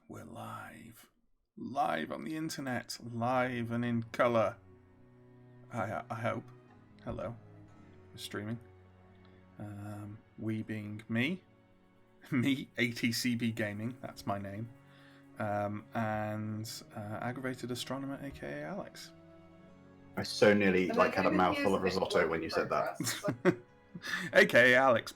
We're live. Live on the internet. Live and in colour. I hope. Hello. We're streaming. We being me. Me, ATCB Gaming. That's my name. And Aggravated Astronomer, aka Alex. I so nearly had a mouthful of risotto when you said that. AKA Alex.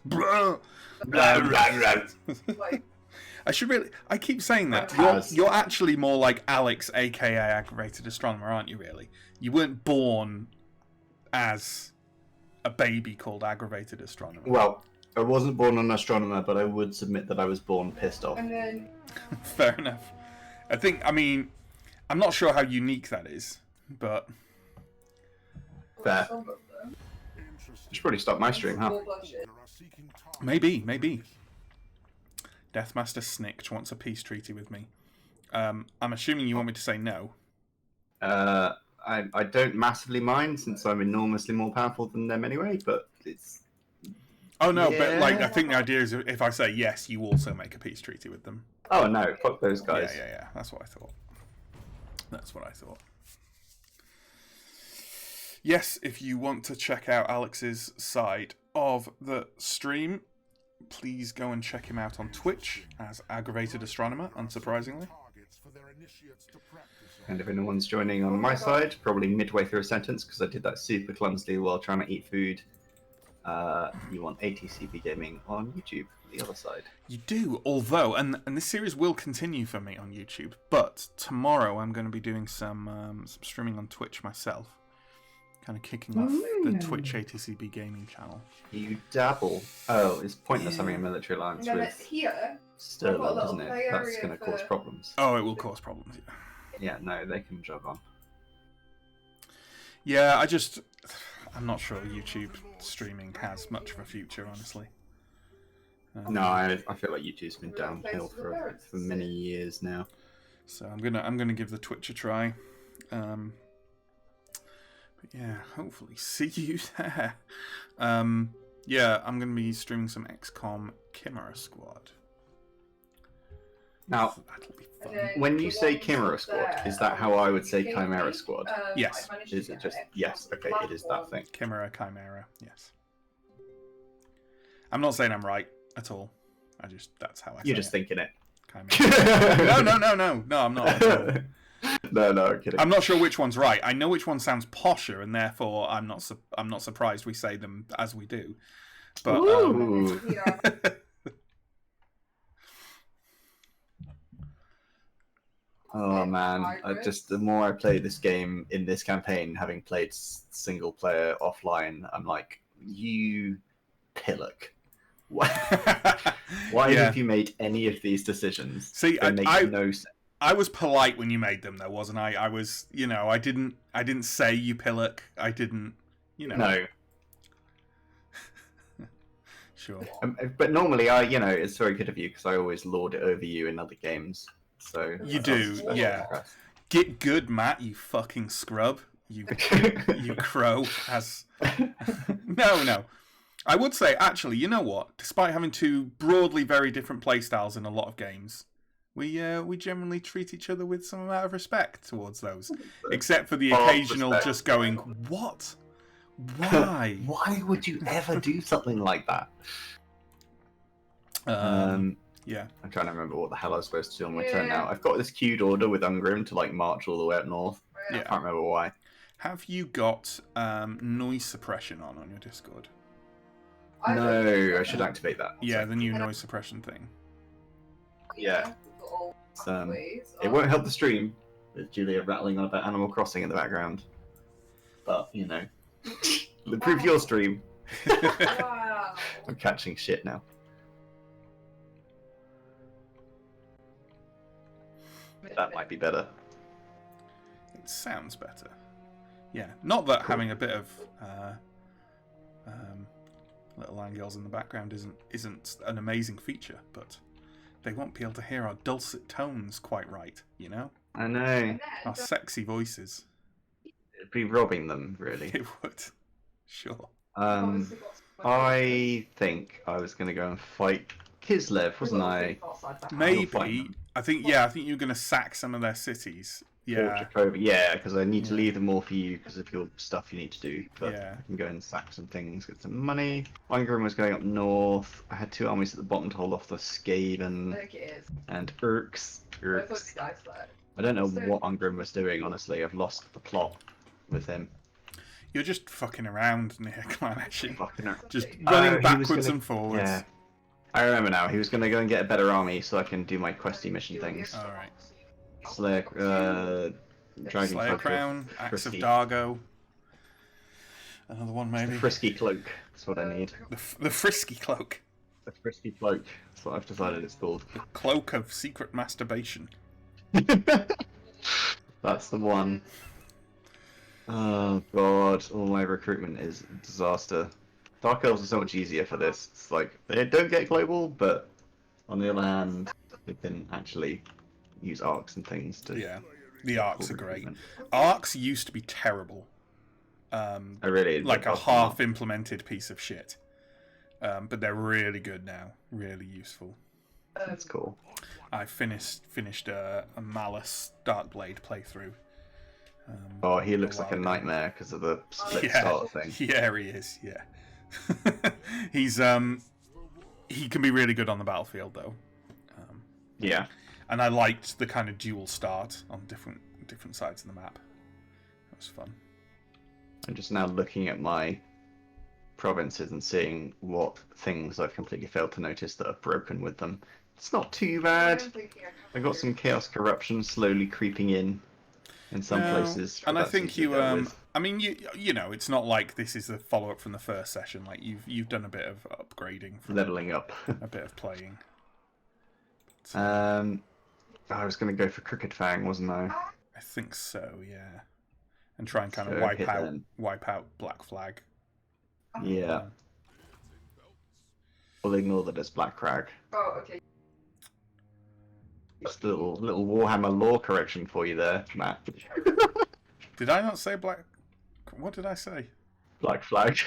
I should really. I keep saying that. You're actually more like Alex, aka Aggravated Astronomer, aren't you? Really, you weren't born as a baby called Aggravated Astronomer. Well, I wasn't born an astronomer, but I would submit that I was born pissed off. Fair enough. I mean, I'm not sure how unique that is, but fair. Should probably stop my stream, huh? Maybe. Deathmaster Snicked wants a peace treaty with me. I'm assuming you want me to say no. I don't massively mind, since I'm enormously more powerful than them anyway, but it's... Oh no, yeah. But I think the idea is if I say yes, you also make a peace treaty with them. Oh no, fuck those guys. Yeah. That's what I thought. Yes, if you want to check out Alex's side of the stream, please go and check him out on Twitch as Aggravated Astronomer, unsurprisingly. And if anyone's joining on my side, probably midway through a sentence, because I did that super clumsily while trying to eat food, you want ATCB Gaming on YouTube, the other side. You do, although, and this series will continue for me on YouTube, but tomorrow I'm going to be doing some streaming on Twitch myself. Kind of kicking off the Twitch ATCB Gaming channel. You dabble. Oh, it's pointless having a military alliance with Sterling, isn't it? That's going to cause problems. Oh, it will cause problems, yeah. Yeah, no, they can jog on. Yeah, I'm not sure YouTube streaming has much of a future, honestly. No, I feel like YouTube's been downhill for many years now. So I'm gonna give the Twitch a try. But yeah, hopefully see you there. Yeah, I'm going to be streaming some XCOM Chimera Squad. Now, that'll be fun. When you say Chimera Squad, is that how I would say Chimera Squad? Yes. Is it just... Yes, okay, it is that thing. Chimera, yes. I'm not saying I'm right at all. That's how I say it. You're just thinking it. Chimera. No, I'm not at all. No, I'm kidding. I'm not sure which one's right. I know which one sounds posher, and therefore I'm not surprised we say them as we do. But oh man, the more I play this game in this campaign, having played single player offline, I'm like, you pillock. Why have you made any of these decisions? See, they make no sense. I was polite when you made them, though, wasn't I? I was, I didn't say you pillock. I didn't, No. Sure. But normally, it's very good of you because I always lord it over you in other games. So you do, yeah. Get good, Matt. You fucking scrub. You crow. No. I would say, actually, you know what? Despite having two broadly very different playstyles in a lot of games, we generally treat each other with some amount of respect towards those, except for the occasional just going, what? Why? Why would you ever do something like that? Yeah. I'm trying to remember what the hell I was supposed to do on my turn now. I've got this queued order with Ungrim to march all the way up north. Yeah. I can't remember why. Have you got noise suppression on your Discord? No, I should activate that. Yeah, the new noise suppression thing. Yeah. It won't help the stream with Julia rattling on about Animal Crossing in the background. But, improve your stream. I'm catching shit now. That might be better. It sounds better. Yeah, not that having a bit of little angels in the background isn't an amazing feature, but they won't be able to hear our dulcet tones quite right, I know. Our sexy voices. It'd be robbing them, really. It would. Sure. I think I was going to go and fight Kislev, wasn't I? Maybe. I think you're going to sack some of their cities. Yeah. Yeah, because I need to leave them all for you because of your stuff you need to do. But Yeah. I can go and sack some things, get some money. Ungrim was going up north. I had 2 armies at the bottom to hold off the Skaven and Urks. I don't know what Ungrim was doing, honestly. I've lost the plot with him. You're just fucking around near Clanashing. Fucking just running backwards and forwards. Yeah. I remember now. He was going to go and get a better army so I can do my questy mission things. Alright. Slayer, Dragon Slayer Crown, Axe of Dargo. Another one, maybe. The Frisky Cloak. That's what I need. The Frisky Cloak. The Frisky Cloak. That's what I've decided it's called. The Cloak of Secret Masturbation. That's the one. Oh god, all my recruitment is a disaster. Dark Elves are so much easier for this. It's like, they don't get global, but on the other hand, they can actually use arcs and things to... Yeah, the arcs are great. Arcs used to be terrible. Really? Like a half-implemented piece of shit. But they're really good now. Really useful. That's cool. I finished a Malice Darkblade playthrough. Oh, he looks like a nightmare because of the split start thing. Yeah, he is. Yeah, he's he can be really good on the battlefield though. Yeah, and I liked the kind of dual start on different sides of the map. That was fun. I'm just now looking at my provinces and seeing what things I've completely failed to notice that are broken with them. It's not too bad. I got some chaos corruption slowly creeping in some places. And I think you I mean you know, it's not like this is the follow up from the first session. Like you've done a bit of upgrading, leveling up, a bit of playing. I was going to go for Crooked Fang, wasn't I? I think so, yeah. And try and kind of wipe out Black Flag. Yeah. We'll ignore that it's Black Crag. Oh, okay. Just a little Warhammer lore correction for you there, Matt. Did I not say Black... What did I say? Black Flag.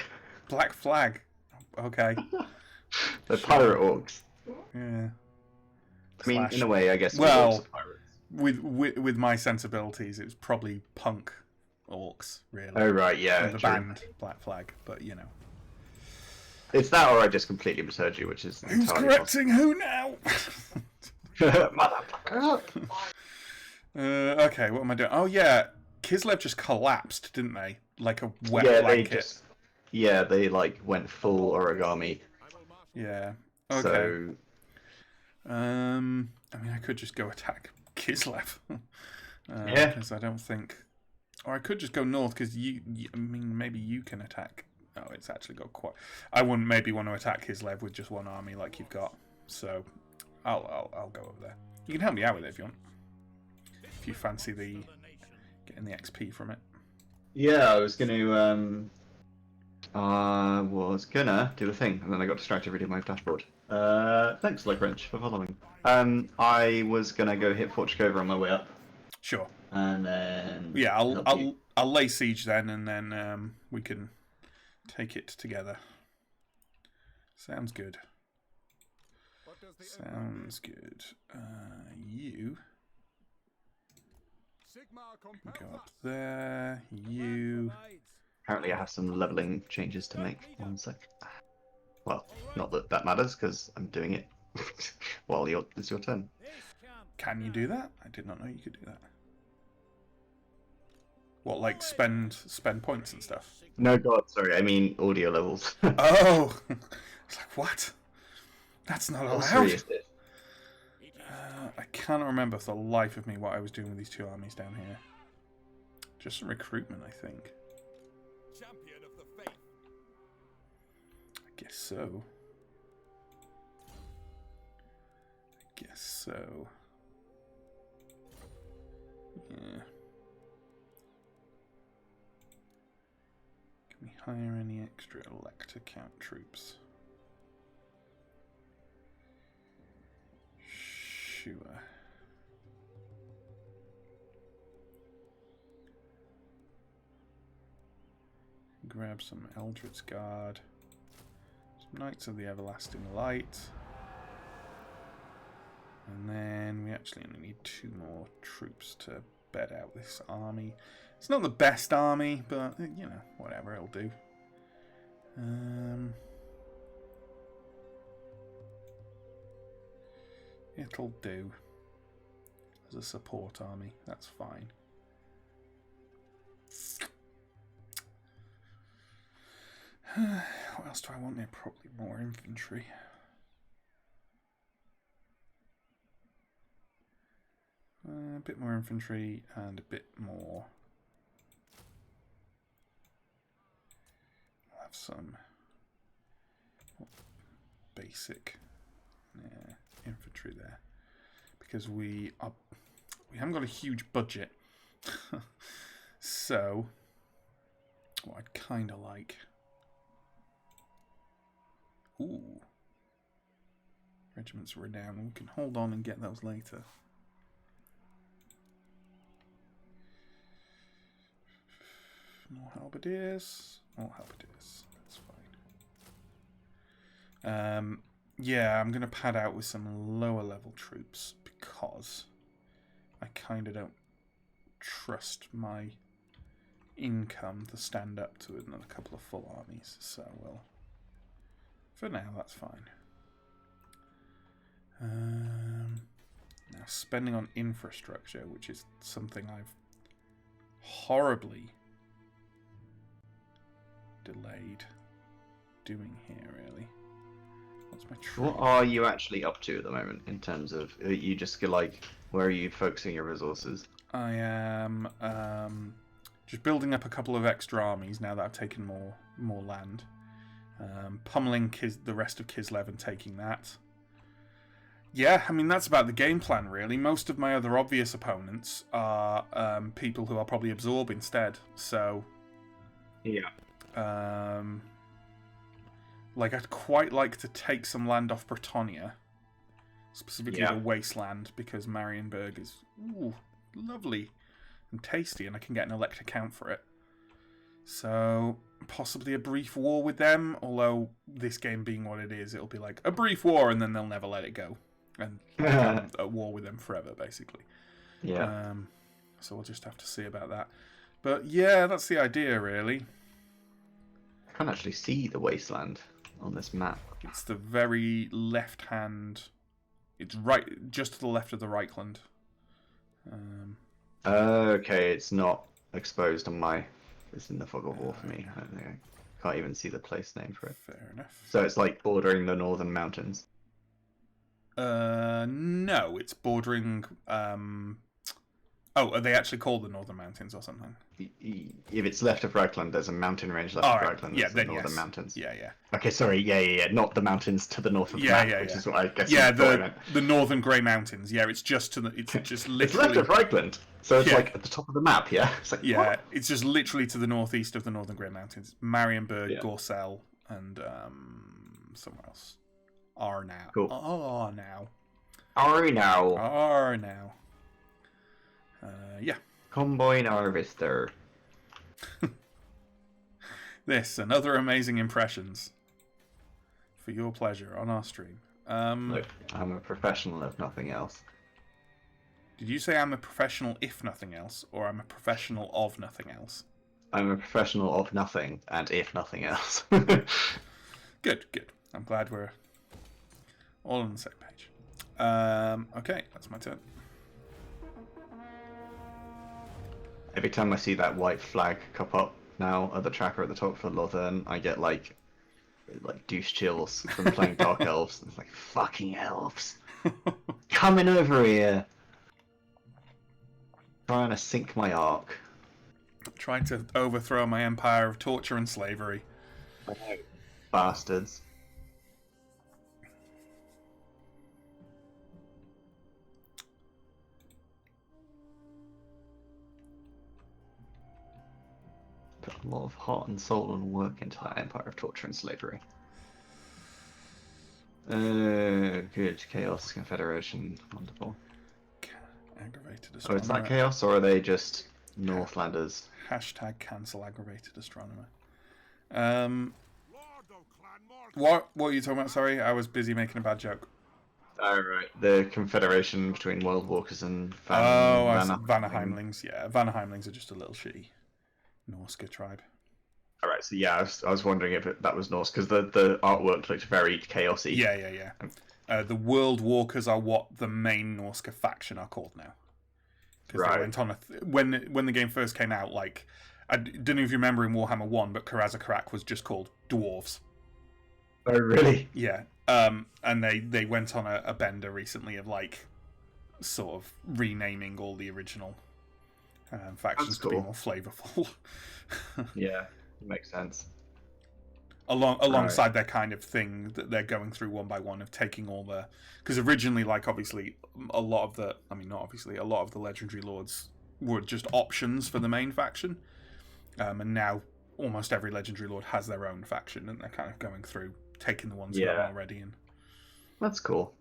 Black Flag. Okay. The pirate orcs. Yeah. I mean, in a way, I guess. Well, with my sensibilities, it was probably punk orcs, really. Oh right, yeah. The band Black Flag, but you know. It's that, or I just completely misheard you, which is. Who's correcting who now? Motherfucker. Okay, what am I doing? Oh yeah, Kislev just collapsed, didn't they? Like a wet blanket. They like went full origami. Yeah. Okay. So. I mean, I could just go attack Kislev. Yeah. Because I don't think, or I could just go north because I mean, maybe you can attack. Oh, it's actually got quite. I wouldn't maybe want to attack Kislev with just one army like you've got. So, I'll go over there. You can help me out with it if you want. If you fancy getting the XP from it. Yeah, I was gonna do a thing, and then I got distracted reading my dashboard. Thanks, Wrench, for following. I was gonna go hit Fort Chikova on my way up. Sure. And then yeah, I'll lay siege then, and then we can take it together. Sounds good. Sounds good. You go up there. You. Apparently, I have some leveling changes to make. 1 sec. Well, not that that matters because I'm doing it while it's your turn. Can you do that? I did not know you could do that. What, like spend points and stuff? No, God, sorry. I mean audio levels. Oh, I was like, what? That's not allowed. I cannot remember for the life of me what I was doing with these 2 armies down here. Just some recruitment, I think. I guess so. Yeah. Can we hire any extra Elector Count troops? Sure. Grab some Eldritch Guard. Some Knights of the Everlasting Light. And then we actually only need 2 more troops to bed out this army. It's not the best army, but, you know, whatever, it'll do. It'll do. As a support army, that's fine. What else do I want there? Probably more infantry. A bit more infantry and a bit more. I'll have some basic infantry there because we haven't got a huge budget. So what I'd kind of like. Ooh. Regiments renown. We can hold on and get those later. More halberdiers. More halberdiers. That's fine. Yeah, I'm going to pad out with some lower level troops because I kind of don't trust my income to stand up to another couple of full armies. So, well, for now, that's fine. Now, spending on infrastructure, which is something I've horribly delayed doing here, really. What's my trade? What are you actually up to at the moment in terms of you just like where are you focusing your resources? I am just building up a couple of extra armies now that I've taken more land. Pummeling the rest of Kislev and taking that. Yeah, I mean that's about the game plan really. Most of my other obvious opponents are people who I'll probably absorb instead. So yeah. Like I'd quite like to take some land off Bretonnia, specifically the Wasteland, because Marienburg is lovely and tasty, and I can get an elect account for it. So possibly a brief war with them. Although this game being what it is, it'll be like a brief war, and then they'll never let it go, and I'm at war with them forever, basically. Yeah. So we'll just have to see about that. But yeah, that's the idea, really. I can't actually see the Wasteland on this map. It's the very left hand. It's right, just to the left of the Reichland. Okay, it's not exposed on my. It's in the fog of war for me. I don't think I can't even see the place name for it. Fair enough. So it's like bordering the northern mountains. No, it's bordering. Oh, are they actually called the Northern Mountains or something? If it's left of Reichland, there's a mountain range left of Reichland. Yeah, the northern mountains. Yeah. Okay, sorry. Yeah. Not the mountains to the north of the map, which is what I guess. Yeah, the Northern Grey Mountains. Yeah, it's just to the. It's just literally. It's left of Reichland, so it's like at the top of the map. Yeah. It's like, what? It's just literally to the northeast of the Northern Grey Mountains. Marienburg, Gorsel, and somewhere else. Arnau. Cool. Arnau. Yeah. Combine Harvester. This and other amazing impressions for your pleasure on our stream. Look, I'm a professional if nothing else. Did you say I'm a professional if nothing else, or I'm a professional of nothing else? I'm a professional of nothing and if nothing else. Good. I'm glad we're all on the same page. Okay, that's my turn. Every time I see that white flag come up now at the tracker at the top for Northern, I get like douche chills from playing Dark Elves. It's like, fucking elves. Coming over here. Trying to sink my arc. Trying to overthrow my empire of torture and slavery. Bastards. Put a lot of heart and soul and work into that empire of torture and slavery. Good. Chaos Confederation. Wonderful. Aggravated Astronomer. Oh, is that Chaos, or are they just Northlanders? Hashtag cancel Aggravated Astronomer. What are you talking about? Sorry, I was busy making a bad joke. Oh, right. The confederation between World Walkers and Vanaheimlings. Yeah, Vanaheimlings are just a little shitty Norska tribe. All right, so yeah, I was wondering if that was Norse because the artwork looked very chaotic. Yeah. The World Walkers are what the main Norska faction are called now. Because they went on when the game first came out, like, I don't know if you remember in Warhammer 1, but Karazakrak was just called Dwarves. Oh, really? Yeah. And they went on a bender recently of, like, sort of renaming all the original factions to be more flavorful. Yeah, makes sense. Alongside their kind of thing that they're going through one by one of taking all the... Because originally, like, obviously, a lot of the Legendary Lords were just options for the main faction. And now almost every Legendary Lord has their own faction, and they're kind of going through taking the ones that are already in. That's cool.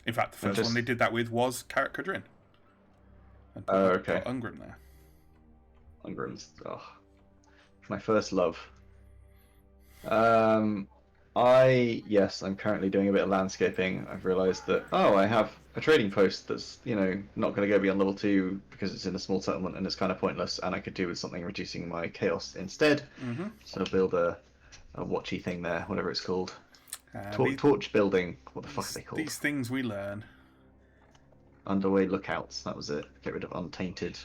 In fact, the first one they did that with was Karak Kadrin. Oh, okay. Put Ungrim there. Ungrim's my first love. I'm currently doing a bit of landscaping. I've realised that I have a trading post that's not going to go beyond level 2 because it's in a small settlement and it's kind of pointless, and I could do with something reducing my chaos instead. Mm-hmm. So build a watchy thing there, whatever it's called. Torch building. What the fuck are they called? These things we learn. Underway lookouts. That was it. Get rid of untainted.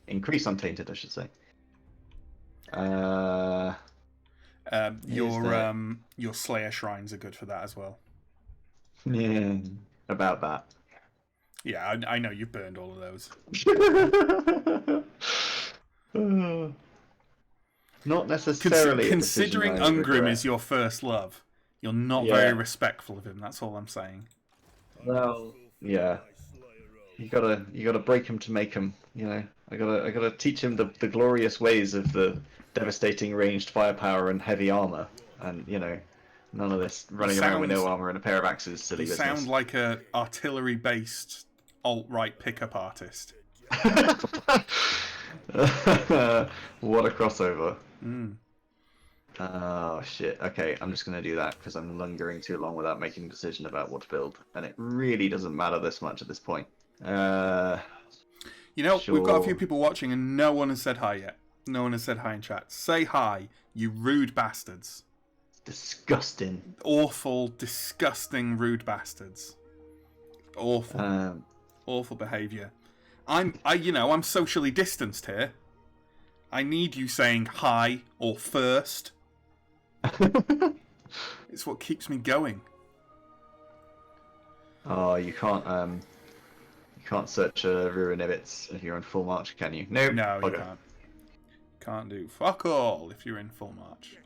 Increase untainted, I should say. Your Slayer shrines are good for that as well. Yeah, about that. Yeah, I know you've burned all of those. Not necessarily. Considering Ungrim is your first love, you're not very respectful of him. That's all I'm saying. Well, yeah. You gotta break him to make him. I gotta teach him the glorious ways of the devastating ranged firepower and heavy armor, and none of this running around with no armor and a pair of axes. Silly business. You sound like a artillery-based alt-right pickup artist. What a crossover! Mm. Oh shit! Okay, I'm just gonna do that because I'm lingering too long without making a decision about what to build, and it really doesn't matter this much at this point. Sure. We've got a few people watching, and no one has said hi yet. No one has said hi in chat. Say hi, you rude bastards. Disgusting. Awful, disgusting, rude bastards. Awful. Awful behaviour. I'm socially distanced here. I need you saying hi or first. It's what keeps me going. Oh, you can't search a ruin if you're in full march, can you? No, you can't. Can't do fuck all if you're in full march.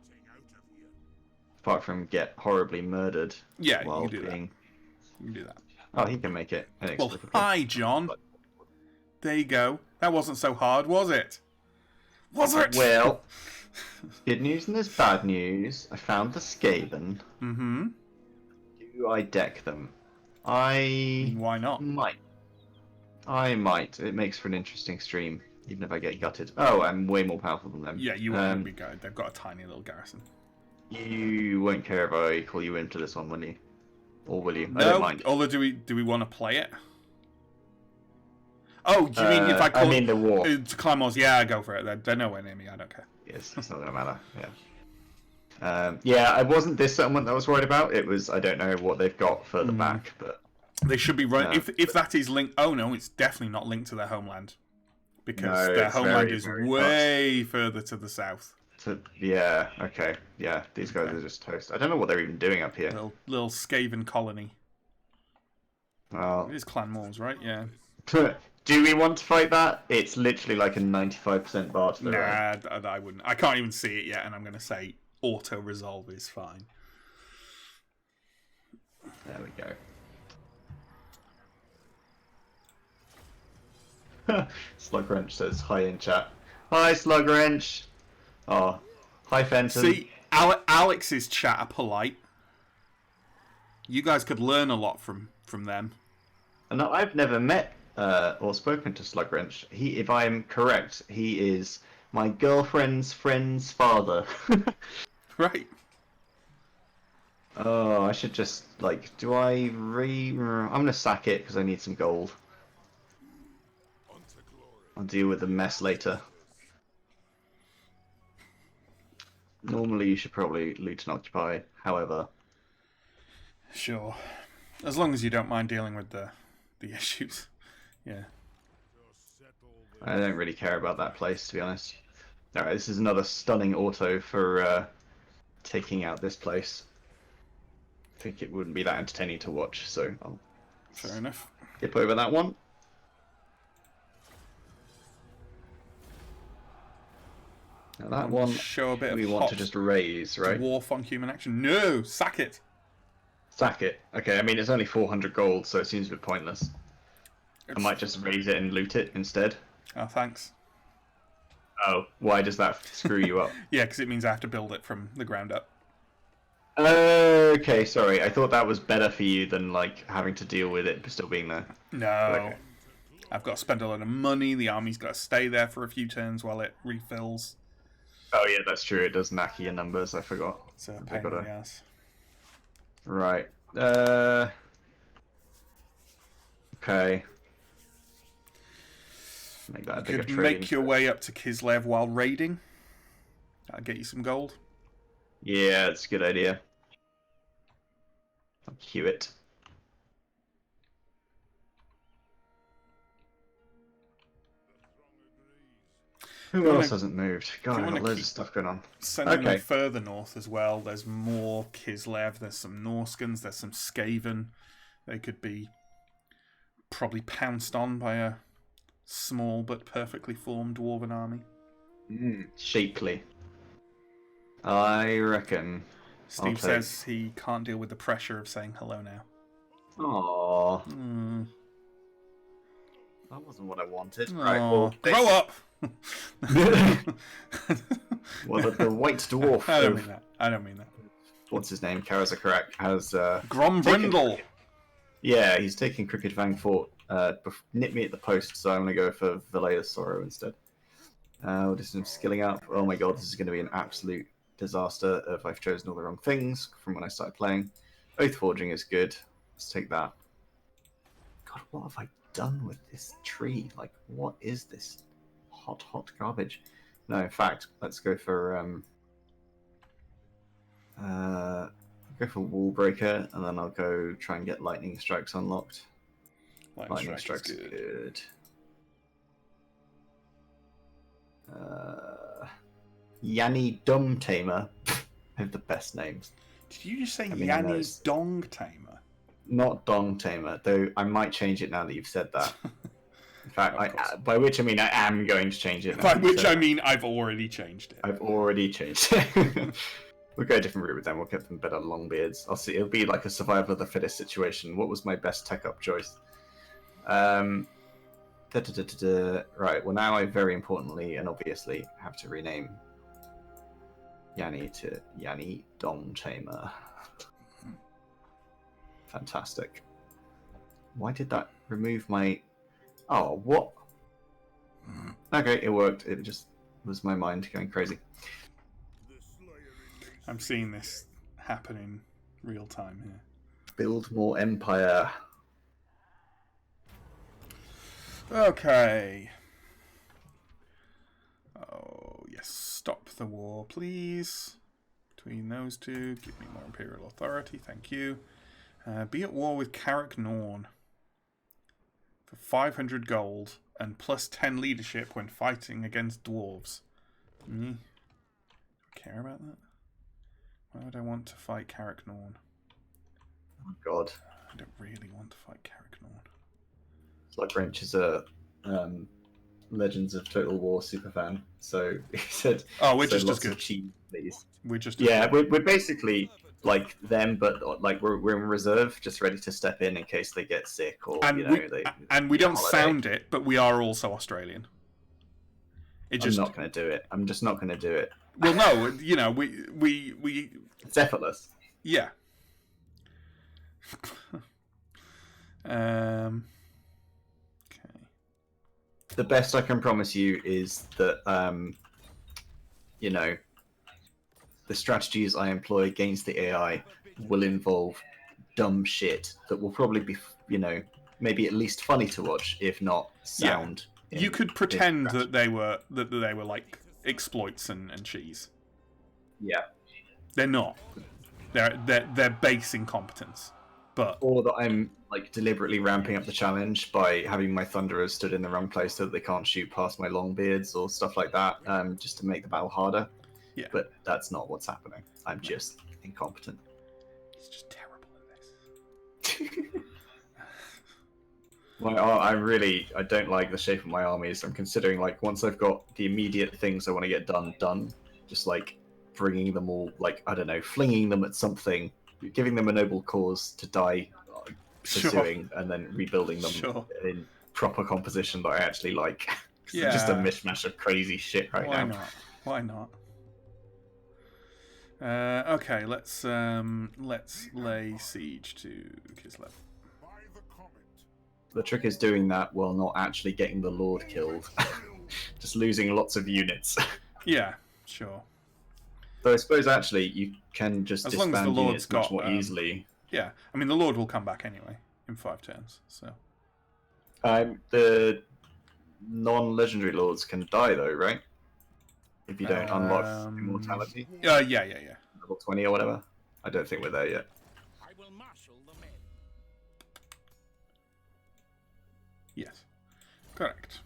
Apart from get horribly murdered. Yeah, you can do that. You can do that. Oh, he can make it. Well, hi, John. There you go. That wasn't so hard, was it? Was it? Well, good news and there's bad news. I found the Skaven. Mm-hmm. Do I deck them? Why not? I might. It makes for an interesting stream, even if I get gutted. Oh, I'm way more powerful than them. Yeah, you won't be good. They've got a tiny little garrison. You won't care if I call you into this one, will you? Or will you? No. I don't mind. Although, do we want to play it? Oh, do you mean if I call? I mean the war. Claymores, yeah, go for it. They're nowhere near me. I don't care. Yes, it's not gonna matter. Yeah. I wasn't this settlement that I was worried about. It was I don't know what they've got further back, but they should be running. If that is linked, oh no, it's definitely not linked to their homeland because their homeland is way further to the south. Yeah. Okay. Yeah. These guys are just toast. I don't know what they're even doing up here. Little Skaven colony. Well, it is Claymores, right? Yeah. Do we want to fight that? It's literally like a 95% bar to the right. Nah, I wouldn't. I can't even see it yet, and I'm going to say auto-resolve is fine. There we go. Slugwrench says hi in chat. Hi, Slugwrench. Oh, hi, Fenton. See, Alex's chat are polite. You guys could learn a lot from them. And I've never met or spoken to Slugwrench. If I am correct, he is my girlfriend's friend's father. Right. Oh, I should just, like, do I I'm gonna sack it because I need some gold. I'll deal with the mess later. Normally you should probably loot and occupy, however... Sure. As long as you don't mind dealing with the issues. Yeah. I don't really care about that place, to be honest. Alright, this is another stunning auto for taking out this place. I think it wouldn't be that entertaining to watch, so I'll Fair enough. skip over that one. Now that one show a bit we of want hot to just raise, right? dwarf on human action. No! Sack it! Sack it. Okay, I mean it's only 400 gold, so it seems a bit pointless. I might just raise it and loot it instead. Oh, thanks. Oh, why does that screw you up? Yeah, because it means I have to build it from the ground up. Okay, sorry. I thought that was better for you than like having to deal with it still being there. No. Okay. I've got to spend a lot of money. The army's got to stay there for a few turns while it refills. Oh yeah, that's true. It does knack your numbers. I forgot. It's a pain in the ass. Right. Okay. Make that a bigger You could trading make your post. way up to Kislev while raiding. That'll get you some gold. Yeah, that's a good idea. I'll queue it. Who else hasn't moved? God, I've got loads of stuff going on. Sending them further north as well. There's more Kislev. There's some Norskans. There's some Skaven. They could be probably pounced on by a small but perfectly formed dwarven army. Shapely. I reckon. Steve says he can't deal with the pressure of saying hello now. Aww. That wasn't what I wanted. Aww. Right, well, grow up! Well, the white dwarf. I don't mean that. I don't mean that. What's his name? Karazakarak has. Grombrindle! Yeah, he's taking Crooked Fang Fort. Nip me at the post, so I'm going to go for Valea's Sorrow instead. We'll do some skilling up. Oh my god, this is going to be an absolute disaster if I've chosen all the wrong things from when I started playing. Oath Forging is good. Let's take that. God, what have I done with this tree? Like, what is this hot garbage? No, in fact, let's go for Wall Breaker, and then I'll go try and get Lightning Strikes unlocked. Lightning Strikes is good. Yanni Dom Tamer. They have the best names. Did you just say Yanni Dong Tamer? Not Dong Tamer, though I might change it now that you've said that. In fact, by which I mean I am going to change it. By which I mean I've already changed it. I've already changed it. We'll go a different route with them. We'll give them better long beards. I'll see. It'll be like a survival of the fittest situation. What was my best tech up choice? Right. Well, now I very importantly and obviously have to rename Yanni to Yanni Dong Tamer. Fantastic. Why did that remove my... Oh, what? Okay, it worked. It just was my mind going crazy. I'm seeing this happen in real time here. Build more empire. Okay. Oh, yes. Stop the war, please. Between those two, give me more imperial authority. Thank you. Be at war with Carrick Norn for 500 gold and plus 10 leadership when fighting against dwarves. Do I care about that? Why would I want to fight Carrick Norn? Oh god. I don't really want to fight Carrick Norn. It's like Wrench is a Legends of Total War superfan, so he said, "Oh, we're just as lots good. Of cheese, please." We're just we're basically like them, but like we're in reserve, just ready to step in case they get sick or we don't sound it, but we are also Australian. I'm not going to do it. I'm just not going to do it. Well, no, you know, we It's effortless. Yeah. Okay. The best I can promise you is that, you know, the strategies I employ against the AI will involve dumb shit that will probably be, maybe at least funny to watch, if not sound. Yeah. You could pretend that they were like exploits and cheese. Yeah. They're not. They're base incompetence. But or that I'm like deliberately ramping up the challenge by having my Thunderers stood in the wrong place so that they can't shoot past my Longbeards or stuff like that, just to make the battle harder. Yeah. But that's not what's happening. I'm just incompetent. He's just terrible at this. I don't like the shape of my armies. I'm considering, like, once I've got the immediate things I want to get done, just like bringing them all, like, I don't know, flinging them at something, giving them a noble cause to die pursuing, and then rebuilding them in proper composition that I actually like. Yeah. They're just a mishmash of crazy shit right now. Why not? Okay, let's lay siege to Kislev. The trick is doing that while not actually getting the Lord killed. Just losing lots of units. Yeah, sure. Though I suppose actually you can just as long as the Lord's got much more easily. Yeah, I mean the Lord will come back anyway in 5 turns. So. The non-legendary lords can die though, right? If you don't unlock immortality. Yeah. Level 20 or whatever. I don't think we're there yet. I will marshal the men. Yes, correct.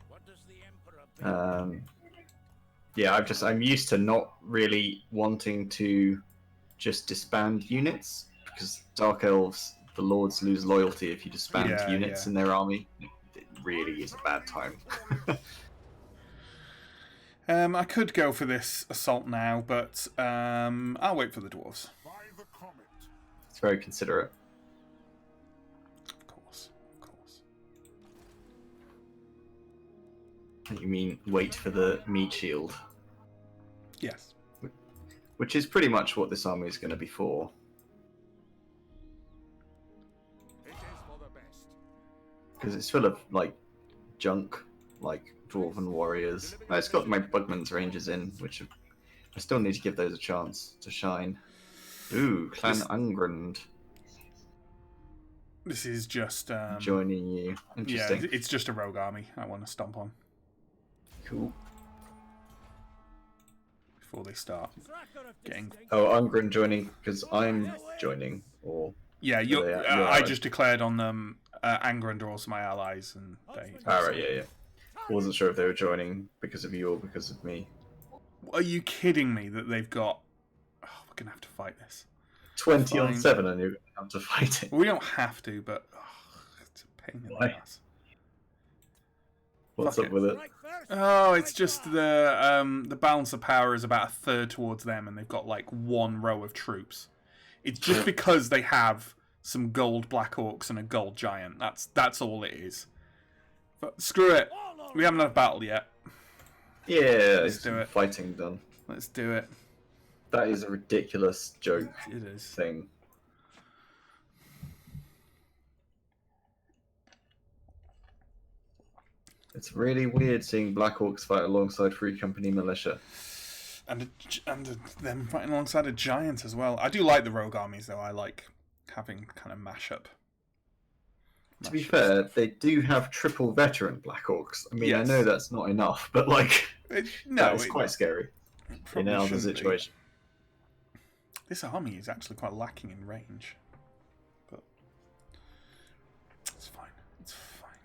What does the Emperor yeah, I'm used to not really wanting to just disband units, because Dark Elves, the Lords lose loyalty if you disband units in their army. It really is a bad time. I could go for this assault now, but I'll wait for the dwarves. It's very considerate. Of course. You mean wait for the meat shield? Yes. Which is pretty much what this army is going to be for. Because it's full of, like, junk, like Dwarven warriors. It's got my Bugman's Rangers in, which I still need to give those a chance to shine. Ooh, Clan Ungrund. This is just... joining you. Interesting. Yeah, it's just a rogue army I want to stomp on. Cool. Before they start getting... Oh, Ungrund joining because I'm joining, or... Yeah, I just declared on them Angrund are also my allies, and they... Alright, yeah. I wasn't sure if they were joining because of you or because of me. Are you kidding me that they've got... Oh, we're going to have to fight this. 20 on 7 and you're going to have to fight it. We don't have to, but it's a pain in the ass. What's up with it? Oh, it's just the balance of power is about a third towards them, and they've got like 1 row of troops. It's just because they have some gold Black Orcs and a gold giant. That's all it is. But screw it. We haven't had a battle yet. Yeah, let's do it. Fighting done. Let's do it. That is a ridiculous joke. It is. Thing. It's really weird seeing Black Orcs fight alongside Free Company militia. And them fighting alongside a giant as well. I do like the rogue armies, though. I like having kind of mashup. To be fair, they do have triple veteran Black Orcs. I mean, yes. I know that's not enough, but like, it's quite scary in another situation. This army is actually quite lacking in range, but it's fine. It's fine.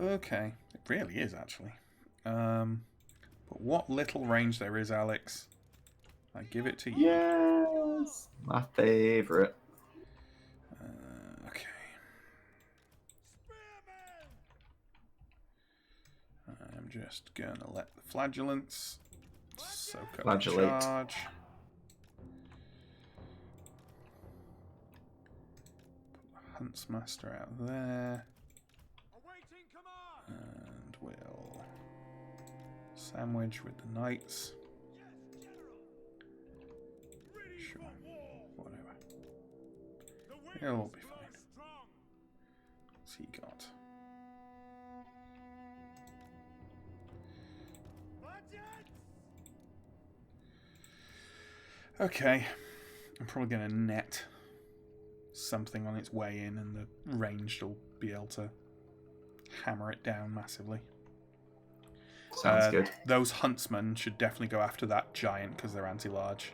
Okay, it really is actually. But what little range there is, Alex, I give it to you. Yes, my favourite. Okay. I'm just gonna let the flagellants soak up the charge. Put the Huntsmaster out there. And we'll sandwich with the knights. Sure. Whatever. It'll all be fine. What's he got? Okay. I'm probably going to net something on its way in, and the ranged will be able to hammer it down massively. Sounds good. Those huntsmen should definitely go after that giant because they're anti-large.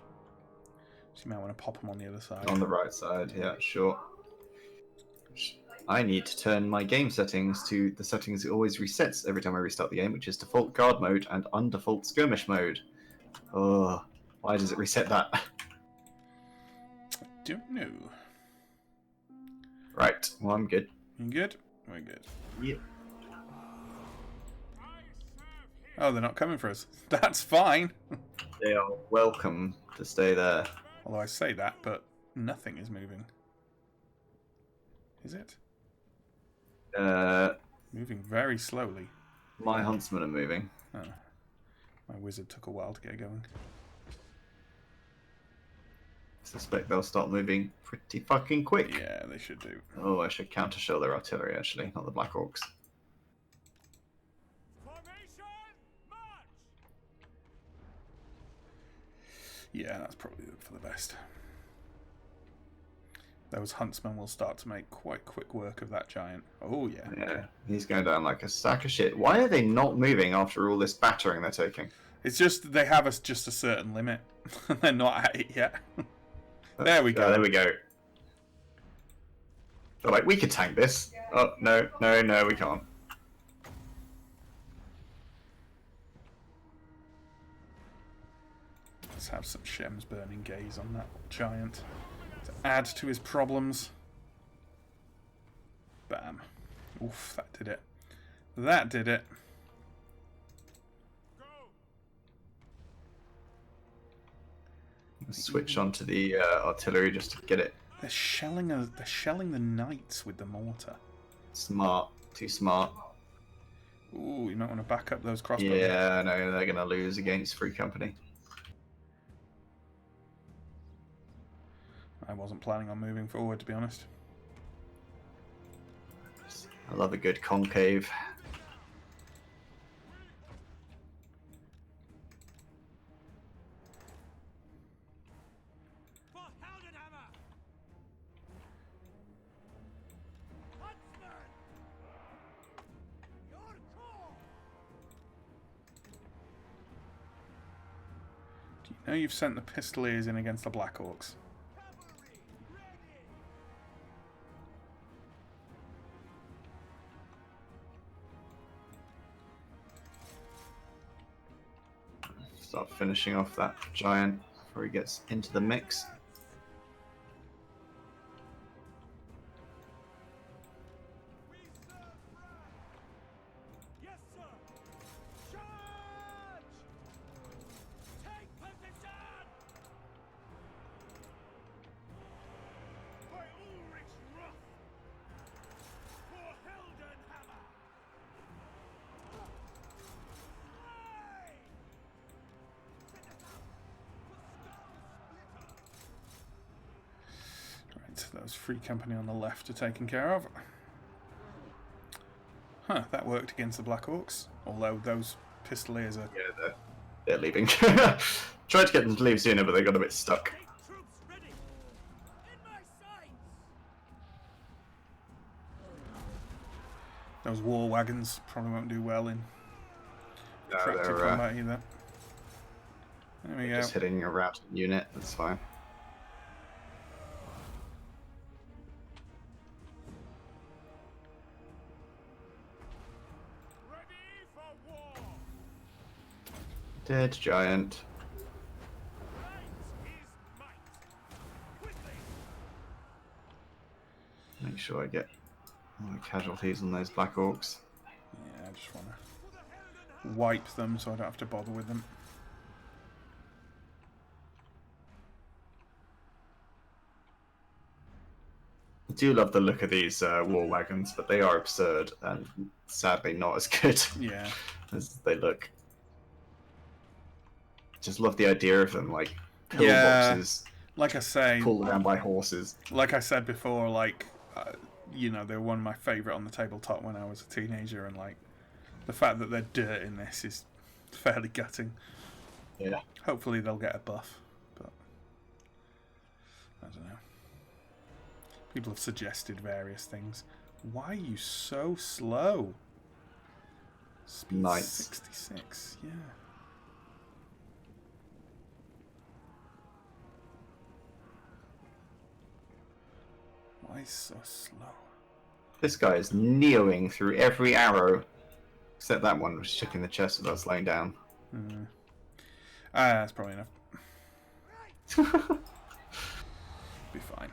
So you might want to pop them on the other side. On the right side, yeah, sure. I need to turn my game settings to the settings it always resets every time I restart the game, which is default guard mode and undefault skirmish mode. Oh, why does it reset that? Don't know. Right, well, I'm good. You good? We're good. Yep. Oh, they're not coming for us. That's fine. They are welcome to stay there. Although I say that, but nothing is moving. Is it? Moving very slowly. My huntsmen are moving. Oh. My wizard took a while to get going. Suspect they'll start moving pretty fucking quick. Yeah, they should do. Oh, I should counter-shell their artillery, actually, not the Black Orcs. Yeah, that's probably for the best. Those huntsmen will start to make quite quick work of that giant. Oh, yeah. Yeah, he's going down like a sack of shit. Why are they not moving after all this battering they're taking? It's just they have just a certain limit. They're not at it yet. There we go. There we go. They're like, we could tank this. Oh, no, we can't. Let's have some Shem's Burning Gaze on that giant to add to his problems. Bam. Oof, that did it. That did it. Switch onto the artillery just to get it. They're shelling the knights with the mortar. Smart. Too smart. Ooh, you might want to back up those crossbows. Yeah, no, they're going to lose against Free Company. I wasn't planning on moving forward, to be honest. I love a good concave. Do you know you've sent the Pistoliers in against the Black Orcs? Start finishing off that giant before he gets into the mix. Those Free Company on the left are taken care of. Huh, that worked against the Black Orcs. Although those Pistoliers are... Yeah, they're leaving. Tried to get them to leave sooner, but they got a bit stuck. Those war wagons probably won't do well in No, protracted they're combat either. There we go. just hitting a routed unit, that's fine. Dead giant. Make sure I get all the casualties on those Black Orcs. Yeah, I just want to wipe them so I don't have to bother with them. I do love the look of these war wagons, but they are absurd and sadly not as good Yeah. as they look. Just love the idea of them, like pillboxes Like I say, pulled around by horses. like I said before, like you know, they were one of my favourite on the tabletop when I was a teenager, and like the fact that they're dirt in this is fairly gutting. Yeah. Hopefully they'll get a buff, but I don't know. People have suggested various things. Why are you so slow? Speed Nice. 66, yeah. Why is so slow? This guy is neoing through every arrow. Except that one was checking the chest without slowing down. That's probably enough. Be fine.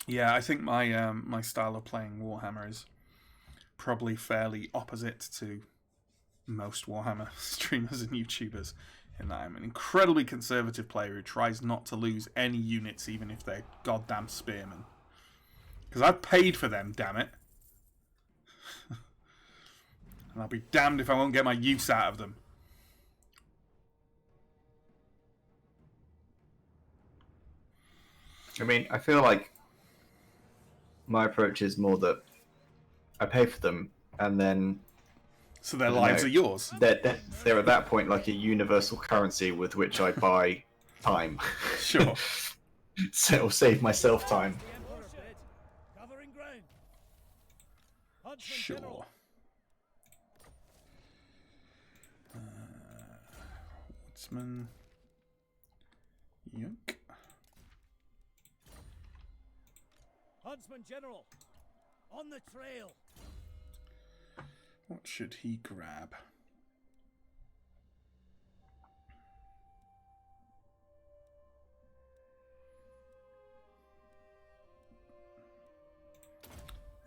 Yeah, I think my my style of playing Warhammer is probably fairly opposite to most Warhammer streamers and YouTubers, in that I'm an incredibly conservative player who tries not to lose any units, even if they're goddamn spearmen. Because I've paid for them, damn it. And I'll be damned if I won't get my use out of them. I mean, I feel like my approach is more that I pay for them, and then... So their lives are yours. They're at that point like a universal currency with which I buy time. Sure. So it'll save myself time. Sure. Woodsman. Yoink. Huntsman General, on the trail. What should he grab?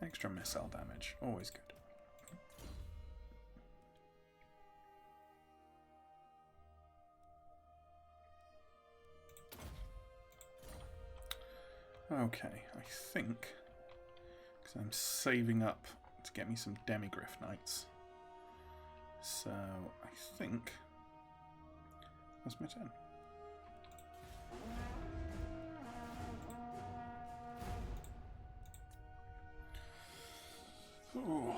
Extra missile damage, always good. Okay, I think, because I'm saving up to get me some Demigra Knights. So, I think that's my turn. Ooh.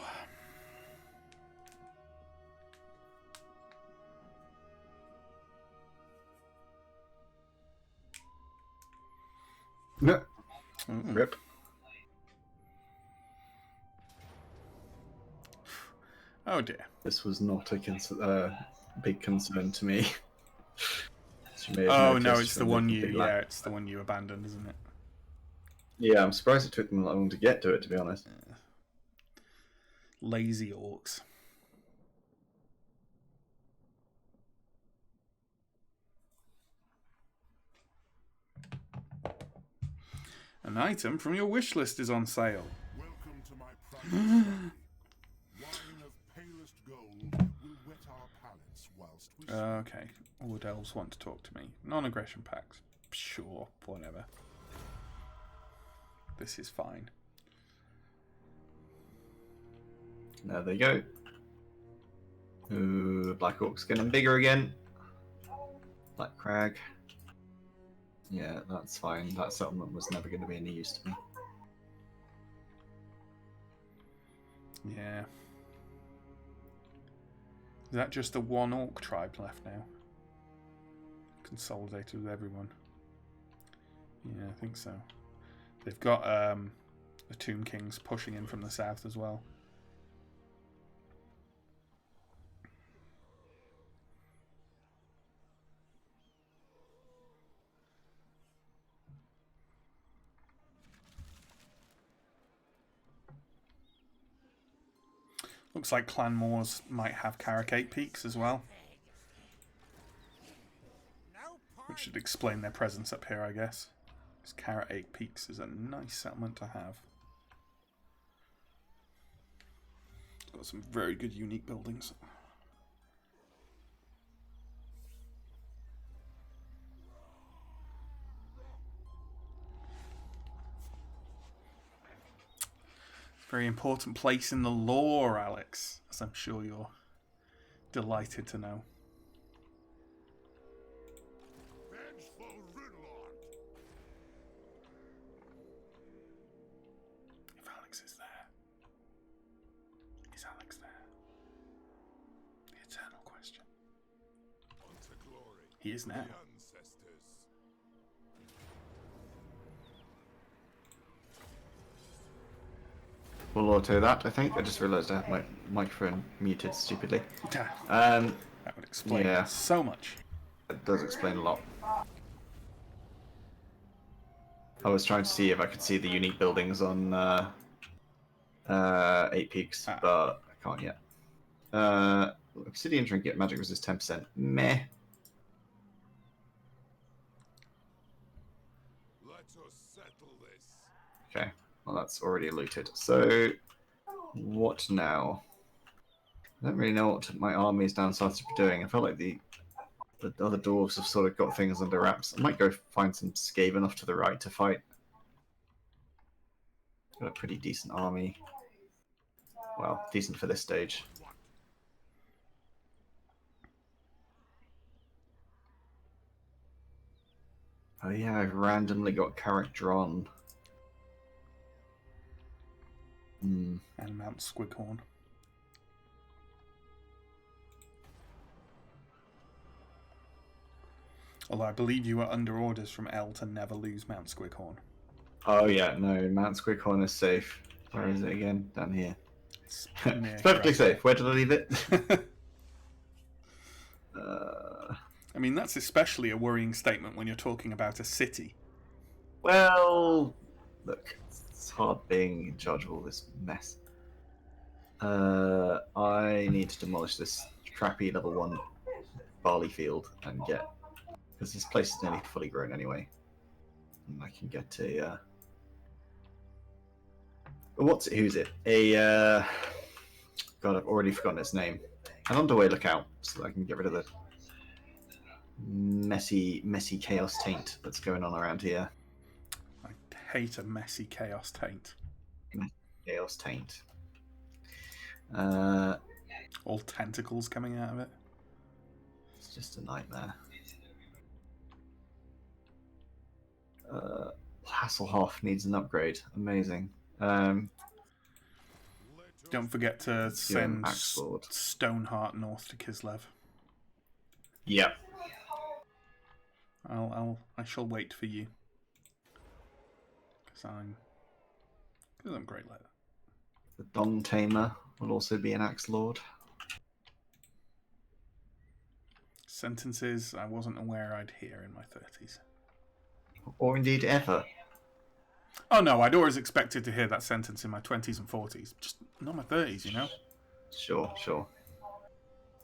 No. Rip. Oh dear. This was not a big concern to me. Oh no, it's the one it's the one you abandoned, isn't it? Yeah, I'm surprised it took them long to get to it, to be honest. Yeah. Lazy orcs. An item from your wish list is on sale. Welcome to my private study. Wine of palest gold will wet our palates whilst we sleep. Okay. Wood elves want to talk to me. Non-aggression pacts. Sure, whatever. This is fine. There they go. Ooh, Black Orc's getting bigger again. Black Crag. Yeah, that's fine. That settlement was never going to be any use to me. Yeah. Is that just the one orc tribe left now? Consolidated with everyone. Yeah, I think so. They've got the Tomb Kings pushing in from the south as well. Looks like Clan Moors might have Caracate Peaks as well, which should explain their presence up here, I guess. Because Caracate Peaks is a nice settlement to have. It's got some very good unique buildings. Very important place in the lore, Alex, as I'm sure you're delighted to know. Vengeful Ridlord. If Alex is there. Is Alex there? He is now. ancestors. We'll auto that, I think. I just realised I had my microphone muted stupidly. That would explain Yeah. so much. It does explain a lot. I was trying to see if I could see the unique buildings on 8 Peaks, but I can't yet. Obsidian Trinket, magic resist 10%. Meh. Let us settle this. Okay, well that's already looted. So, what now? I don't really know what my armies down south are doing. I feel like the other dwarves have sort of got things under wraps. I might go find some Skaven off to the right to fight. Got a pretty decent army. Well, decent for this stage. Oh yeah, I've randomly got character on. And Mount Squighorn. Although I believe you were under orders from L to never lose Mount Squighorn. Oh yeah, no, Mount Squighorn is safe. Where is it again? Down here. It's It's perfectly safe. Where did I leave it? I mean, that's especially a worrying statement when you're talking about a city. Well, look, it's hard being in charge of all this mess. I need to demolish this crappy level 1 barley field and get... because this place is nearly fully grown anyway. And I can get a... who's it? God, I've already forgotten its name. An underway lookout, so that I can get rid of the messy chaos taint that's going on around here. I hate a messy chaos taint. Chaos taint. All tentacles coming out of it. It's just a nightmare. Hasselhoff needs an upgrade. Amazing. Don't forget to send Axelord. Stoneheart north to Kislev. Yep. I shall wait for you. Because I'm great like that. The Don Tamer will also be an Axelord. Sentences I wasn't aware I'd hear in my 30s. Or indeed ever. Oh no, I'd always expected to hear that sentence in my 20s and 40s. Just not my 30s, you know? Sure.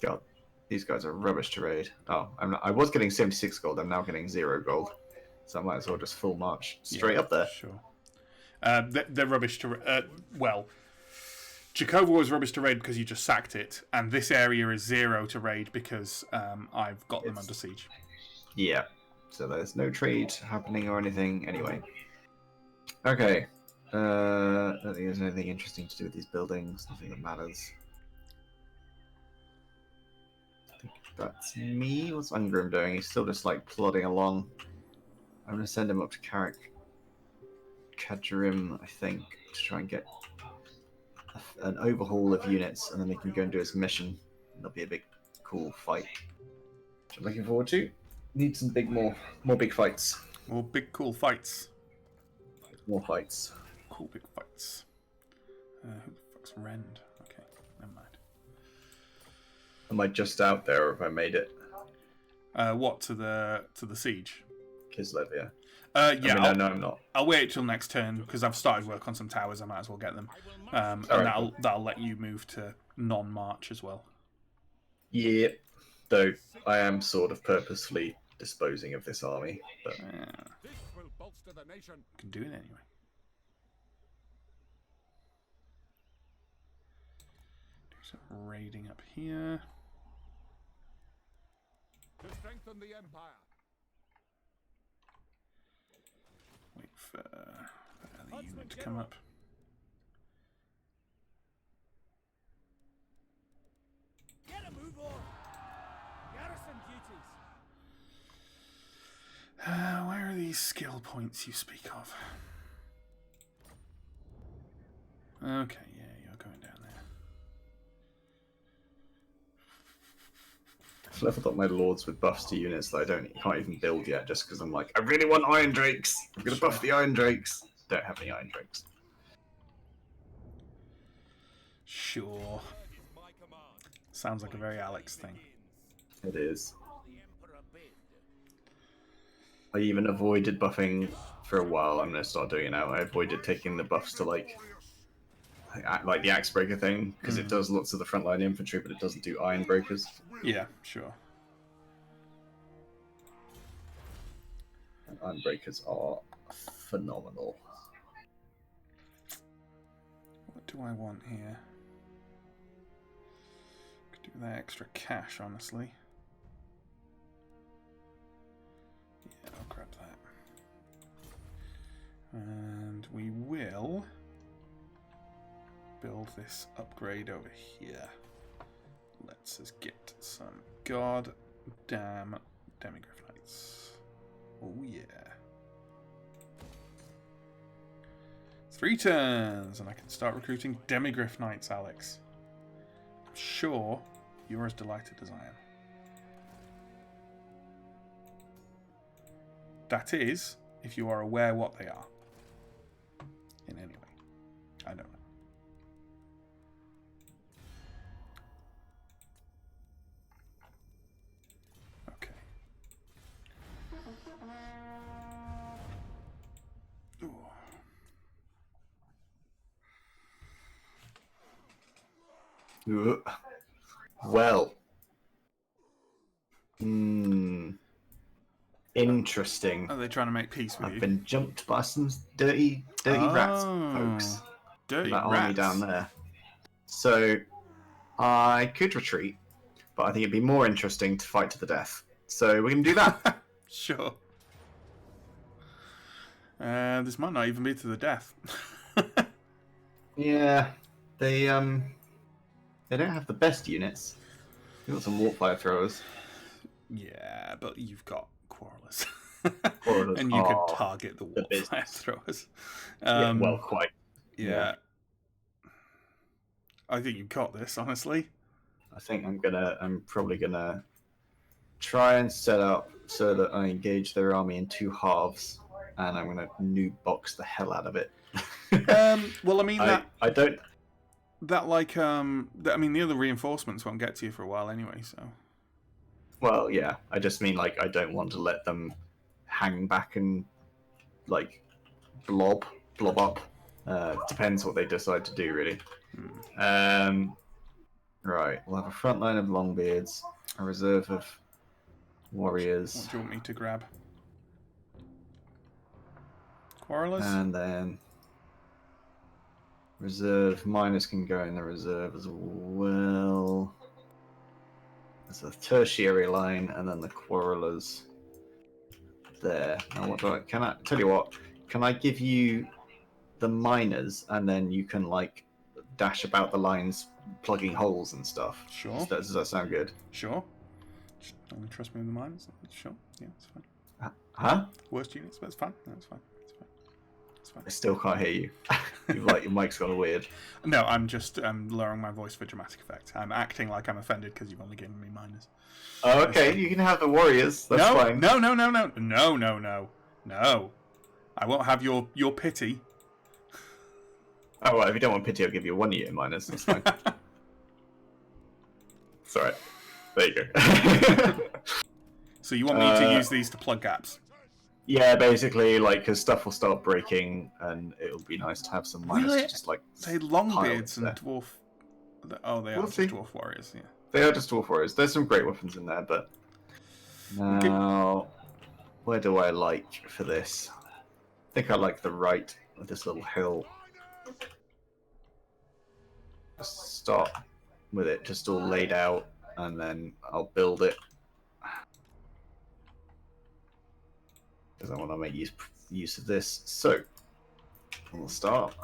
God, these guys are rubbish to raid. Oh, I was getting 76 gold, I'm now getting 0 gold. So I might as well just full march straight up there. Sure. They're rubbish to... well, Jakova was rubbish to raid because you just sacked it, and this area is 0 to raid because I've got them under siege. Yeah, so there's no trade happening or anything anyway. Okay. I don't think there's anything interesting to do with these buildings. Nothing that matters. I think that's me. What's Ungrim doing? He's still just like plodding along. I'm going to send him up to Kadrim, I think, to try and get an overhaul of units, and then he can go and do his mission. That'll be a big, cool fight, which I'm looking forward to. Need some more big fights. More big, cool fights. More fights. Cool big fights. Who the fuck's Rend? Okay, never mind. Am I just out there, or have I made it? What, to the siege? Kislev, yeah. Yeah. No, I'm not. I'll wait till next turn because I've started work on some towers. I might as well get them, and that'll let you move to non-march as well. Yeah, though I am sort of purposefully disposing of this army, but This will bolster the nation. Can do it anyway. Do some raiding up here. To strengthen the empire. Wait for the other unit to come up. Get a move on. Garrison duties. Where are these skill points you speak of? Okay, yeah, you're going down there. I've leveled up my lords with buffs to units that can't even build yet, just because I'm like, I really want Iron Drakes. I'm gonna buff the Iron Drakes. Don't have any Iron Drakes. Sure. Sounds like a very Alex thing. It is. I even avoided buffing for a while. I'm gonna start doing it now. I avoided taking the buffs to like the Axe Breaker thing, because it does lots of the frontline infantry, but it doesn't do Iron Breakers. Yeah, sure. And Iron Breakers are phenomenal. What do I want here? Could do that extra cash, honestly. Yeah, I'll grab that. And we will build this upgrade over here. Let's us get some goddamn Demigra Knights. Oh yeah. 3 turns, and I can start recruiting Demigryph Knights, Alex. I'm sure you're as delighted as I am. That is, if you are aware what they are. In any way. I don't know. Okay. Ooh. Well. Interesting. Are they trying to make peace with you? I've been jumped by some dirty rats, folks. Dirty that rats. army down there. So I could retreat, but I think it'd be more interesting to fight to the death. So we can do that. Sure. This might not even be to the death. Yeah, they don't have the best units. You've got some warpfire throwers. Yeah, but you've got quarrelers. Quarrelers and you are could target the the warfire business. throwers. Yeah, well, quite. Yeah. I think you've got this, honestly. I think I'm probably gonna try and set up so that I engage their army in 2 halves, and I'm gonna noob box the hell out of it. Well, I mean I don't. That like I mean the other reinforcements won't get to you for a while anyway, so. Well, yeah. I just mean like I don't want to let them hang back and like blob up. Depends what they decide to do, really. Right. We'll have a front line of Longbeards, a reserve of warriors, What do you want me to grab? Quarrelers? and then reserve miners can go in the reserve as well. There's a tertiary line, and then the quarrelers there. Now, can I tell you what? Can I give you the miners, and then you can like dash about the lines, plugging holes and stuff? Sure. Does that sound good? Sure. Don't trust me with the miners? Sure. Yeah, it's fine. Huh? Worst units, but it's fine. No, it's fine. It's fine. I still can't hear you. Your mic's gone weird. No, I'm just lowering my voice for dramatic effect. I'm acting like I'm offended because you've only given me miners. Oh, okay. You can have the warriors. That's fine. No. No. I won't have your pity. Oh, well, if you don't want pity, I'll give you 1 unit minus. That's fine. It's alright. There you go. So you want me to use these to plug gaps? Yeah, basically, like, because stuff will start breaking, and it'll be nice to have some minus to just, like, Say Longbeards and there. dwarf... Oh, they are just dwarf warriors, yeah. They are just dwarf warriors. There's some great weapons in there, but... Now, where do I like for this? I think I like the right of this little hill. Just start with it just all laid out, and then I'll build it. Because I want to make use of this. So, we'll start.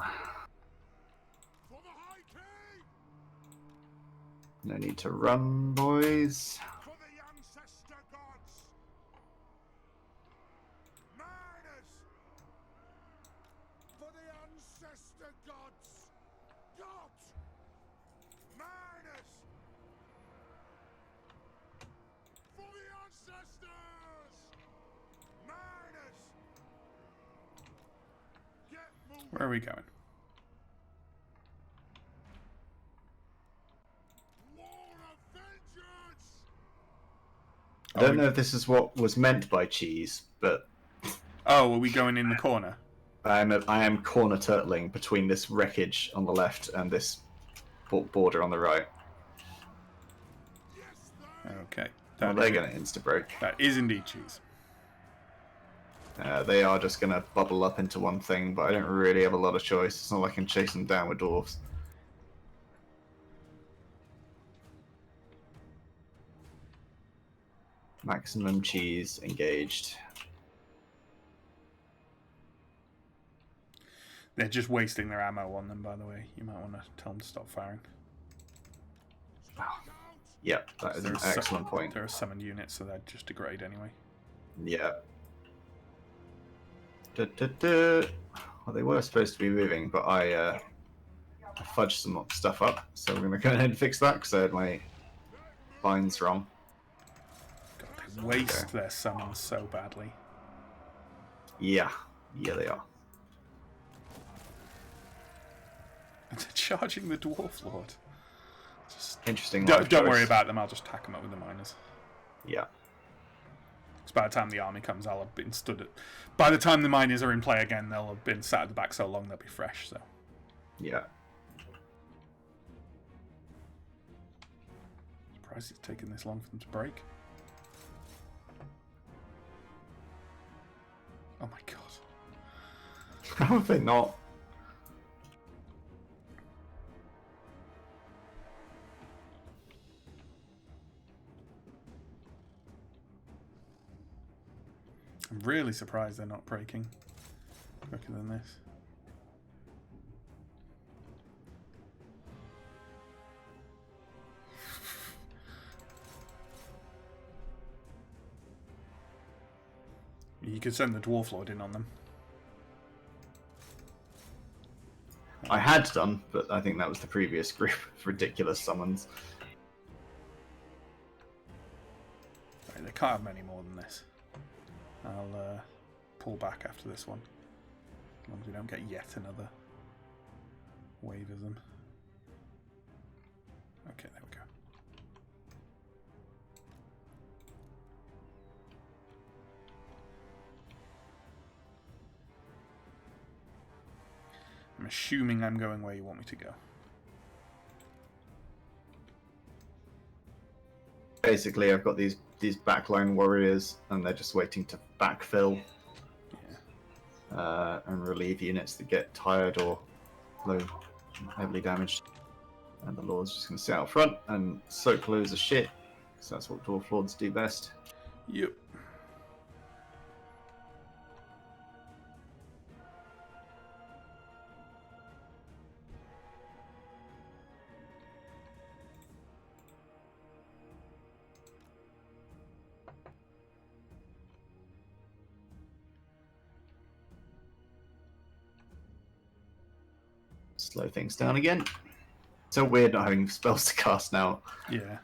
For the High King! No need to run, boys. For the ancestor gods! Miners! For the ancestor gods! Gods! Miners! Where are we going? War of vengeance! I don't know if this is what was meant by cheese, but Oh, are we going in the corner? I am corner turtling between this wreckage on the left and this border on the right. Yes, they! Okay. Well, That they're is, going to insta-break. that is indeed cheese. They are just going to bubble up into one thing, but I don't really have a lot of choice. It's not like I can chase them down with dwarves. Maximum cheese engaged. They're just wasting their ammo on them, by the way. You might want to tell them to stop firing. Yep, that is an excellent point. There are summoned units, so they'd just degrade anyway. Yeah. Well, they were supposed to be moving, but I fudged some stuff up, so we're going to go ahead and fix that because I had my binds wrong. God, they waste their summons so badly. Yeah, they are. And they're charging the Dwarf Lord. Just Interesting. don't worry about them, I'll just tack them up with the miners. Yeah. Because by the time the army comes, I'll have been stood at... By the time the miners are in play again, they'll have been sat at the back so long they'll be fresh, so... Yeah. Surprised it's taken this long for them to break. Oh my god. How have they not? I'm really surprised they're not breaking quicker than this. You could send the Dwarf Lord in on them. I had done, but I think that was the previous group of ridiculous summons. Right, they can't have many more than this. I'll pull back after this one. As long as we don't get yet another wave of them. Okay, there we go. I'm assuming I'm going where you want me to go. Basically, I've got these backline warriors, and they're just waiting to backfill and relieve units that get tired or heavily damaged. And the Lord's just going to sit out front and soak loads of shit, because that's what Dwarf Lords do best. Yep. Slow things down again. So weird not having spells to cast now. Yeah. Miners!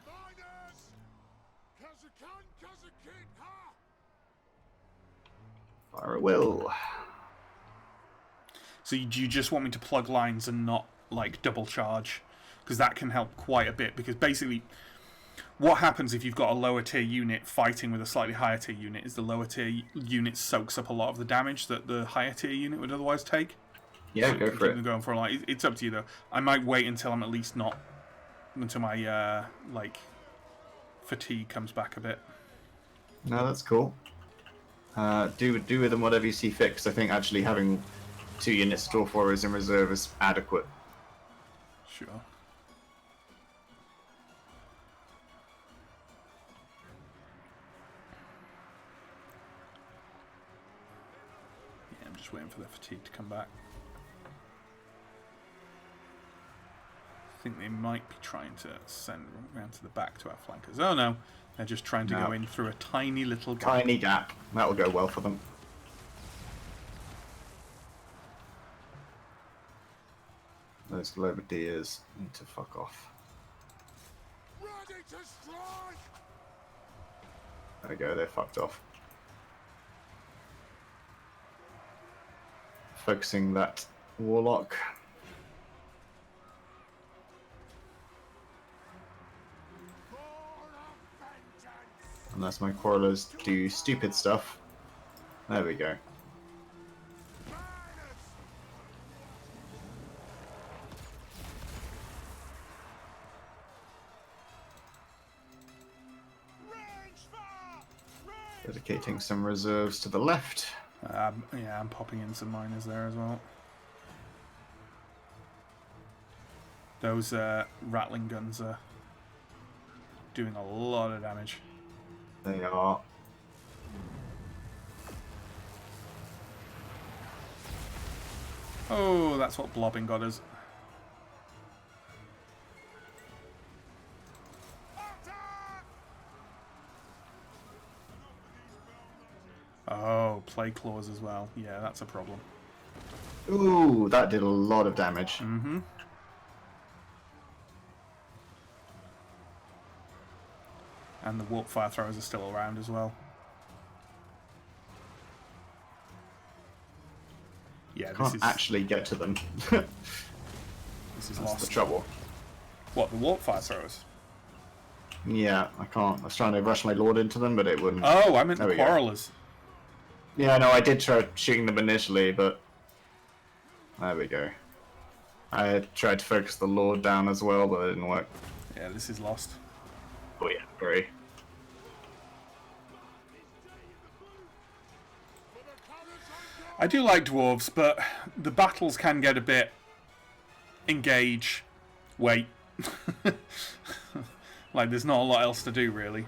Kazakan, Kazakin, ha! Fire at will. So do you just want me to plug lines and not, like, double charge? Because that can help quite a bit. Because basically, what happens if you've got a lower tier unit fighting with a slightly higher tier unit is the lower tier unit soaks up a lot of the damage that the higher tier unit would otherwise take. Yeah, So go for it. going for like, it's up to you though. I might wait until I'm at least not until my like fatigue comes back a bit. No, that's cool. Do with them whatever you see fit, 'cause I think actually having 2 units of Dwarf Warriors in reserve is adequate. Sure. Yeah, I'm just waiting for the fatigue to come back. I think they might be trying to send round to the back to our flankers. Oh no, they're just trying to go in through a tiny little gap. Tiny gap. That'll go well for them. Those Globadiers need to fuck off. Ready to strike! There we go, they're fucked off. Focusing that Warlock. Unless my quarrelers do stupid stuff. There we go. Dedicating some reserves to the left. Yeah, I'm popping in some miners there as well. Those rattling guns are doing a lot of damage. They are. Oh, that's what blobbing got us. Oh, plague claws as well. Yeah, that's a problem. Ooh, that did a lot of damage. Mm-hmm. And the warp fire throwers are still around as well. Yeah, Can't actually get to them. This is That's lost. the trouble. What, the warp fire throwers? Yeah, I can't. I was trying to rush my lord into them, but it wouldn't. Oh, I meant There the we go. quarrelers. Yeah, no, I did try shooting them initially, but there we go. I tried to focus the lord down as well, but it didn't work. Yeah, this is lost. Oh yeah, great. I do like dwarves, but the battles can get a bit engage, wait. Like there's not a lot else to do really.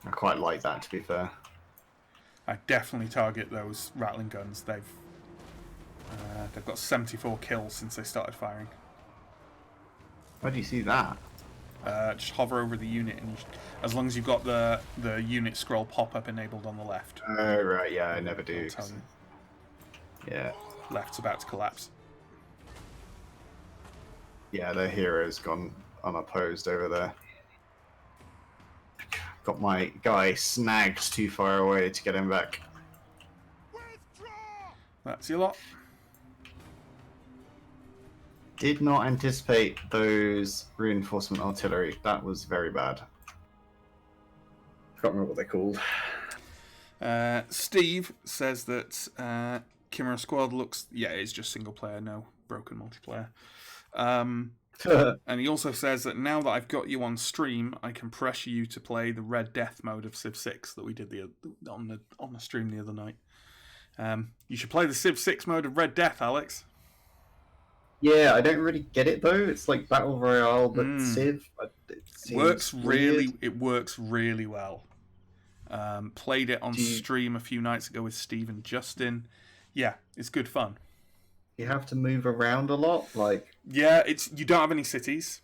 I quite like that, to be fair. I definitely target those rattling guns. They've got 74 kills since they started firing. Where do you see that? Just hover over the unit, and as long as you've got the unit scroll pop-up enabled on the left. Oh, right, yeah, I never do. I'll tell you. Yeah. Left's about to collapse. Yeah, their hero's gone unopposed over there. Got my guy snagged too far away to get him back. That's your lot. Did not anticipate those reinforcement artillery. That was very bad. Can't remember what they're called. Steve says that Chimera Squad looks... Yeah, it's just single player, no broken multiplayer. And he also says that now that I've got you on stream, I can pressure you to play the Red Death mode of Civ 6 that we did on the stream the other night. You should play the Civ 6 mode of Red Death, Alex. Yeah, I don't really get it though. It's like Battle Royale, but Civ. It Works weird. It works really well. Played it on stream a few nights ago with Steve and Justin. Yeah, it's good fun. You have to move around a lot, like. Yeah, you don't have any cities.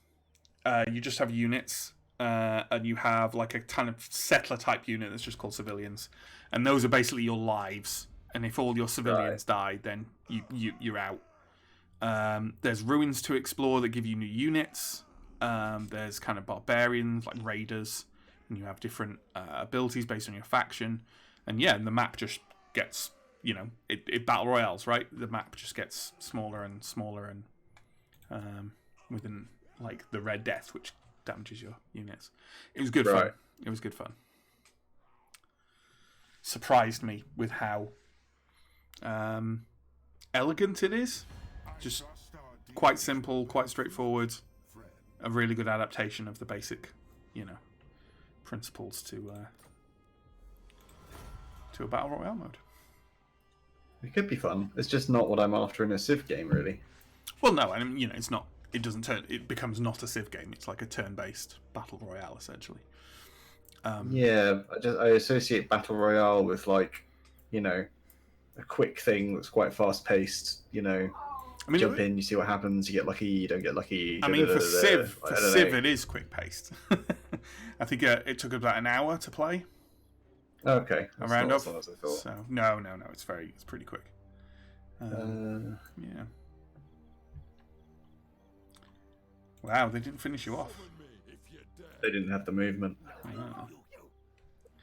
You just have units, and you have like a kind of settler type unit that's just called civilians, and those are basically your lives. And if all your civilians die, then you're out. There's ruins to explore that give you new units. There's kind of barbarians like raiders, and you have different abilities based on your faction. And yeah, and the map just gets, it battle royales, right? The map just gets smaller and smaller, and within like the Red Death, which damages your units. It was good fun. It was good fun. Surprised me with how elegant it is. Just quite simple, quite straightforward. A really good adaptation of the basic, principles to a battle royale mode. It could be fun. It's just not what I'm after in a Civ game, really. Well, no, I mean, it's not. It doesn't turn. It becomes not a Civ game. It's like a turn-based battle royale, essentially. Yeah, I associate battle royale with like, a quick thing that's quite fast-paced. I mean, jump in, you see what happens. You get lucky, you don't get lucky. I mean, for Civ, it is quick-paced. I think it took about an hour to play. Okay, Around up. As I thought. So no, it's pretty quick. Yeah. Wow, they didn't finish you off. Summon me if you dare. They didn't have the movement.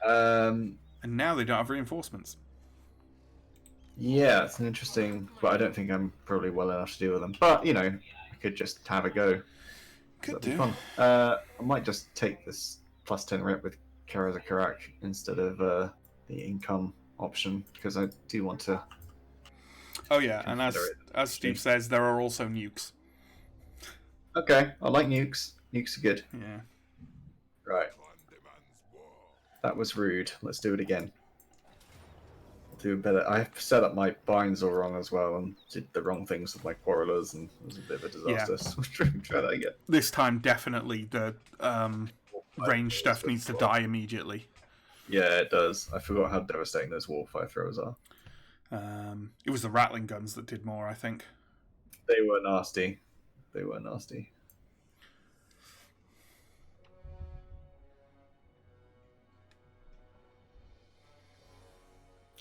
Ah. And now they don't have reinforcements. Yeah, it's an interesting, but I don't think I'm probably well enough to deal with them. But, you know, I could just have a go. Could That'd be do. fun. I might just take this +10 rep with Karaza Karak instead of the income option, because I do want to. Oh yeah, and Consider as Steve says, there are also nukes. Okay, I like nukes. Nukes are good. Yeah. Right, Clan demands war. that was rude. Let's do it again. I'll do better. I set up my binds all wrong as well and did the wrong things with my quarrelers, and it was a bit of a disaster. Yeah. So try that again. This time, definitely the range stuff needs to die immediately. Yeah, it does. I forgot how devastating those Warfire throws are. It was the rattling guns that did more, I think. They were nasty. They were nasty.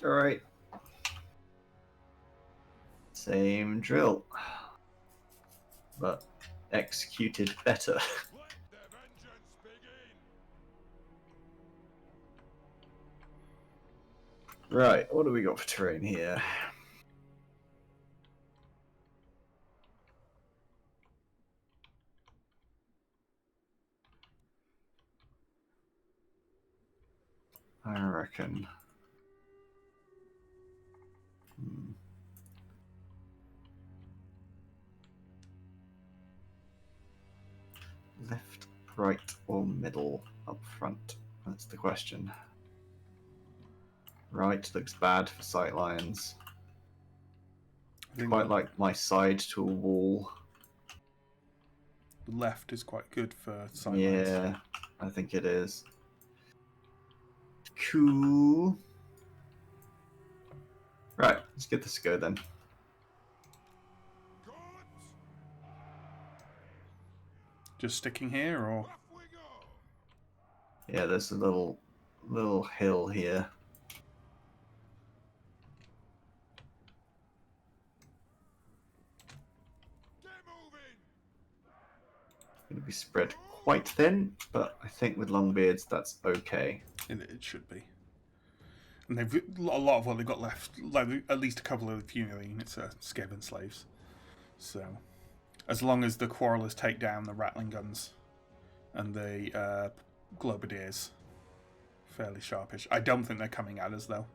All right. Same drill, but executed better. Let the vengeance begin. Right, what do we got for terrain here? I reckon. Left, right, or middle up front? That's the question. Right looks bad for sight lines. I think Quite like my side to a wall. the left is quite good for sightlines. Yeah, I think it is. Cool. Right, let's get this go then. Good. Just sticking here, or Off we go. Yeah, there's a little hill here. Get moving. Going to be spread quite thin, but I think with long beards that's okay. it should be. And they've a lot of what they've got left, like at least a couple of funeral units are Skaven slaves. So, as long as the quarrelers take down the rattling guns and the globadiers, fairly sharpish. I don't think they're coming at us though.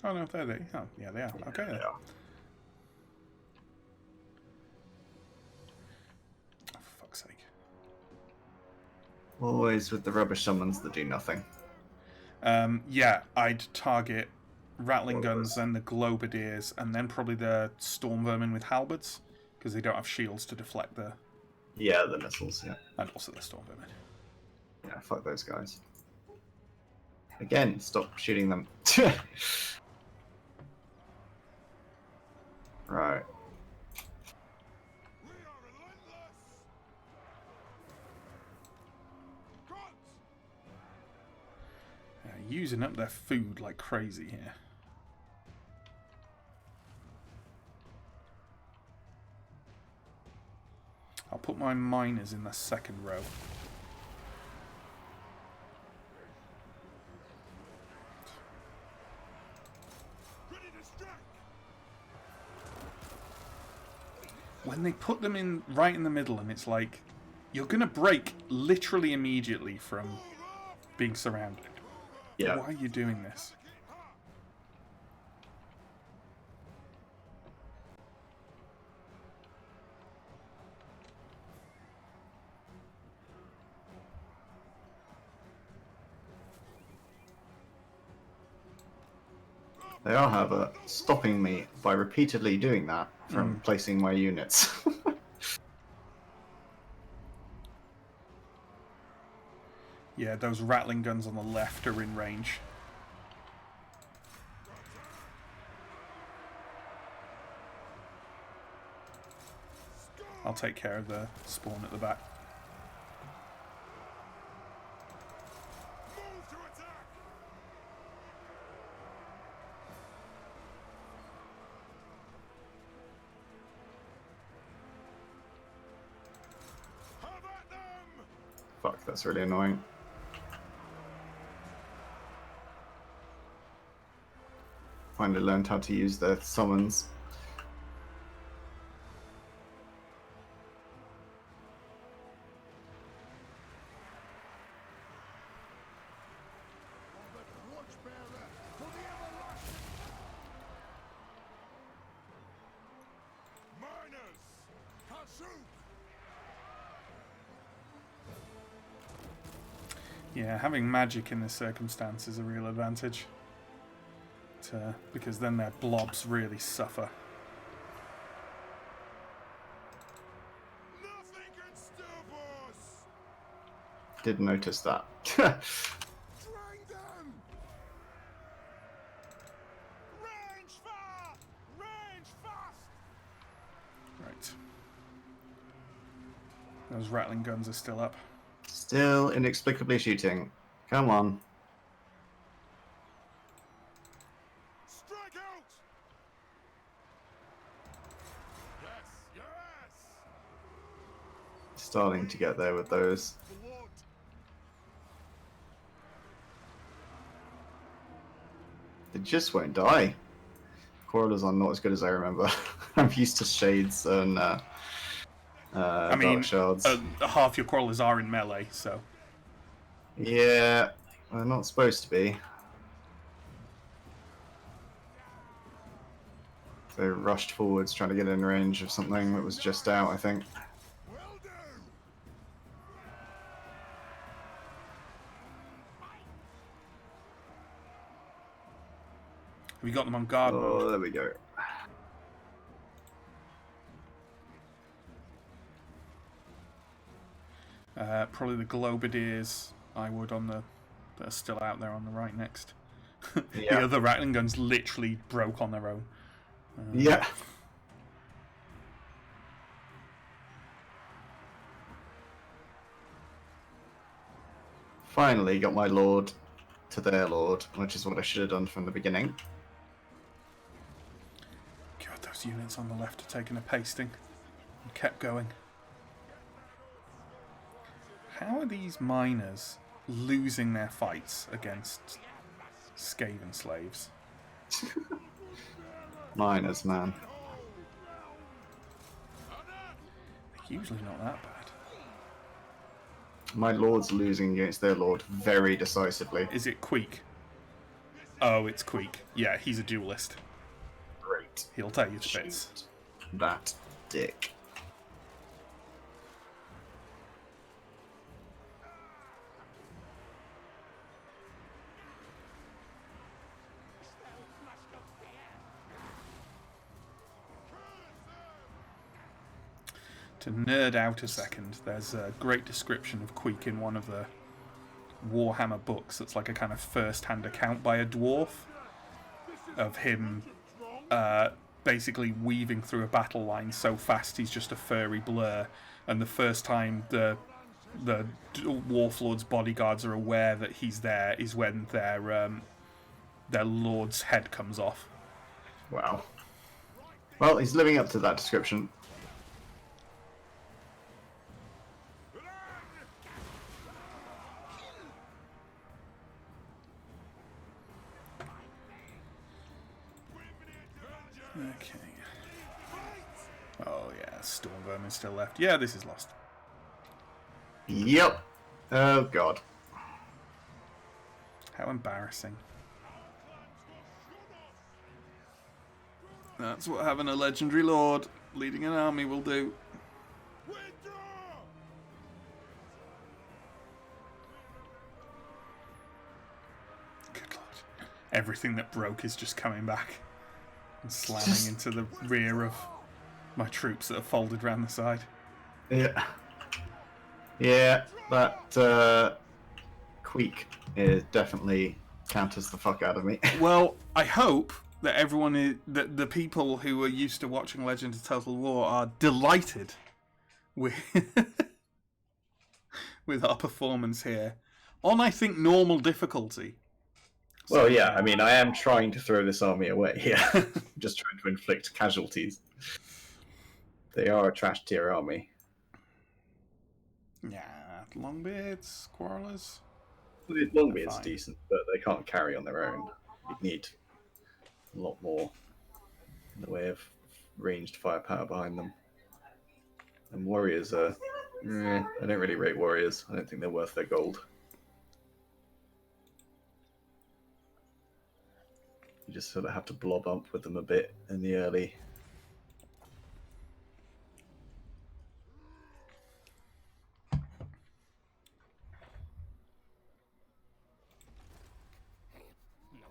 Oh no, they're they. Oh yeah, they are. Okay. Then. Yeah. Oh, for fuck's sake. Always with the rubbish summons that do nothing. Yeah, I'd target rattling guns and the globadiers, and then probably the storm vermin with halberds, because they don't have shields to deflect the. Yeah, the missiles, yeah. And also the storm vermin. Yeah, fuck those guys. Again, stop shooting them. Right. We are relentless. Cut. Using up their food like crazy here. I'll put my miners in the second row. Ready to strike. When they put them in right in the middle, and it's like you're gonna break literally immediately from being surrounded. Yeah. Why are you doing this? They are, however, stopping me by repeatedly doing that from placing my units. Yeah, those rattling guns on the left are in range. I'll take care of the spawn at the back. Move to attack. That's really annoying. Finally learned how to use their summons. Yeah, having magic in this circumstance is a real advantage. Because then their blobs really suffer. Nothing can stop us! Did notice that. Drain them! Range far! Range fast! Right. Those rattling guns are still up. Still inexplicably shooting. Come on. Strike out! Yes, yes! Starting to get there with those. Blood! They just won't die. Corridors are not as good as I remember. I'm used to shades and I mean, dark shards. half your crawlers are in melee, so... Yeah, they're not supposed to be. They rushed forwards trying to get in range of something that was just out, I think. Will do! We got them on guard Oh, mode. there we go. Probably the Globadiers I would on the... that are still out there on the right next. The Yeah. other rattling guns literally broke on their own. Yeah. Finally got my lord to their lord, which is what I should have done from the beginning. God, those units on the left are taking a pasting. And kept going. How are these miners losing their fights against Skaven slaves? Miners, man. They're usually not that bad. My lord's losing against their lord very decisively. Is it Queek? Oh, it's Queek. Yeah, he's a duelist. Great. He'll tell you to bits. Shoot that dick. To nerd out a second, there's a great description of Queek in one of the Warhammer books that's like a kind of first-hand account by a dwarf of him basically weaving through a battle line so fast he's just a furry blur, and the first time the Warlord's bodyguards are aware that he's there is when their lord's head comes off. Wow. Well, he's living up to that description. Okay. Oh yeah, Storm Vermin's still left. Yeah, this is lost. Yep. Oh, God. How embarrassing. That's what having a legendary lord leading an army will do. Withdraw! Good lord. Everything that broke is just coming back and slamming into the rear of my troops that are folded round the side. Yeah. Yeah, that Queek is definitely counters the fuck out of me. Well, I hope that everyone is, that the people who are used to watching Legend of Total War are delighted with with our performance here on, I think, normal difficulty. Well, yeah, I mean, I am trying to throw this army away here. Just trying to inflict casualties. They are a trash tier army. Yeah, Longbeards, quarrelers. Longbeard's Fine. decent, but they can't carry on their own. You'd need a lot more in the way of ranged firepower behind them. And warriors are... I don't really rate warriors. I don't think they're worth their gold. You just sort of have to blob up with them a bit in the early.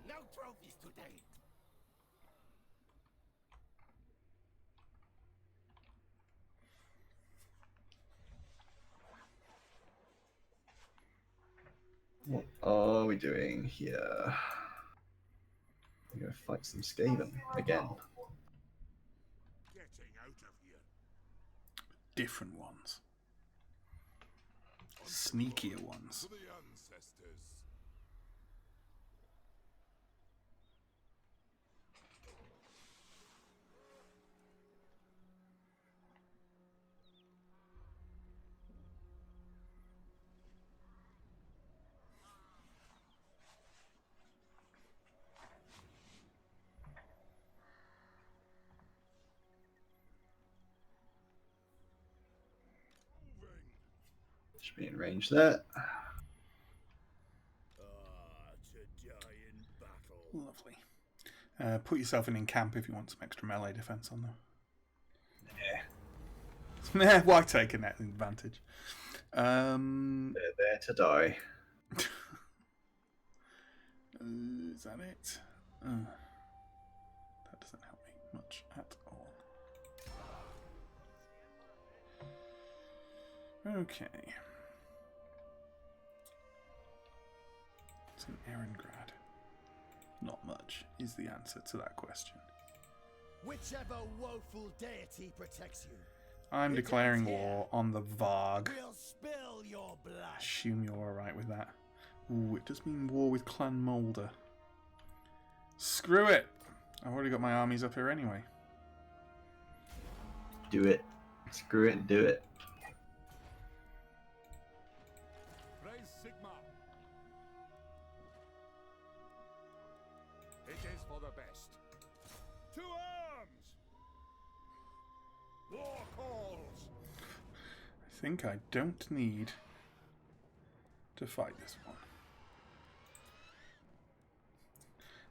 No trophies today. What are we doing here? We're going to fight some Skaven again. Getting out of here. Different ones. Sneakier ones. To the ancestors. Should be in range there. To die in battle. Lovely. Put yourself in camp if you want some extra melee defense on them. Yeah. Why take a net advantage? They're there to die. Is that it? That doesn't help me much at all. Okay. It's an Erengrad. Not much is the answer to that question. Whichever woeful deity protects you, I'm declaring war on the Varg. will spill your blood. Assume you're alright with that. Ooh, it does mean war with Clan Moulder. Screw it! I've already got my armies up here anyway. Do it. Screw it and do it. Raise Sigma. It is for the best. To arms! War calls! I think I don't need to fight this one.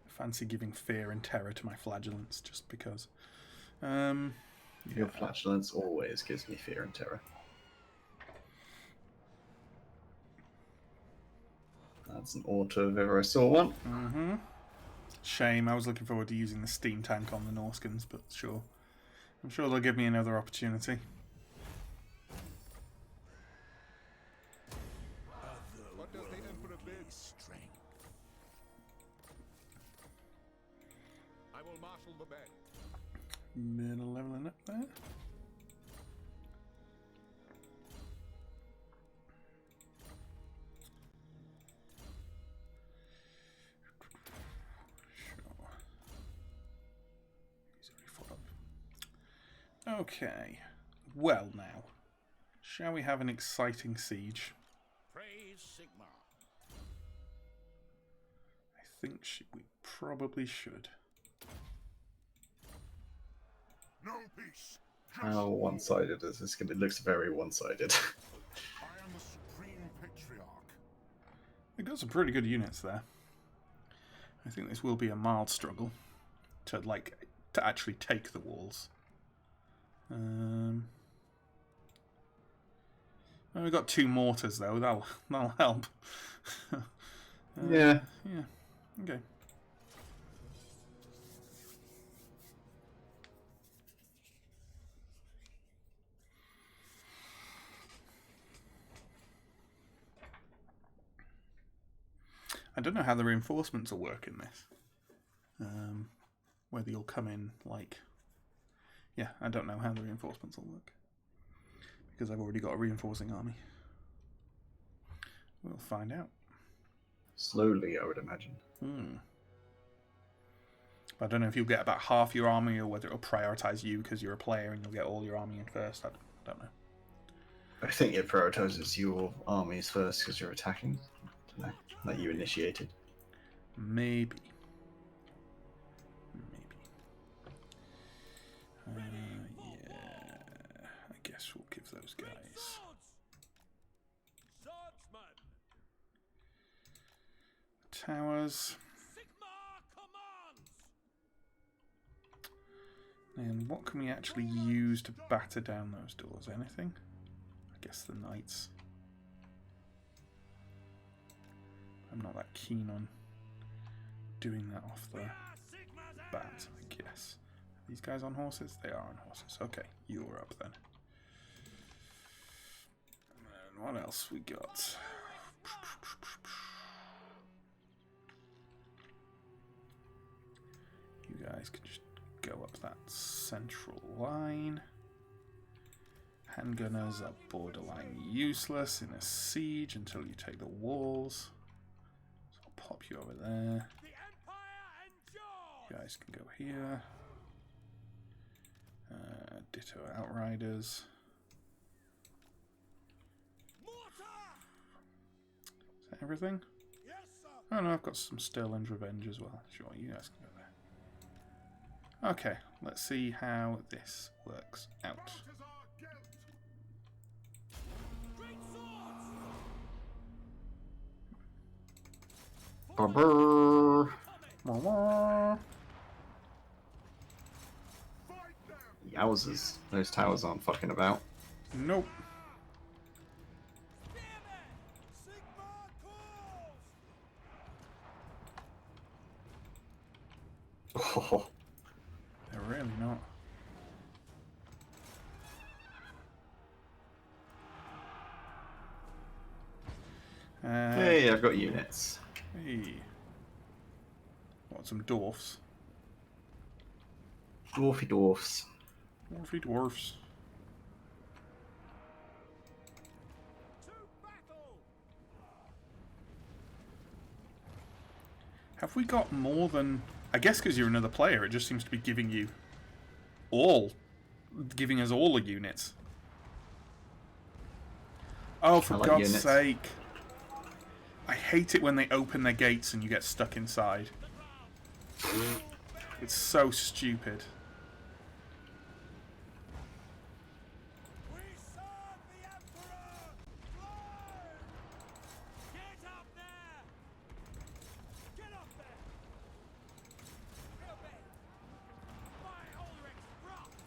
I fancy giving fear and terror to my flagellants just because. Your flatulence always gives me fear and terror. That's an auto if ever I saw one. Mm-hmm. Shame, I was looking forward to using the steam tank on the Norskins, but sure. I'm sure they'll give me another opportunity. What does the Emperor bid? Strength. I will marshal the band. Bit of leveling up there. Sure. He's already fought up. Okay. Well now. Shall we have an exciting siege? Praise Sigma. I think we probably should. No peace. How one-sided is this going to be? It looks very one-sided. I am the Supreme Patriarch. We've got some pretty good units there. I think this will be a mild struggle to actually take the walls. Well, we've got 2 mortars though. That'll help. Yeah. Yeah. Okay. I don't know how the reinforcements will work in this. Whether you'll come in yeah, I don't know how the reinforcements will work because I've already got a reinforcing army. We'll find out. Slowly, I would imagine. But I don't know if you'll get about half your army or whether it'll prioritise you because you're a player and you'll get all your army in first. I don't know. I think it prioritizes your armies first because you're attacking. Don't know, that you initiated. Maybe. Yeah. I guess we'll give those guys. Swordsman! Towers. Sigmar commands! And what can we actually use to batter down those doors? Anything? I guess the knights. I'm not that keen on doing that off the bat, I guess. Are these guys on horses? They are on horses. Okay, you're up then. And what else we got? You guys can just go up that central line. Handgunners are borderline useless in a siege until you take the walls. So I'll pop you over there. The Empire endures! You guys can go here. Ditto Outriders. Mortar! Is that everything? Yes, sir! Oh no, I've got some Sterling's Revenge as well. Sure, you guys can go there. Okay, let's see how this works out. Great swords! Brr. Yowzers. Those towers aren't fucking about. Nope. Spearmen! Sigmar calls! Oh, They're really not. hey, I've got units. Hey. What, some dwarfs? Dwarfy dwarfs. Dwarfy dwarfs. To battle! Have we got more than... I guess because you're another player, it just seems to be giving you all... giving us all the units. Oh, for I like God's units. sake. I hate it when they open their gates and you get stuck inside. It's so stupid. We serve the Emperor! Fly! Get up there! Get up there! Obey! My Ulrich's wrath!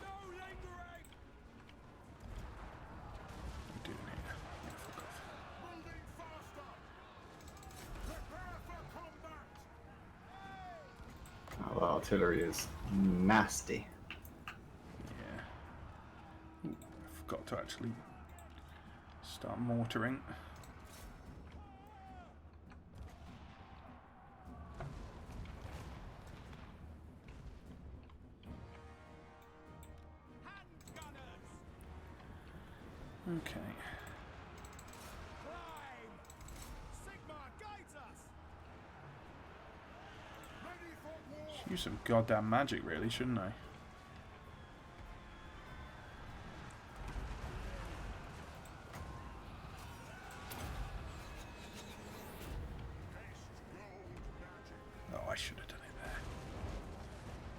No lingering! What are you doing here? Yeah, fuck off. Moving faster! Prepare for combat! Oh, the artillery is nasty. Yeah. Ooh, I forgot to actually start mortaring. Handgunners! Okay. Climb! Sigmar guides us! Ready for war! Use some goddamn magic, really, shouldn't I? Oh, I should have done it there.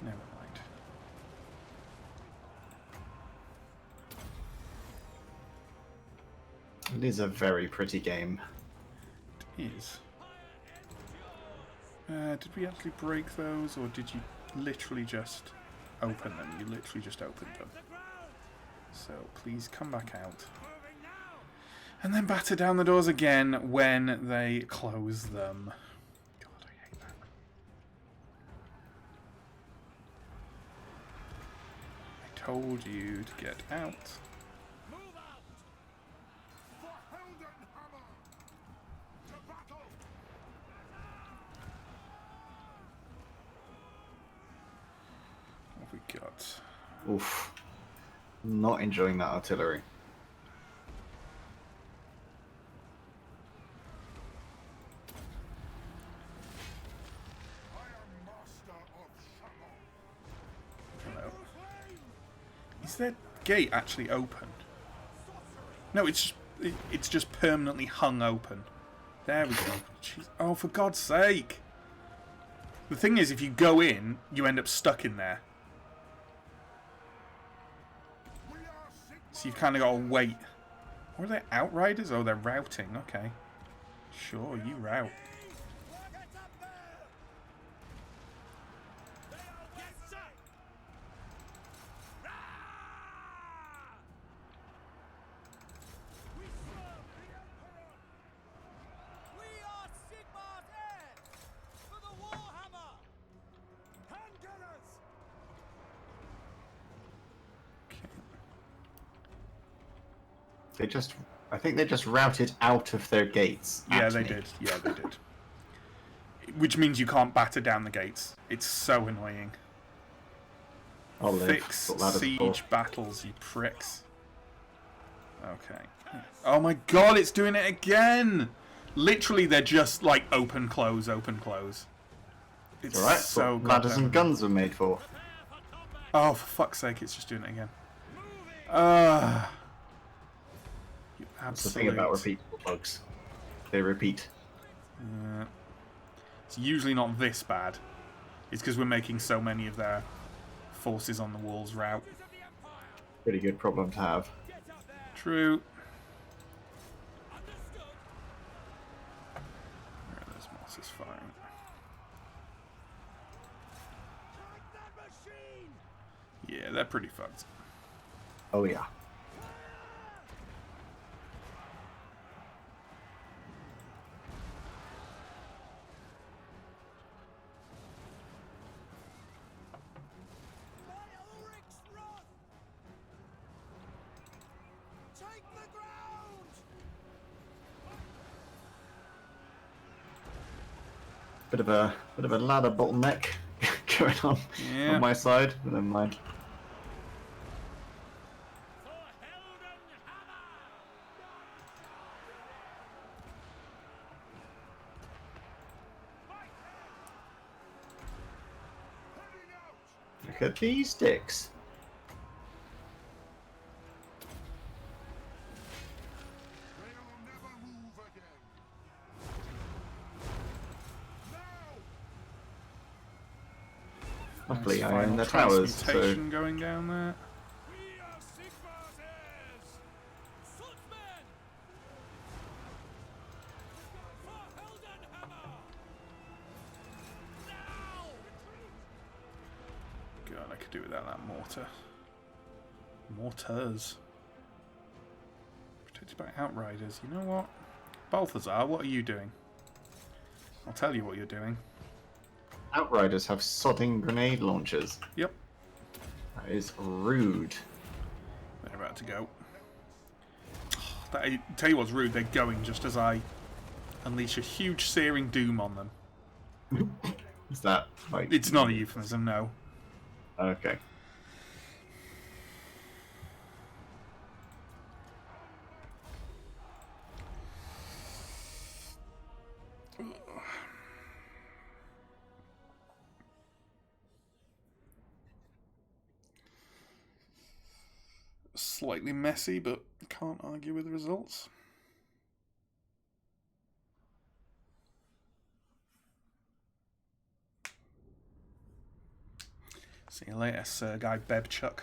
Never mind. It is a very pretty game. It is. Did we actually break those, or did you literally just open them? You literally just opened them. The ground! So please come back out. Moving now! And then batter down the doors again when they close them. God, I hate that. I told you to get out. Move out! For Heldenhammer! To battle! What have we got? Oof. Not enjoying that artillery. I am master of Shamon! Hello. Is that gate actually open? No, it's just permanently hung open. There we go. Jeez. Oh, for God's sake! The thing is, if you go in, you end up stuck in there. So you've kind of got to wait. Or are they outriders? Oh, they're routing. Okay. Sure, you route. We are Sigmar's heirs for the Warhammer! Handgunners! I think they just routed out of their gates. Yeah, at they me. did. Yeah, they did. Which means you can't batter down the gates. It's so annoying. I'll live. Fix Thought that was siege cool. battles, you pricks. Okay. Oh my God, it's doing it again! Literally, they're just like open, close, open, close. It's Alright, so what ladders and goddamn- guns are made for. Oh, for fuck's sake, it's just doing it again. You That's the thing about absolute... repeatable bugs. They repeat. It's usually not this bad. It's because we're making so many of their forces on the walls rout. Pretty good problem to have. True. Where are those monsters firing? Yeah, they're pretty fucked. Oh yeah. By Ulrich's wrath! Take the ground! Bit of a ladder bottleneck going on Yeah. on my side, but never mind. Look at these dicks. They'll never move again. Now! Luckily, I Final own the towers, so transmutation going down there. We are Sigmar's heirs! Swordsmen! For Heldenhammer! Now! God, I could do without that mortar. Mortars. Protected by outriders. You know what? Balthazar, what are you doing? I'll tell you what you're doing. Outriders have sodding grenade launchers. Yep. That is rude. They're about to go. I tell you what's rude, they're going just as I unleash a huge searing doom on them. Is that like? It's not a euphemism, no. Okay. Slightly messy, but can't argue with the results. See you later, Sir Guy Bebchuck.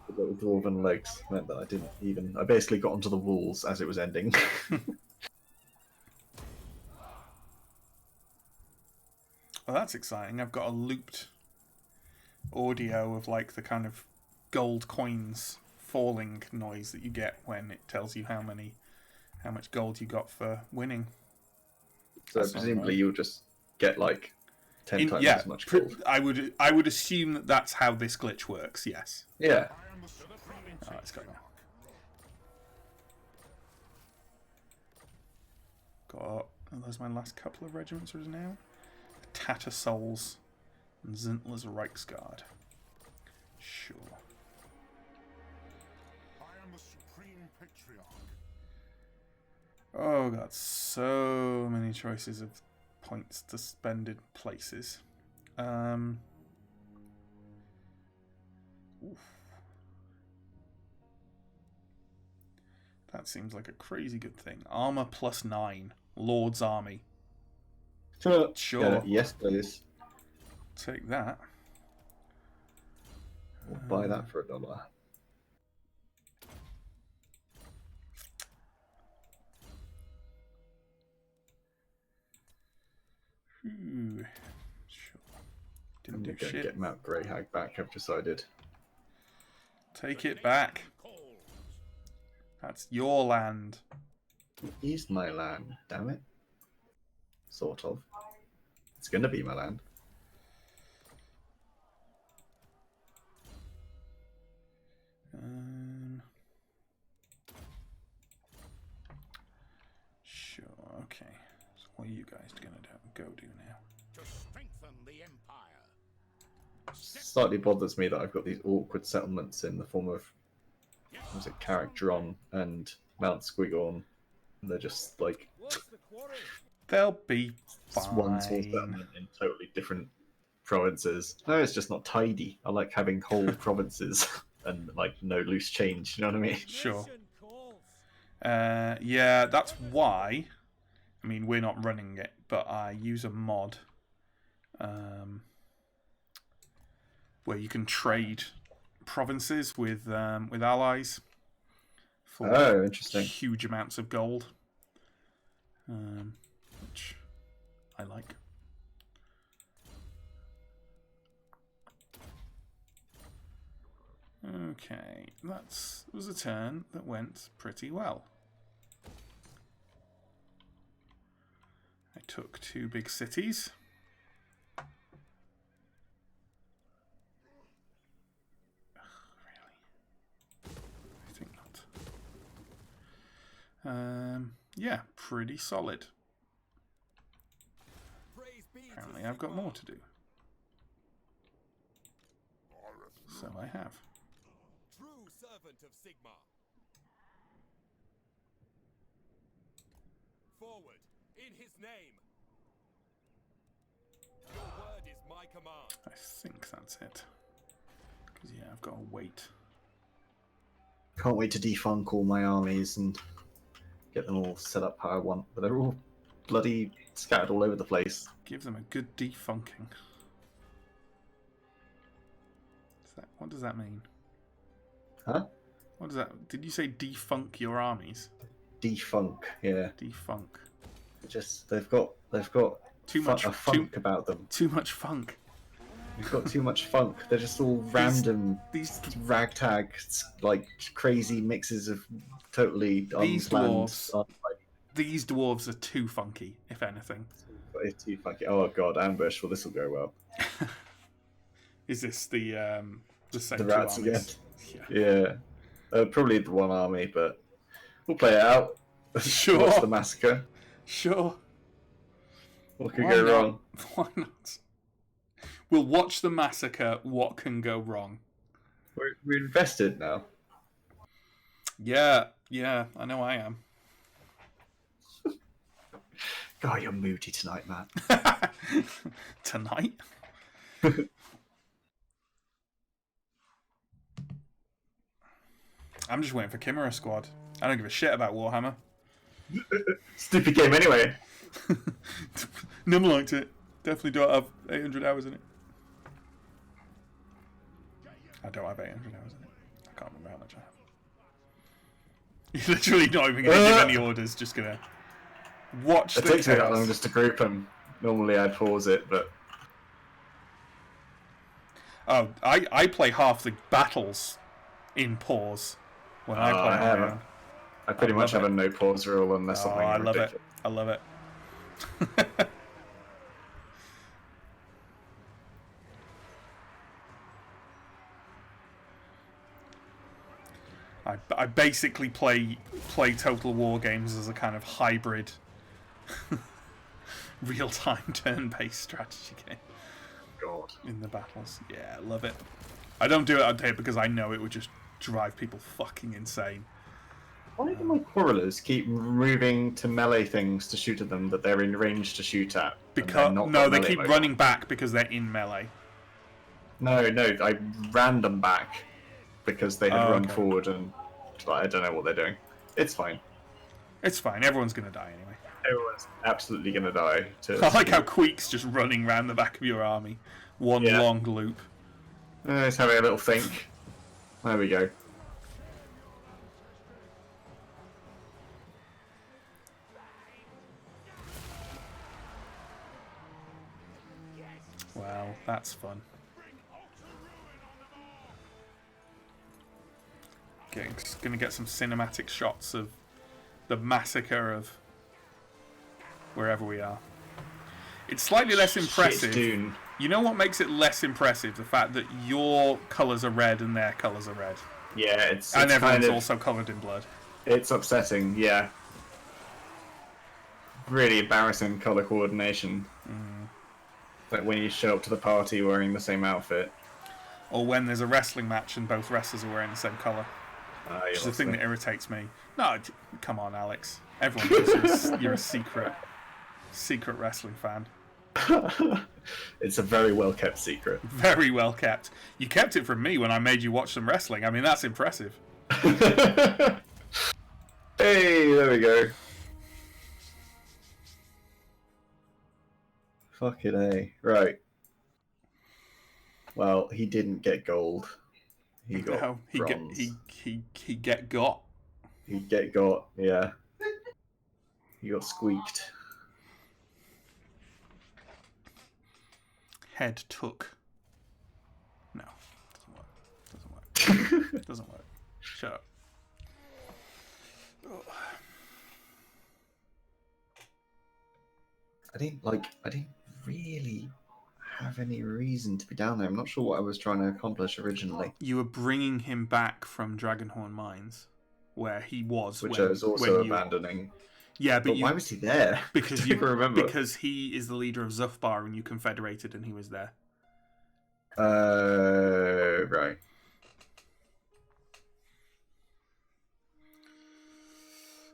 The little dwarven legs meant that I didn't even. I basically got onto the walls as it was ending. Oh, that's exciting. I've got a looped audio of like the kind of gold coins falling noise that you get when it tells you how much gold you got for winning. So That's not presumably right. you'll just get like 10 times as much gold. I would assume that that's how this glitch works. Yes. Yeah. I am the supreme Oh, it's going on. Got are those my last couple of regiments right now? Tattersouls and Zintler's Reichsguard. Sure. I am the supreme patriarch. Oh god, so many choices of points to spend in places. Oof. That seems like a crazy good thing. Armor +9. Lord's Army. Sure. Yeah, yes, please. Take that. We'll buy that for $1. Sure. Didn't do I'm gonna shit. get Mount Greyhag back, I've decided. Take it back. That's your land. It is my land, damn it. Sort of. It's gonna be my land. Sure, okay. So what are you guys gonna go do now? To strengthen the empire. Slightly bothers me that I've got these awkward settlements in the form of was it Carrick Dron and Mount Squigorn. They're just like They'll be one small fine. settlement in totally different provinces. No, it's just not tidy. I like having whole provinces and like no loose change. You know what I mean? Sure. Yeah, that's why. I mean, we're not running it, but I use a mod where you can trade provinces with allies for Oh, interesting. huge amounts of gold, which I like. Okay, that was a turn that went pretty well. I took 2 big cities. Really? I think not. Yeah, pretty solid. Apparently I've got more to do. So I have. True servant of Sigmar. Forward, in his name. Your word is my command. I think that's it. Because, yeah, I've got to wait. Can't wait to defunk all my armies and get them all set up how I want, but they're all bloody scattered all over the place. Give them a good defunking. What does that mean? Huh? What does that... Did you say defunk your armies? Defunk, yeah. Defunk. Just they've got Too much a funk about them. Too much funk. They've got too much funk. They're just all random, These ragtag, like crazy mixes of totally These unplanned. dwarves. These dwarves are too funky, if anything. It's too funky. Oh god, ambush. Well, this will go well. Is this the same The two rats armies? again. Yeah. Probably the one army, but we'll play it out. Sure. Watch the massacre. Sure. What could go wrong? Why not? We'll watch the massacre. What can go wrong? We're invested now. Yeah, I know I am. God, you're moody tonight, man. Tonight? I'm just waiting for Chimera Squad. I don't give a shit about Warhammer. Stupid game anyway. Never liked it. Definitely don't have 800 hours in it. I don't have 800 hours in it. I can't remember how much I have. You're literally not even going to give any orders, just going to watch It the takes me that chaos. long just to group them. Normally I pause it, but... Oh, I play half the battles in pause when I play on my own. I pretty much love have it. a no pause rule unless Oh, something I love ridiculous. it. I love it. I basically play Total War games as a kind of hybrid real-time turn-based strategy game God. in the battles. Yeah, I love it. I don't do it on tape because I know it would just drive people fucking insane. Why do my quarrelers keep moving to melee things to shoot at them that they're in range to shoot at? Because they keep running back because they're in melee. No, I ran them back because they had run okay. forward and I don't know what they're doing. It's fine. It's fine. Everyone's gonna die anyway. Everyone's absolutely gonna die. I like how Queek's just running round the back of your army. One long loop. He's having a little think. There we go. Wow, that's fun. Gonna get some cinematic shots of the massacre of wherever we are. It's slightly less impressive. Dune. You know what makes it less impressive? The fact that your colours are red and their colours are red. Yeah, it's And everyone's kind of, also covered in blood. It's upsetting, yeah. Really embarrassing colour coordination. Like when you show up to the party wearing the same outfit. Or when there's a wrestling match and both wrestlers are wearing the same colour. Which is the thing that irritates me. No, come on, Alex. Everyone knows you're a secret wrestling fan. It's a very well kept secret. Very well kept. You kept it from me when I made you watch some wrestling. I mean, that's impressive. Hey, there we go. Fucking A. Right. Well, he didn't get gold. He got No, bronze. he get got. He get got, yeah. He got squeaked. Head took. No, doesn't work. Doesn't work. Shut up. Oh. I didn't really have any reason to be down there. I'm not sure what I was trying to accomplish originally. You were bringing him back from Dragonhorn Mines, where he was, which I was also abandoning. Yeah, but why was he there? Because you remember? Because he is the leader of Zufbar, and you confederated, and he was there. Right.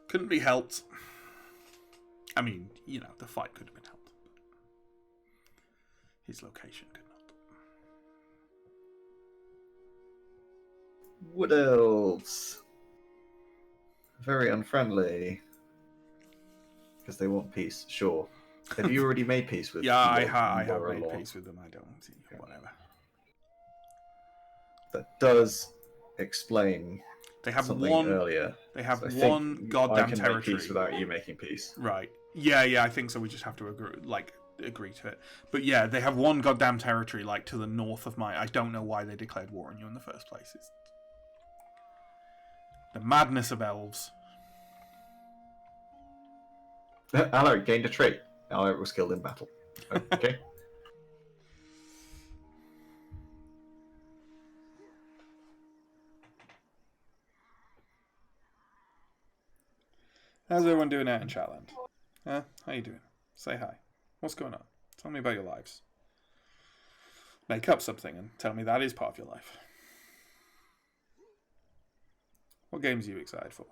Couldn't be helped. I mean, you know, the fight could have been helped. His location could not. Wood elves. Very unfriendly. Because they want peace, sure. Have you already made peace with them? Yeah, I have made peace with them. I don't see whatever. That does explain they have something one earlier. They have so one goddamn I can territory. make peace without you making peace. Right. Yeah, I think so. We just have to agree to it. But yeah, they have one goddamn territory like to the north of mine. I don't know why they declared war on you in the first place. It's the madness of elves. Alaric gained a trait. Alaric was killed in battle. Okay. How's everyone doing out in Chatland? How you doing? Say hi. What's going on? Tell me about your lives. Make up something and tell me that is part of your life. What games are you excited for?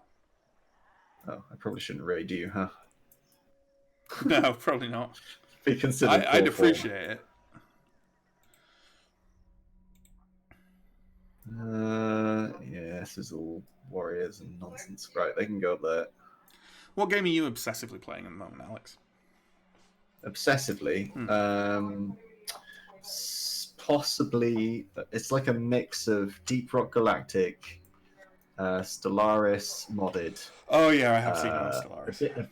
Oh, I probably shouldn't raid you, huh? No, probably not. Be considered. I'd appreciate it. Yeah, this is all warriors and nonsense. Right, they can go up there. What game are you obsessively playing at the moment, Alex? Obsessively? Possibly, it's like a mix of Deep Rock Galactic, Stellaris modded. Oh yeah, I have seen Stellaris.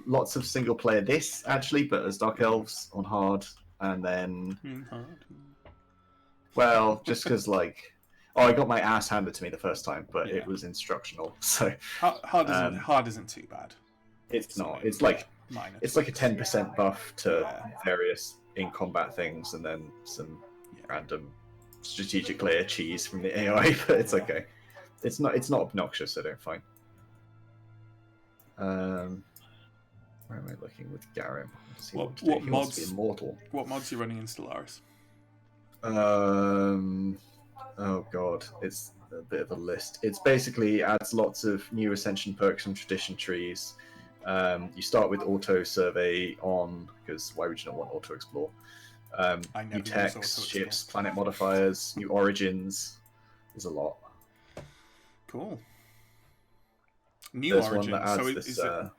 Lots of single player this, actually, but as Dark Elves on hard, and then... Well, just because, like... Oh, I got my ass handed to me the first time, but it was instructional, so... Hard isn't too bad. It's not. It's like it's like a 10% buff to various in-combat things, and then some random strategic layer cheese from the AI, but it's okay. It's not obnoxious, I don't find. Where am I looking with Garim? What mods? He immortal. What mods are you running in Stellaris? Oh god, it's a bit of a list. It's basically adds lots of new ascension perks and tradition trees. You start with auto survey on, because why would you not want auto explore? New techs, ships, planet modifiers, new origins. There's a lot. Cool. New There's Origins. one that adds So this. is it,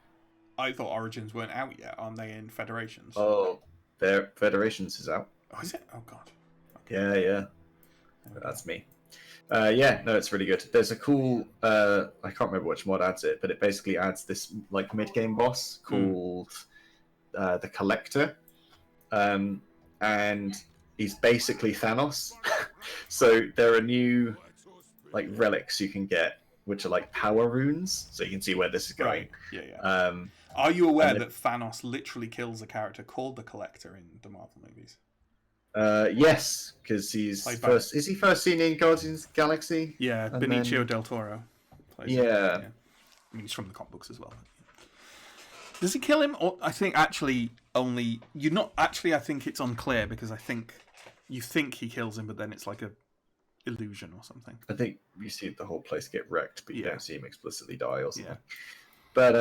I thought Origins weren't out yet. Aren't they in Federations? Oh, their Federations is out. Oh, is it? Oh god. Yeah, yeah. There we go. That's me. Yeah, no, it's really good. There's a cool, I can't remember which mod adds it, but it basically adds this like mid-game boss called the Collector, and he's basically Thanos. So there are new like relics you can get, which are like power runes, so you can see where this is going. Right. Yeah, yeah. Are you aware and that Thanos literally kills a character called the Collector in the Marvel movies? Yes, because he's Played by- first. Is he first seen in Guardians of the Galaxy? Yeah, And Benicio then- del Toro plays Yeah. him. I mean, he's from the comic books as well. Does he kill him? Or I think actually only you're not actually. I think it's unclear because I think you think he kills him, but then it's like a illusion or something. I think you see the whole place get wrecked, but you Yeah. don't see him explicitly die or something. Yeah. But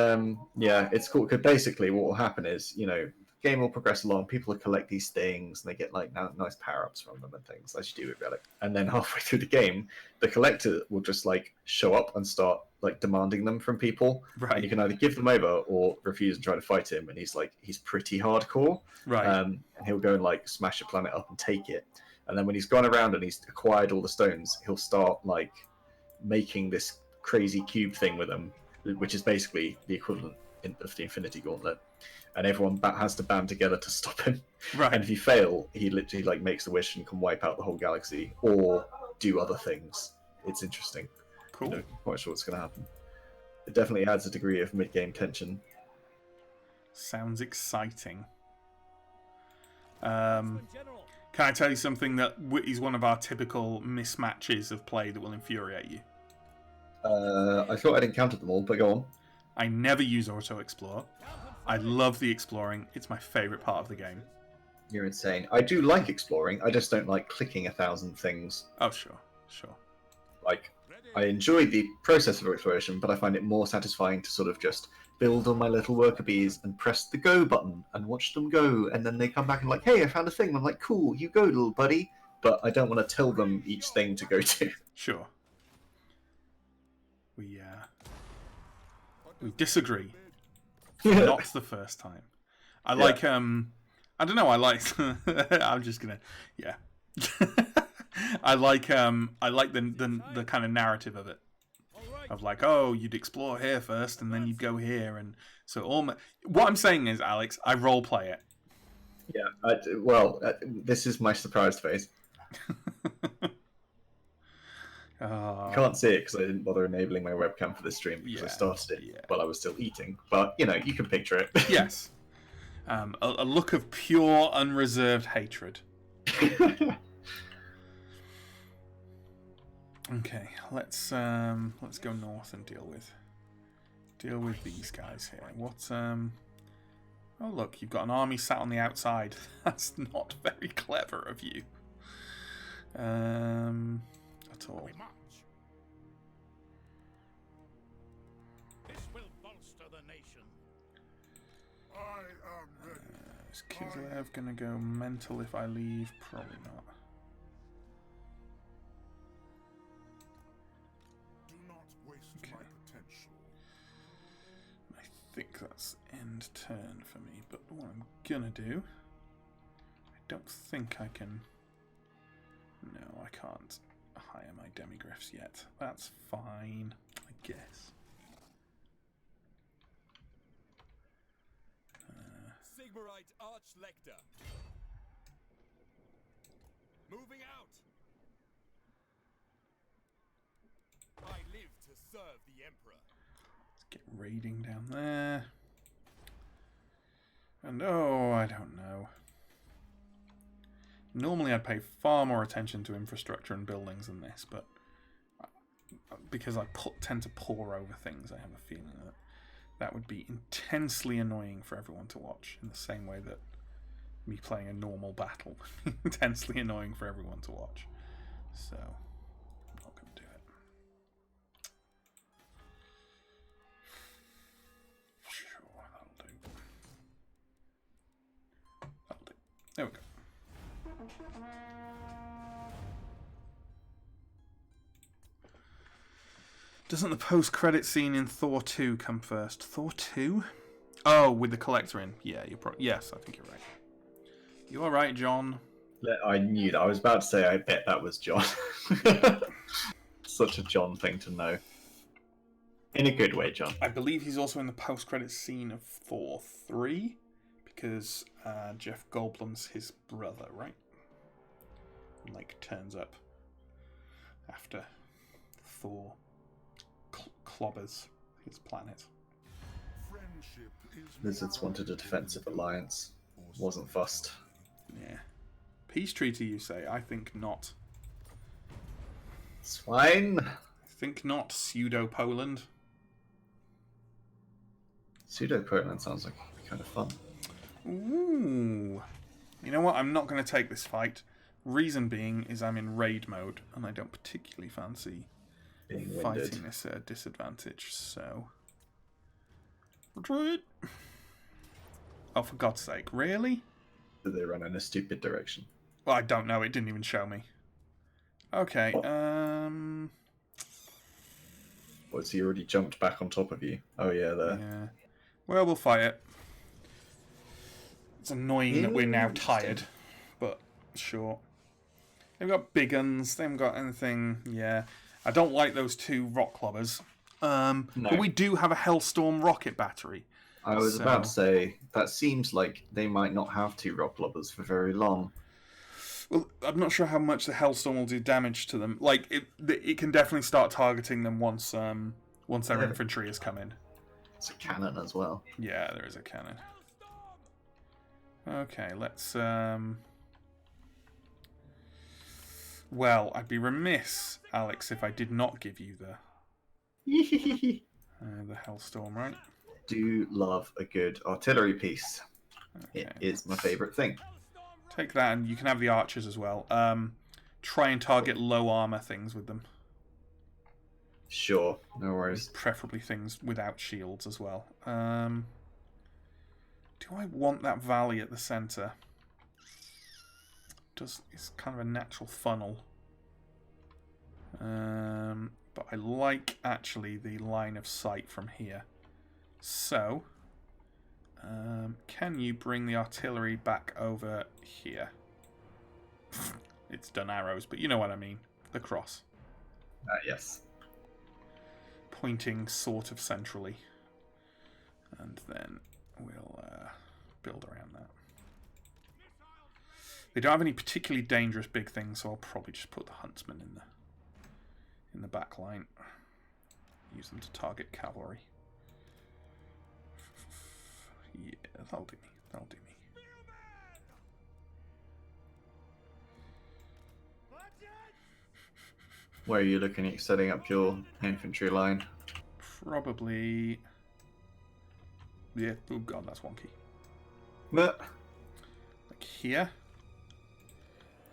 yeah, it's cool because basically what will happen is, you know, the game will progress along. People will collect these things, and they get like nice power ups from them and things, as you do with Relic. And then halfway through the game, the collector will just like show up and start like demanding them from people. Right. And you can either give them over or refuse and try to fight him. And he's pretty hardcore. Right. And he'll go and like smash a planet up and take it. And then when he's gone around and he's acquired all the stones, he'll start like making this crazy cube thing with them, which is basically the equivalent of the Infinity Gauntlet. And everyone has to band together to stop him. Right. And if you fail, he literally like makes the wish and can wipe out the whole galaxy or do other things. It's interesting. Cool. You know, quite sure what's going to happen. It definitely adds a degree of mid-game tension. Sounds exciting. Can I tell you something that is one of our typical mismatches of play that will infuriate you? I thought I'd encountered them all, but go on. I never use auto-explore. I love the exploring. It's my favourite part of the game. You're insane. I do like exploring. I just don't like clicking 1,000 things. Oh, sure. Like, I enjoy the process of exploration, but I find it more satisfying to sort of just build on my little worker bees and press the go button and watch them go, and then they come back and like, hey, I found a thing. And I'm like, cool, you go, little buddy. But I don't want to tell them each thing to go to. Sure. We disagree. Not the first time. I like I don't know, I like I'm just gonna I like the kind of narrative of it. Of like, oh, you'd explore here first and then you'd go here, and so what I'm saying is, Alex, I role play it. Yeah, this is my surprise phase. You can't see it because I didn't bother enabling my webcam for this stream because I started it while I was still eating. But, you know, you can picture it. Yes. A look of pure, unreserved hatred. Okay, let's go north and deal with these guys here. Oh look, you've got an army sat on the outside. That's not very clever of you. At all. This will bolster the nation. I am ready. Is Kislev gonna go mental if I leave? Probably not. Do not waste my potential. I think that's end turn for me, but what I'm gonna do, I don't think I can. No, I can't hire my demigriffs yet. That's fine, I guess. Sigmarite Archlector. Moving out. I live to serve the Emperor. Let's get raiding down there. And oh, I don't know. Normally I'd pay far more attention to infrastructure and buildings than this, but because I tend to pore over things, I have a feeling that that would be intensely annoying for everyone to watch, in the same way that me playing a normal battle would be intensely annoying for everyone to watch. So, I'm not going to do it. Sure, that'll do. That'll do. There we go. Doesn't the post-credit scene in Thor 2 come first? Thor 2? Oh, with the collector in. Yeah, you're probably... Yes, I think you're right. You are right, John. I knew that. I was about to say, I bet that was John. Such a John thing to know. In a good way, John. I believe he's also in the post-credit scene of Thor 3, because Jeff Goldblum's his brother, right? Like, turns up after Thor clobbers his planet. Lizards wanted a defensive alliance. Wasn't fussed. Yeah. Peace treaty, you say? I think not. Swine. I think not, pseudo-Poland. Pseudo-Poland sounds like kind of fun. Ooh. You know what? I'm not going to take this fight. Reason being is I'm in raid mode, and I don't particularly fancy Being fighting winded. this disadvantage, so... Retreat! Oh, for God's sake, really? Did they run in a stupid direction? Well, I don't know, it didn't even show me. Okay, Was he already jumped back on top of you? Oh yeah, there. yeah. Well, we'll fight it. It's annoying that we're now tired, but sure. They've got big guns, they haven't got anything, yeah. I don't like those two rock clobbers. No. But we do have a Hellstorm rocket battery. I was about to say, that seems like they might not have two rock lobbers for very long. Well, I'm not sure how much the Hellstorm will do damage to them. Like, it can definitely start targeting them once their infantry has come in. It's a cannon as well. Yeah, there is a cannon. Okay, let's... Well, I'd be remiss, Alex, if I did not give you the Hellstorm, right? Do love a good artillery piece. Okay. It is my favourite thing. Take that, and you can have the archers as well. Try and target low armor things with them. Sure, no worries. Preferably things without shields as well. Do I want that valley at the centre? It's kind of a natural funnel. But I like, actually, the line of sight from here. So, can you bring the artillery back over here? It's done arrows, but you know what I mean. The cross. Yes. Pointing sort of centrally. And then we'll build around that. They don't have any particularly dangerous big things, so I'll probably just put the huntsman in the back line. Use them to target cavalry. Yeah, that'll do me. That'll do me. Where are you looking at setting up your infantry line? Probably... Yeah, oh god, that's wonky. But Like here.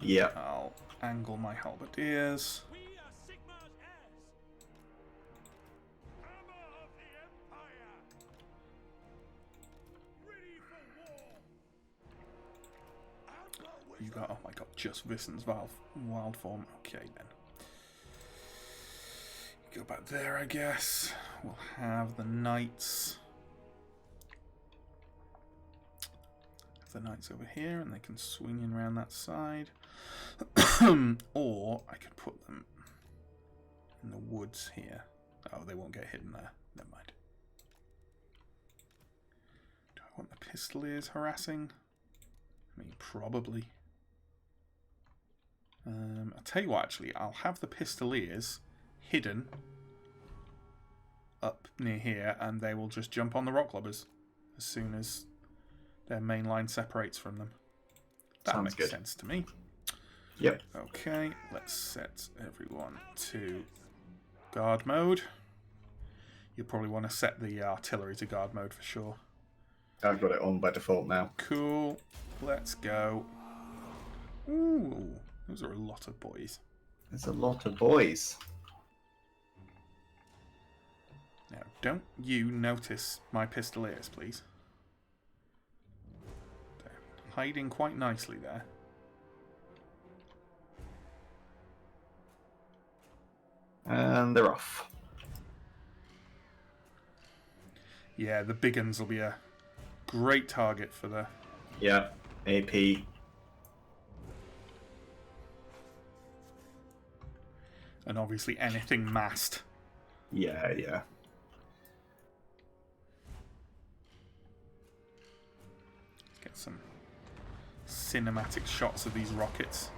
yeah. I'll angle my halberdiers. We are Sigmar's heirs. Hammer of the Empire. Ready for war. You got, oh my god, just Vissen's wild form. Okay then. Go back there, I guess. We'll have the knights. The knights over here, and they can swing in around that side. Or I could put them in the woods here. Oh, they won't get hidden there. Never mind. Do I want the pistoliers harassing? I mean, probably. I'll tell you what, actually. I'll have the pistoliers hidden up near here, and they will just jump on the rock lobbers as soon as their main line separates from them. That Sounds makes good. sense to me. Yep. Okay, let's set everyone to guard mode. You'll probably want to set the artillery to guard mode for sure. I've got it on by default now. Cool. Let's go. Ooh, those are a lot of boys. There's a lot of boys. Now, don't you notice my pistoliers, please? They're hiding quite nicely there. And they're off. Yeah, the big uns will be a great target for the... Yeah, AP. And obviously anything massed. Yeah, yeah. Get some cinematic shots of these rockets.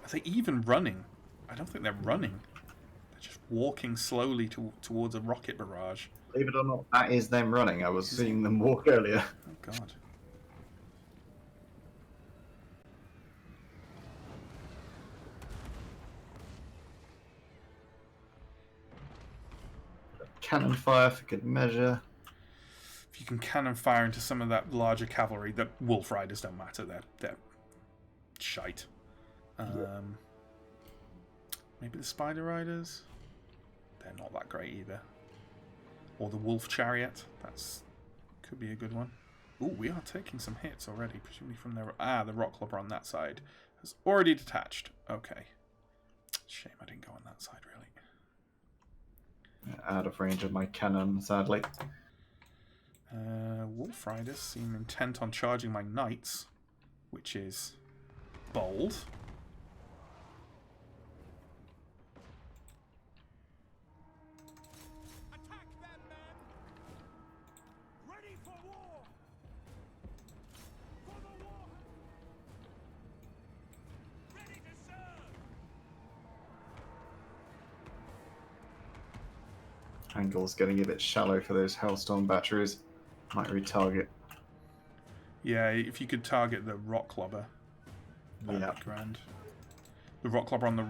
Are they even running? I don't think they're running. They're just walking slowly towards a rocket barrage. Believe it or not, that is them running. I was seeing them walk earlier. Oh, God. Cannon fire for good measure. If you can cannon fire into some of that larger cavalry, the wolf riders don't matter. They're shite. Maybe the spider riders? They're not that great either. Or the wolf chariot. Could be a good one. Ooh, we are taking some hits already, presumably from their... Ah, the rock clubber on that side has already detached. Okay. Shame I didn't go on that side, really. Out of range of my cannon, sadly. Wolf riders seem intent on charging my knights, which is bold. Attack them, men! Ready for war! For the war! Ready to serve! Angle's getting a bit shallow for those Hellstorm batteries. Might retarget. Yeah, if you could target the rock clubber, that'd be grand. The rock clubber on the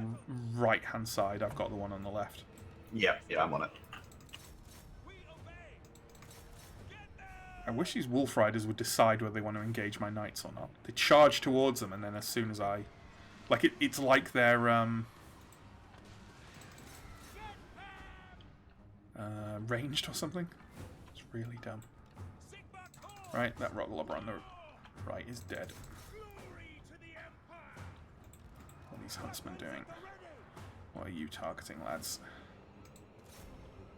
right-hand side. I've got the one on the left. Yeah, I'm on it. We obey! Get them! I wish these wolf riders would decide whether they want to engage my knights or not. They charge towards them, and then as soon as I... Like, it's like they're, ranged or something. It's really dumb. Sigma Corps! Right, that rock clubber on the right is dead. Glory to the Empire! What are these huntsmen doing? What are you targeting, lads?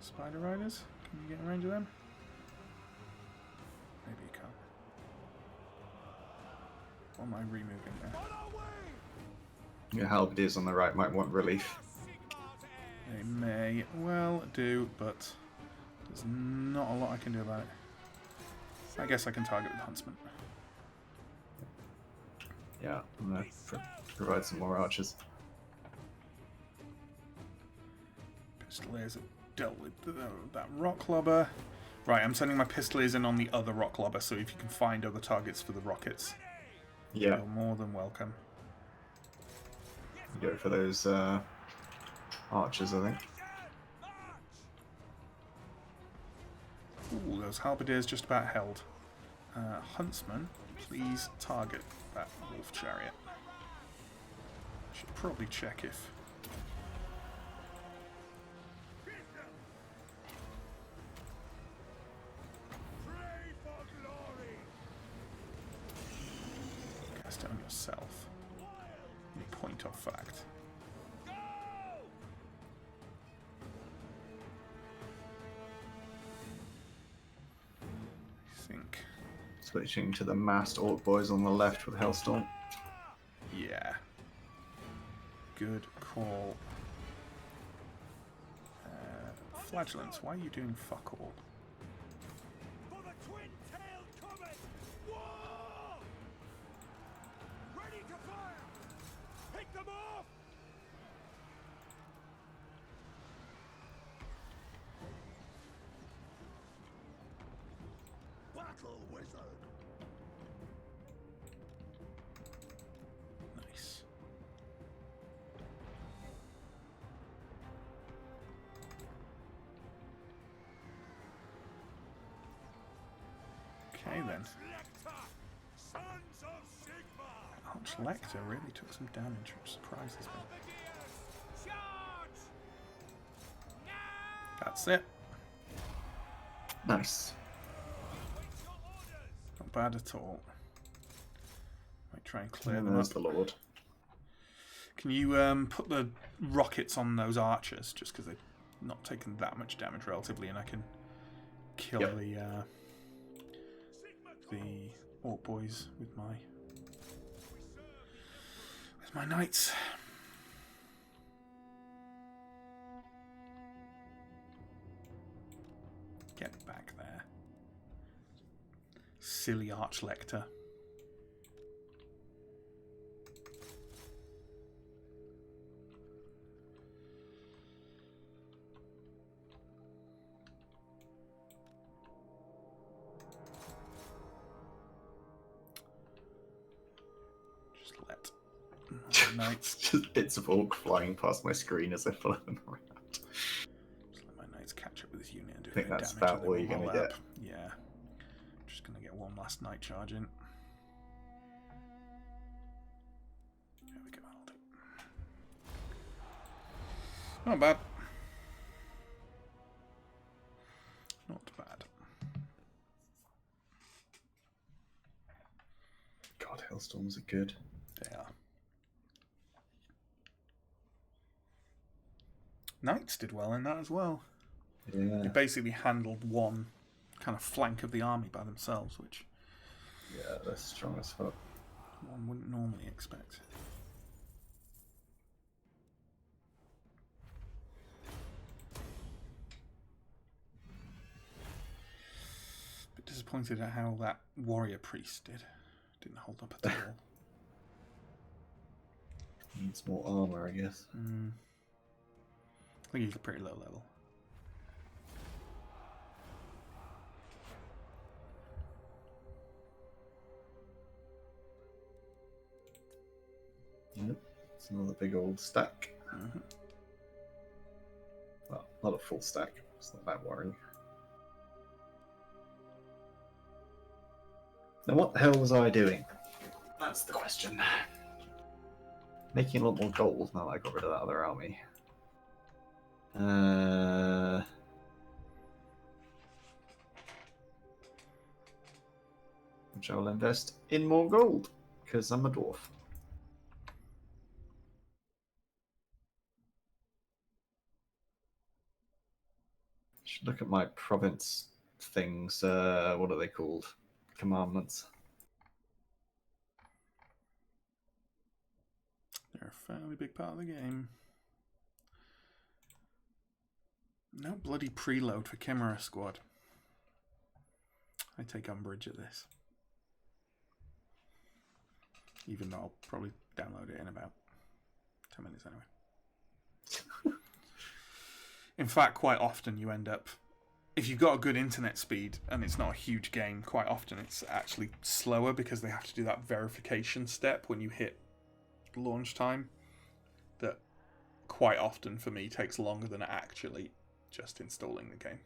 Spider riders? Can you get in range of them? Maybe you can't. What am I removing there? On our way! Your halberdiers on the right might want relief. Sigmar's heir! They may well do, but there's not a lot I can do about it. I guess I can target the huntsman. Yeah, I'm gonna provide some more archers. Pistoliers have dealt with that rock clubber. Right, I'm sending my pistoliers in on the other rock clubber, so if you can find other targets for the rockets, Yeah, you're more than welcome. go for those archers, I think. Ooh, those halberdiers just about held. Huntsman, please target that wolf chariot. Should probably check if... Pray for glory! Cast it on yourself. In point of fact. Go! I think... Switching to the massed orc boys on the left with Hellstorm. Yeah. Good call. Flagellants, why are you doing fuck all? For the twin-tailed comet! War! Ready to fire! Pick them off! Battle wizard! Nice. Okay then. Lecter! Sons of Sigma! Arch Lecter really took some damage, which surprises me. Bombardiers! Charge! Now! That's it. Nice. Wait your orders! Not bad at all. Might try and clear And them there's up. the Lord. Can you put the rockets on those archers, just because they've not taken that much damage relatively, and I can kill Yep. the orc boys with my knights. Get back there. Silly Archlector. Just let my knights Just bits of orc flying past my screen as I follow them around. Just let my knights catch up with this unit and do I think a bit of that's damage. about and all then you're we'll gonna roll get. up. Yeah. Just gonna get one last night charge in. There we go. I'll do. Not bad. Not bad. God, hailstorms are good. They are. Knights did well in that as well. Yeah. They basically handled one kind of flank of the army by themselves, which Yeah, they're strong as fuck. one wouldn't normally expect. Bit disappointed at how that warrior priest did. Didn't hold up at all. Needs more armor, I guess. I think he's a pretty low level. Yep. It's another big old stack. Well, not a full stack. It's not that worrying. Now, what the hell was I doing? That's the question. Making a lot more gold now that I got rid of that other army. Which I will invest in more gold, because I'm a dwarf. Should look at my province things. What are they called? Commandments. They're a fairly big part of the game. No bloody preload for Chimera Squad. I take umbrage at this. Even though I'll probably download it in about 10 minutes anyway. In fact, quite often you end up, if you've got a good internet speed and it's not a huge game, quite often it's actually slower because they have to do that verification step when you hit launch time. That quite often for me takes longer than actually just installing the game.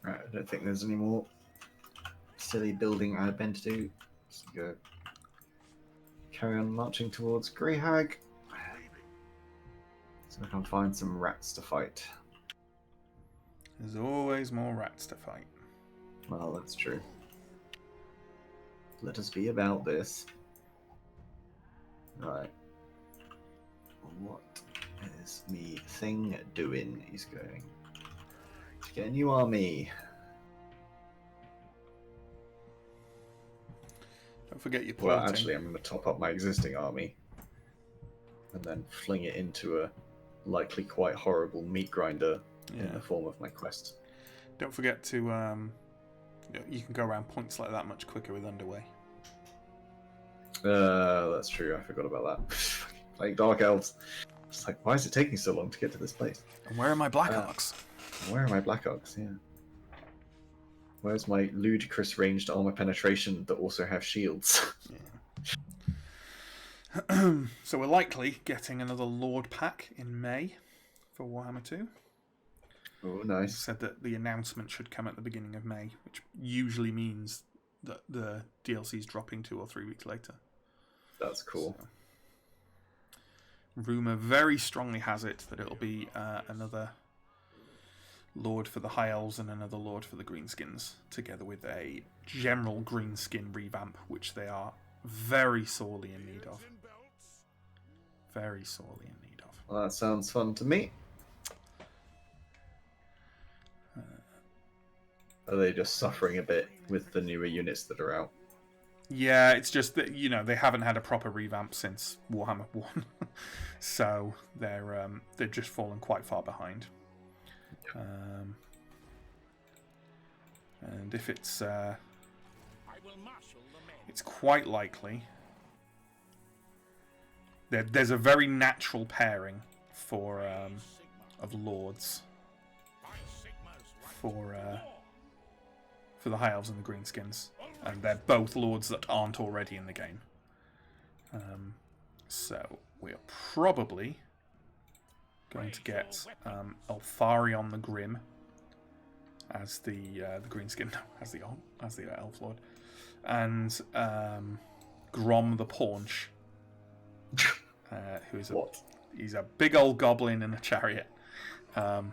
Right, I don't think there's any more silly building I've been to do. Just go carry on marching towards Greyhag. So I can find some rats to fight. There's always more rats to fight. Well, that's true. Let us be about this. Right. What is me thing doing? He's going to get a new army. Don't forget your Well, porting. actually, I'm going to top up my existing army and then fling it into a likely quite horrible meat grinder in the form of my quest. Don't forget to, you can go around points like that much quicker with Underway. That's true. I forgot about that. Playing Dark Elves. It's like, why is it taking so long to get to this place? And where are my Black Ox? Where are my Black Ox? Yeah. Where's my ludicrous ranged armor penetration that also have shields? Yeah. So we're likely getting another Lord pack in May for Warhammer 2. Oh, nice. Said that the announcement should come at the beginning of May, which usually means that the DLC is dropping 2 or 3 weeks later. That's cool. So, rumour very strongly has it that it'll be another Lord for the High Elves and another Lord for the Greenskins, together with a general Greenskin revamp, which they are very sorely in need of. Very sorely in need of. Well, that sounds fun to me. Are they just suffering a bit with the newer units that are out? Yeah, it's just that, you know, they haven't had a proper revamp since Warhammer 1. So they've just fallen quite far behind. And if it's it's quite likely that there's a very natural pairing for of lords for the High Elves and the Greenskins, and they're both lords that aren't already in the game. So we're probably going to get Eltharion the Grim as the Greenskin, as the Elf Lord, and Grom the Paunch, who's he's a big old goblin in a chariot, and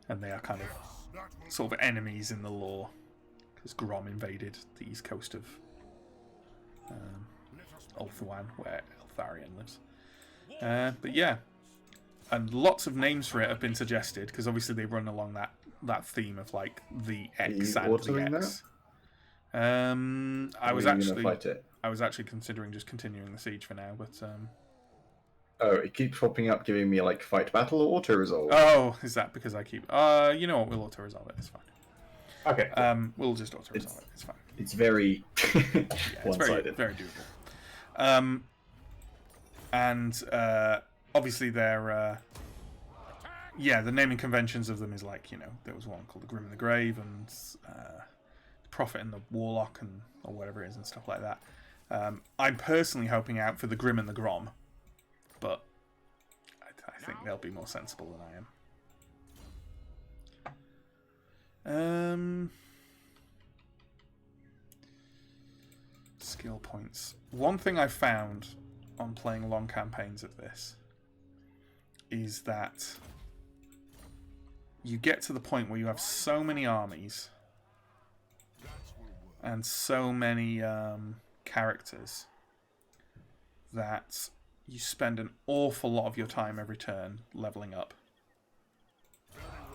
they are kind of sort of enemies in the lore because Grom invaded the east coast of Ulthuan, where Eltharion lives. But yeah, and lots of names for it have been suggested because obviously they run along that theme of like the X and the X. I was actually considering just continuing the siege for now, but oh, it keeps popping up, giving me like fight battle or auto resolve. Oh, is that because I keep? You know what? We'll auto resolve it. It's fine. Okay. We'll just auto resolve it. It's fine. It's very one-sided. It's very doable. And obviously they're the naming conventions of them is like, you know, there was one called the Grim and the Grave and the Prophet and the Warlock or whatever it is and stuff like that. I'm personally hoping out for the Grim and the Grom, but I think they'll be more sensible than I am. Skill points. One thing I found on playing long campaigns of this is that you get to the point where you have so many armies and so many characters that you spend an awful lot of your time every turn leveling up.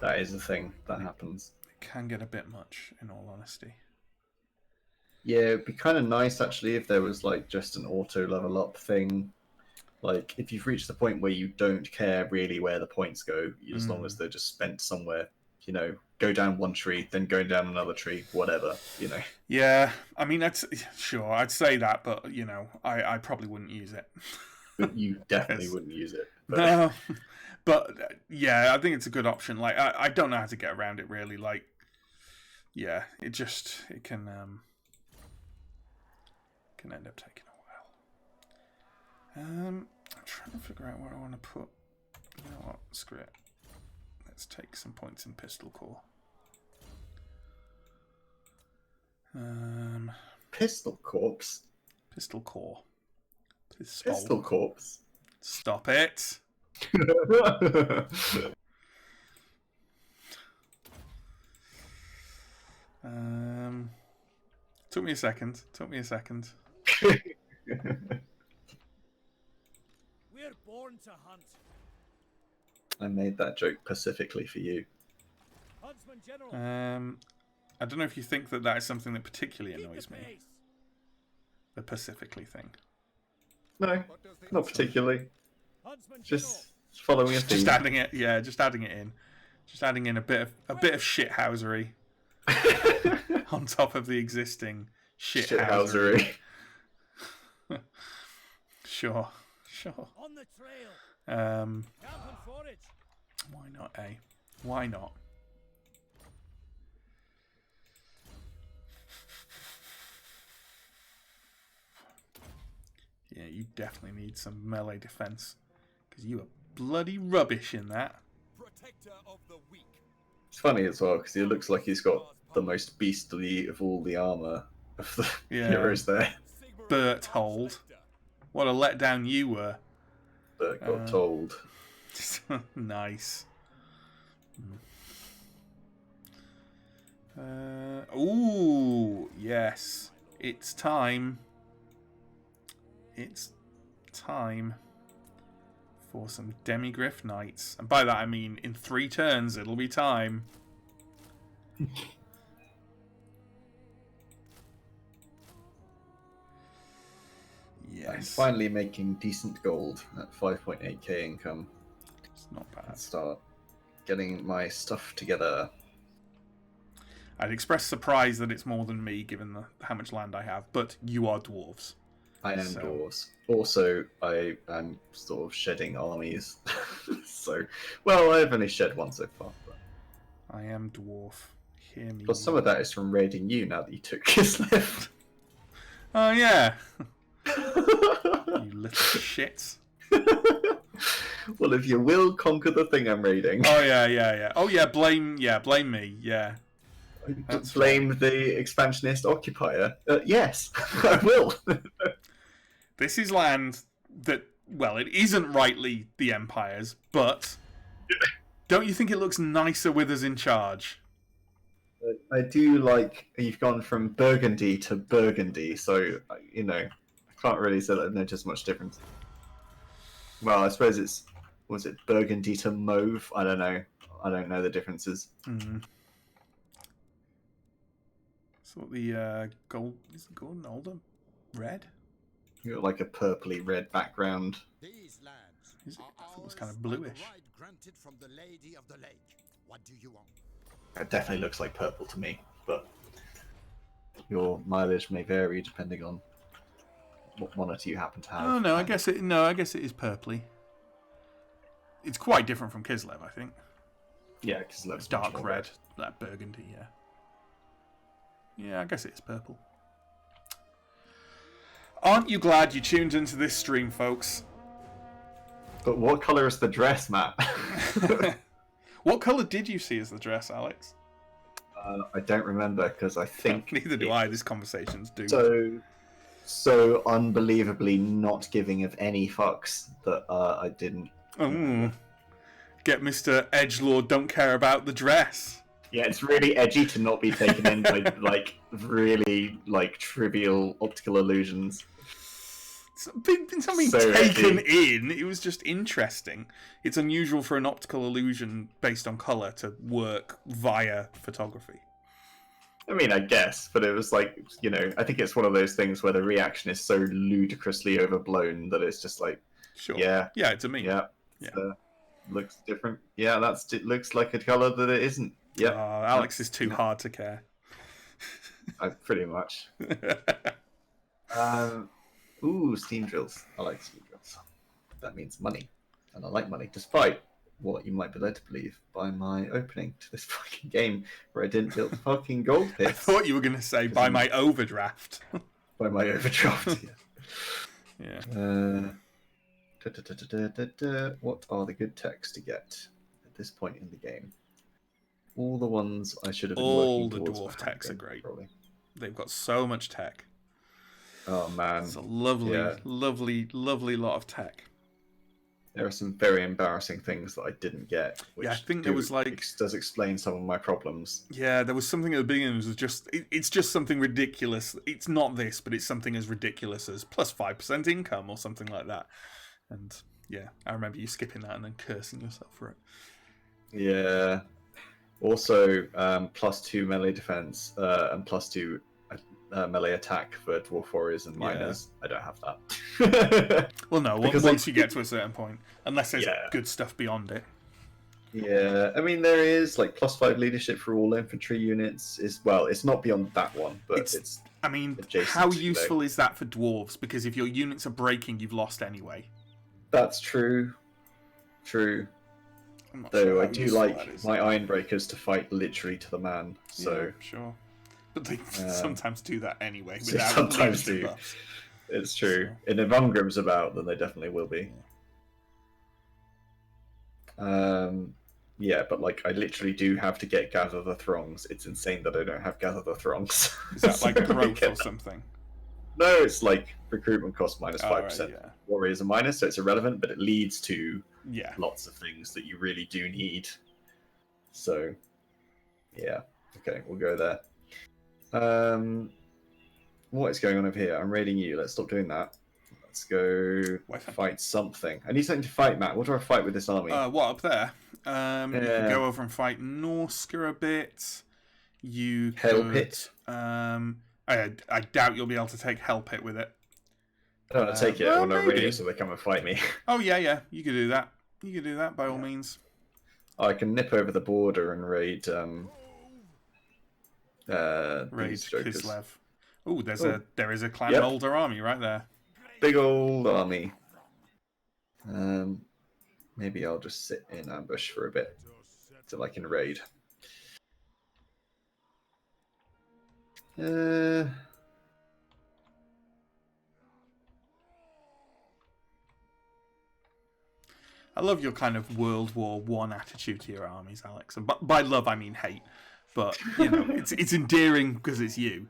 That is the thing that happens. It can get a bit much, in all honesty. Yeah, it'd be kind of nice actually if there was like just an auto level up thing. Like if you've reached the point where you don't care really where the points go, as long as they're just spent somewhere, you know, go down one tree, then go down another tree, whatever, you know. Yeah, I mean, I'd say that, but you know, I probably wouldn't use it. But you definitely wouldn't use it. But... No, but yeah, I think it's a good option. Like I don't know how to get around it really. Like, yeah, it can end up taking a while. I'm trying to figure out where I want to put. You know what? Screw it. Let's take some points in Pistol Corps. Pistol Corps. Pistol Corps. Pistol Corps. Stop it. Took me a second. We're born to hunt. I made that joke specifically for you. Huntsman General. I don't know if you think that is something that particularly annoys me. The specifically thing. No, not particularly. Just following a theme. Just adding it, yeah. Just adding it in. Just adding in a bit of shithousery on top of the existing shithousery. Sure. On the trail. Camp and forage. Why not, eh? Why not? Yeah, you definitely need some melee defense because you are bloody rubbish in that. Protector of the weak. It's funny as well because he looks like he's got the most beastly of all the armor of the heroes there. Berthold. What a letdown you were. But got told. Nice. Ooh, yes. It's time it's time for some Demigryph Knights. And by that I mean in 3 turns it'll be time. Yes. I'm finally making decent gold at 5.8k income. It's not bad. Start getting my stuff together. I'd express surprise that it's more than me, given how much land I have, but you are dwarves. I am dwarves. Also, I am sort of shedding armies. So, well, I've only shed one so far. But... I am dwarf. Hear me. Plus, some of that is from raiding you now that you took Kislev. Oh, yeah. You little shits. Well, if you will conquer the thing I'm raiding. Oh, yeah. Oh, yeah, blame me, yeah. Blame the expansionist occupier. Yes, I will. This is land that, well, it isn't rightly the Empire's, but don't you think it looks nicer with us in charge? I do like you've gone from Burgundy to Burgundy, so, you know, I can't really say that I've noticed much difference. Well, I suppose was it Burgundy to Mauve? I don't know. I don't know the differences. Mm. So the gold, is it golden older? Red? You got like a purpley red background. These lands Is it? are I thought it was ours kind of by the bluish. right granted from the Lady of the Lake. What do you want? It definitely looks like purple to me, but your mileage may vary depending on what monitor you happen to have. Oh no, I guess it is purpley. It's quite different from Kislev, I think. Yeah, because it looks Dark red, that burgundy, yeah. Yeah, I guess it is purple. Aren't you glad you tuned into this stream, folks? But what colour is the dress, Matt? What colour did you see as the dress, Alex? I don't remember because I think Neither do I. This conversation's doomed. So unbelievably not giving of any fucks that I didn't. Get Mr. Edgelord don't care about the dress. Yeah, it's really edgy to not be taken in by like really like trivial optical illusions. It's been something So taken edgy. in. It was just interesting. It's unusual for an optical illusion based on colour to work via photography. I mean, I guess, but it was like, you know, I think it's one of those things where the reaction is so ludicrously overblown that it's just like, Sure. yeah, Yeah, it's a meme. yeah, Yeah. looks different. Yeah, it looks like a color that it isn't. Yeah, Alex is too hard to care. pretty much. Ooh, steam drills. I like steam drills. That means money, and I like money, despite what you might be led to believe by my opening to this fucking game, where I didn't build fucking gold I pits. thought you were going to say by my overdraft. By my overdraft. Yeah. What are the good techs to get at this point in the game? All the ones I should have been All working the towards dwarf for techs are Hackgame, great. probably. They've got so much tech. Oh man, It's a lovely, Yeah. lovely, lovely lot of tech. there are some very embarrassing things that I didn't get. Which Yeah, I think there was, like- does explain some of my problems. Yeah, there was something at the beginning that was just... it's just something ridiculous. It's not this, but it's something as ridiculous as plus 5% income or something like that. And yeah, I remember you skipping that and then cursing yourself for it. Yeah. Also, +2 melee defense and +2 melee attack for dwarf warriors and miners. I don't have that. Well, no, Because, once like, you get to a certain point. Unless there's Yeah. good stuff beyond it. Yeah, I mean there is like +5 leadership for all infantry units. It's not beyond that one, but it's I mean, adjacent how to, useful is that for dwarves? Because if your units are breaking, you've lost anyway. that's true. True. I'm not Though sure I how do useful that like is. my Ironbreakers to fight literally to the man. So Yeah, sure. But they sometimes do that anyway. they Without sometimes losing do. buffs. it's true. So- And if Ungrim's about, then they definitely will be. Yeah, but like I literally do have to get Gather the Throngs. It's insane that I don't have Gather the Throngs. Is that like So I growth get or something? No, it's like recruitment cost minus Oh, 5%. right, yeah. Warriors are minus, so it's irrelevant, but it leads to Yeah. lots of things that you really do need. So, yeah. Okay, we'll go there. What is going on over here? I'm raiding you. Let's stop doing that. Let's go Weapon. fight something. I need something to fight, Matt. What do I fight with this army? What, up there? You could Yeah. go over and fight Norska a bit. You Hell could... Pit. I doubt you'll be able to take Hell Pit with it. I don't want to take it. I well, want to raid maybe. it so they come and fight me. Oh, yeah. You could do that. You could do that, by all means. I can nip over the border and raid Raid these jokers. Kislev. Ooh, there is a Clan Yep. Mulder army right there. Big old army. Maybe I'll just sit in ambush for a bit till I can raid. I love your kind of World War One attitude to your armies, Alex. And by love, I mean hate. But, you know, it's endearing because it's you.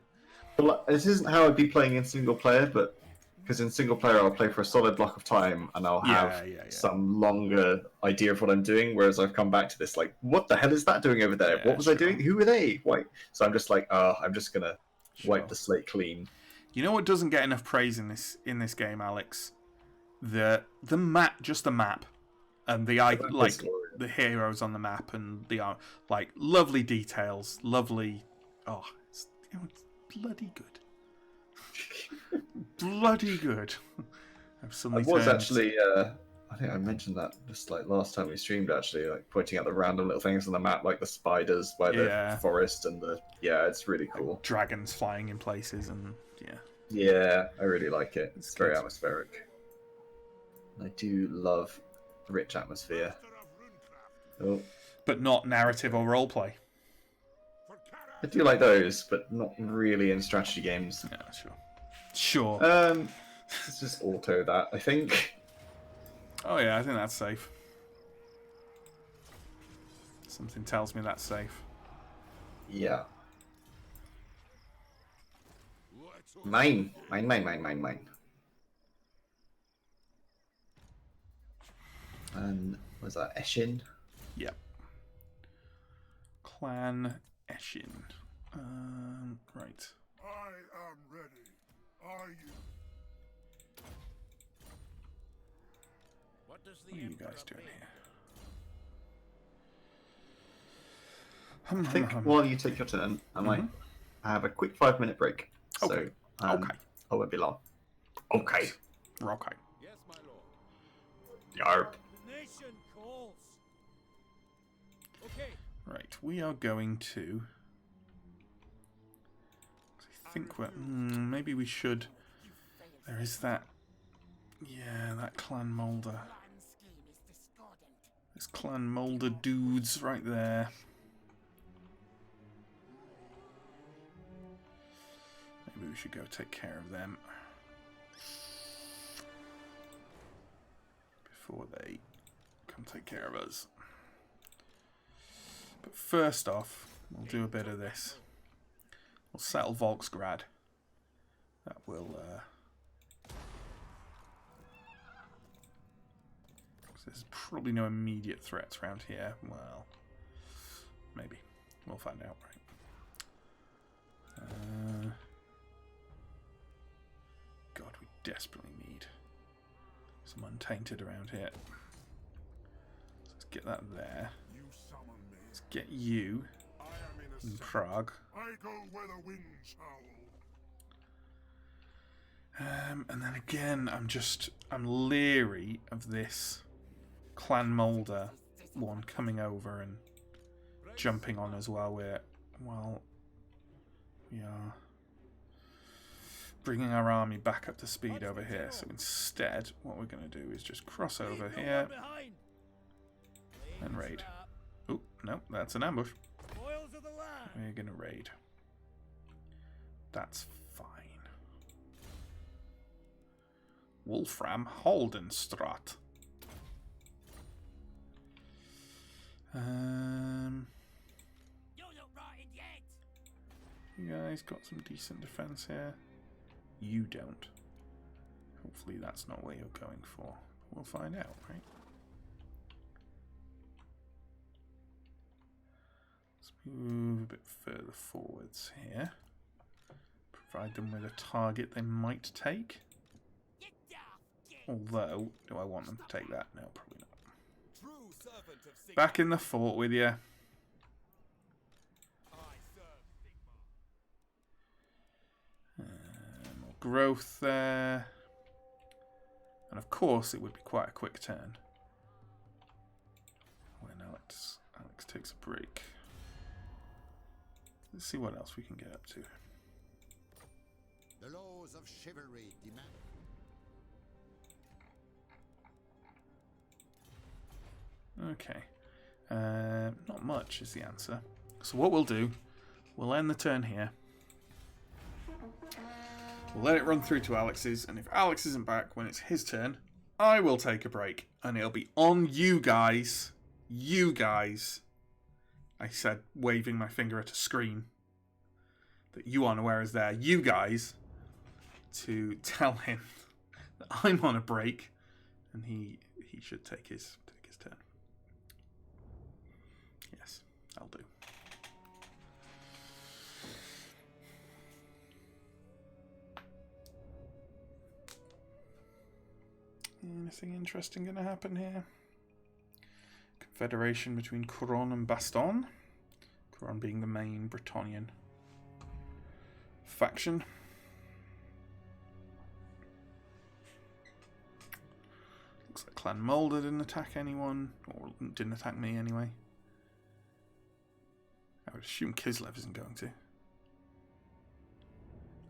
Well, this isn't how I'd be playing in single player, but because in single player I'll play for a solid block of time and I'll have some longer idea of what I'm doing, whereas I've come back to this like, what the hell is that doing over there? What was I doing? Who are they? Why? So I'm just like, I'm just gonna wipe the slate clean. You know what doesn't get enough praise in this game, Alex? The map, just the map, and the the heroes on the map, and the like lovely details, lovely. Oh, it's bloody good, bloody good. I was actually, I think I mentioned that just like last time we streamed. Actually, like pointing out the random little things on the map, like the spiders by the forest, and it's really cool. Like dragons flying in places, and yeah, I really like it. It's very atmospheric. I do love rich atmosphere. Oh. But not narrative or roleplay. I do like those, but not really in strategy games. Yeah, sure. Let's just auto that, I think. Oh yeah, I think that's safe. Something tells me that's safe. Yeah. Mine. And was that Eshin? Yep. Clan Eshin. Right. I am ready. Are you? What does What are you guys doing here? I think while you take your turn, I might have a quick 5-minute break. Okay. So, Okay. I won't be long. Okay. Okay. Yes, my lord. Yarp. The nation calls. Okay. Right, we are going to... I think we're... maybe we should... There is that... Yeah, that Clan Mulder. There's Clan Mulder dudes right there. Maybe we should go take care of them before they come take care of us. But first off, we'll do a bit of this. We'll settle Volksgrad. That will... there's probably no immediate threats around here. Well, maybe. We'll find out, right? God, we desperately need some Untainted around here. So let's get that there. You summon me. Let's get you I am in innocent. Prague. I go where the winds howl. And then again, I'm leery of this Clan Mulder one coming over and jumping on us while we are bringing our army back up to speed over here. So instead, what we're going to do is just cross over here and raid. Oh, no, that's an ambush. We're going to raid. That's fine. Wolfram Holdenstraat. You guys got some decent defense here. You don't. Hopefully that's not what you're going for. We'll find out, right? Let's move a bit further forwards here. Provide them with a target they might take. Although, do I want them to take that? No, probably not. True servant of Sigmar. Back in the fort with you. I serve Sigmar. More growth there. And of course, it would be quite a quick turn. When Alex takes a break. Let's see what else we can get up to. The laws of chivalry demand. Okay. Not much is the answer. So what we'll do, we'll end the turn here. We'll let it run through to Alex's, and if Alex isn't back when it's his turn, I will take a break. And it'll be on you guys. You guys. I said, waving my finger at a screen that you aren't aware is there. You guys to tell him that I'm on a break, and he should take his turn. Yes, I'll do. Anything interesting going to happen here? Confederation between Couronne and Baston. Couronne being the main Bretonnian faction. Looks like Clan Mulder didn't attack anyone, or didn't attack me anyway. I would assume Kislev isn't going to.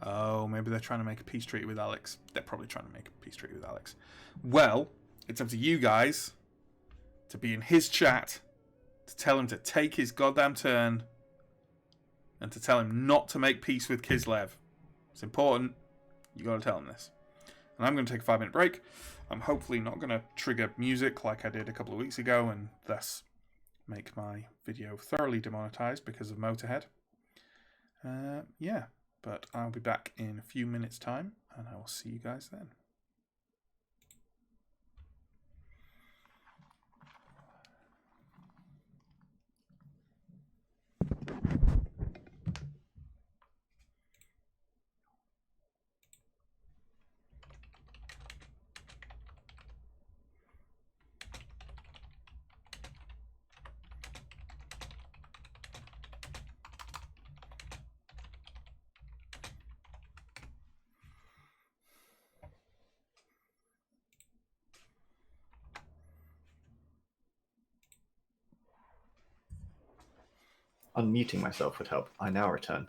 Oh, maybe they're trying to make a peace treaty with Alex. They're probably trying to make a peace treaty with Alex. Well, it's up to you guys to be in his chat, to tell him to take his goddamn turn, and to tell him not to make peace with Kislev. It's important. You got to tell him this. And I'm going to take a 5-minute break. I'm hopefully not going to trigger music like I did a couple of weeks ago, and thus make my video thoroughly demonetized because of Motorhead. Yeah. But I'll be back in a few minutes' time, and I will see you guys then. Unmuting myself would help. I now return.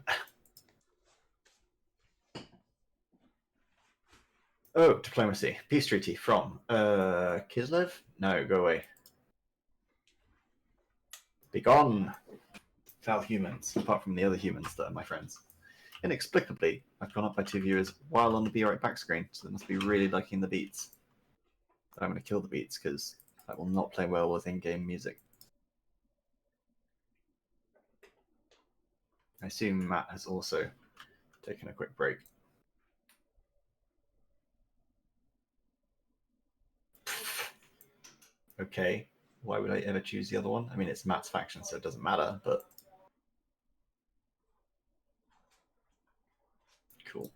Oh, diplomacy. Peace treaty from Kislev? No, go away. Be gone, foul humans, apart from the other humans that are my friends. Inexplicably, I've gone up by 2 viewers while on the Be Right Back screen, so they must be really liking the beats. But I'm going to kill the beats because that will not play well with in-game music. I assume Matt has also taken a quick break. Okay, why would I ever choose the other one? I mean, it's Matt's faction, so it doesn't matter, but... Cool.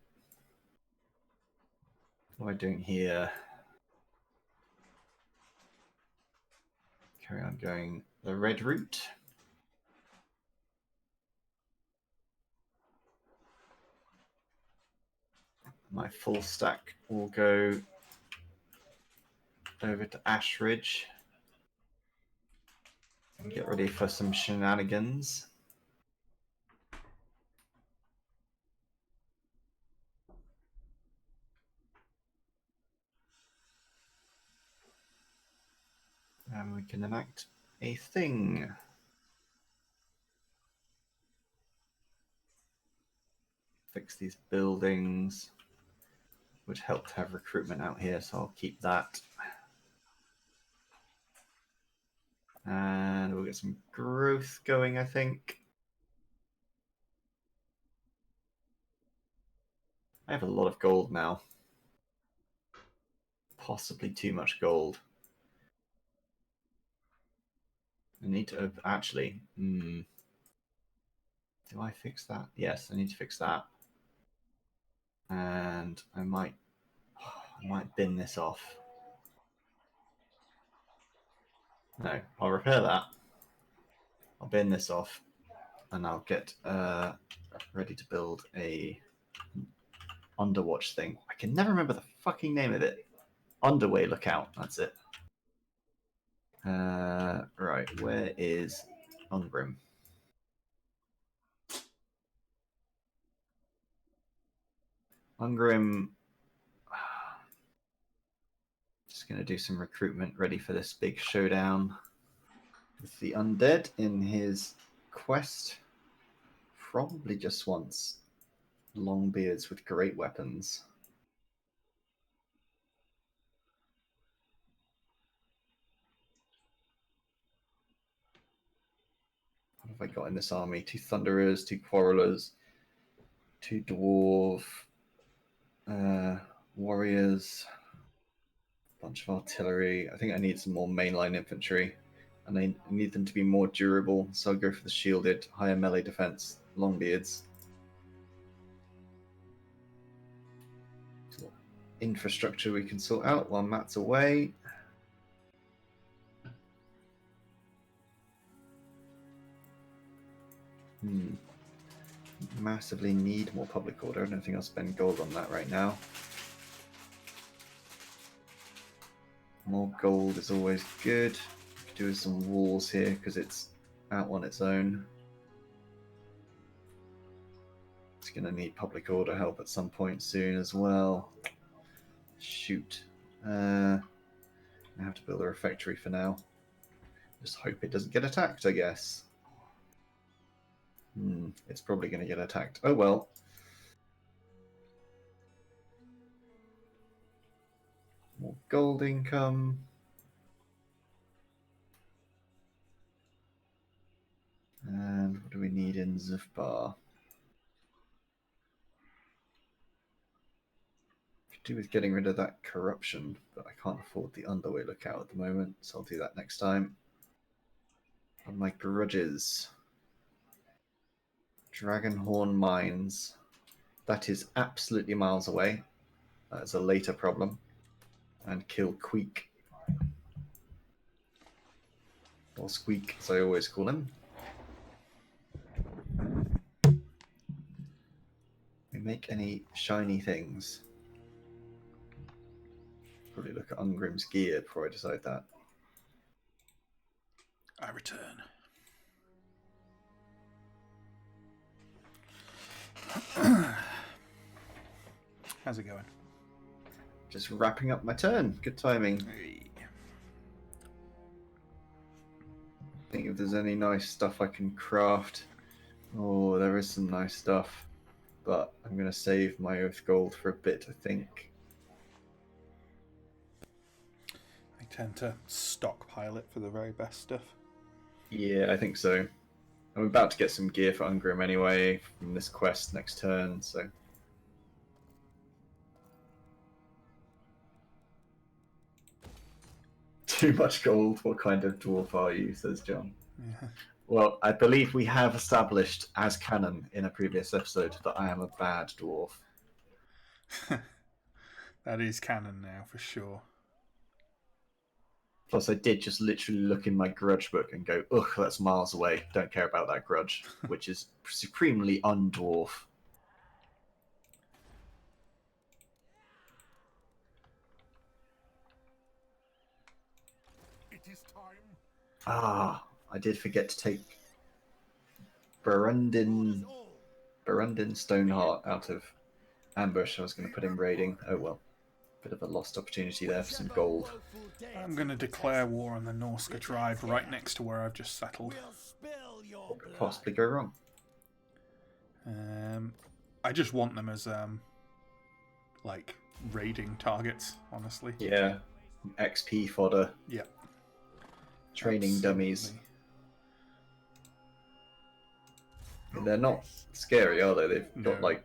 What am I doing here? Carry on going the red route. My full stack will go over to Ash Ridge and get ready for some shenanigans. And we can enact a thing. Fix these buildings. Would help to have recruitment out here, so I'll keep that. And we'll get some growth going, I think. I have a lot of gold now. Possibly too much gold. I need to actually. Do I fix that? Yes, I need to fix that. And I might bin this off. No, I'll repair that. I'll bin this off, and I'll get ready to build a underwatch thing. I can never remember the fucking name of it. Underway Lookout. That's it. Right, where is Ungrim? Ungrim. Just going to do some recruitment ready for this big showdown with the undead in his quest. Probably just wants long beards with great weapons. What have I got in this army? 2 Thunderers, 2 Quarrelers, 2 Dwarf, Warriors, a bunch of artillery. I think I need some more mainline infantry, and I need them to be more durable, so I'll go for the shielded, higher melee defense, Longbeards. Infrastructure we can sort out while Matt's away. Massively need more public order. I don't think I'll spend gold on that right now. More gold is always good. Could do with some walls here because it's out on its own. It's going to need public order help at some point soon as well. Shoot. I have to build a refectory for now. Just hope it doesn't get attacked, I guess. It's probably going to get attacked. Oh well. More gold income. And what do we need in Zufbar? Could do with getting rid of that corruption, but I can't afford the Underway Lookout at the moment, so I'll do that next time. On my grudges. Dragonhorn Mines. That is absolutely miles away. That's a later problem. And kill Queek. Or Squeak, as I always call him. We make any shiny things. Probably look at Ungrim's gear before I decide that. I return. How's it going? Just wrapping up my turn. Good timing. Hey. Think if there's any nice stuff I can craft. Oh, there is some nice stuff. But I'm going to save my Oath Gold for a bit, I think. I tend to stockpile it for the very best stuff. Yeah, I think so. I'm about to get some gear for Ungrim anyway from this quest next turn, so... Too much gold. What kind of dwarf are you, says John. Yeah. Well, I believe we have established as canon in a previous episode that I am a bad dwarf. That is canon now, for sure. Plus, I did just literally look in my grudge book and go, ugh, that's miles away. Don't care about that grudge, which is supremely undwarf. It is time. Ah, I did forget to take Barundin Stoneheart out of ambush. I was going to put him raiding. Oh well. Bit of a lost opportunity there for some gold. I'm going to declare war on the Norska tribe right next to where I've just settled. What could possibly go wrong? I just want them as, like, raiding targets, honestly. Yeah. XP fodder. Yeah. Training Absolutely. dummies. And they're not scary, are they? They've got, like,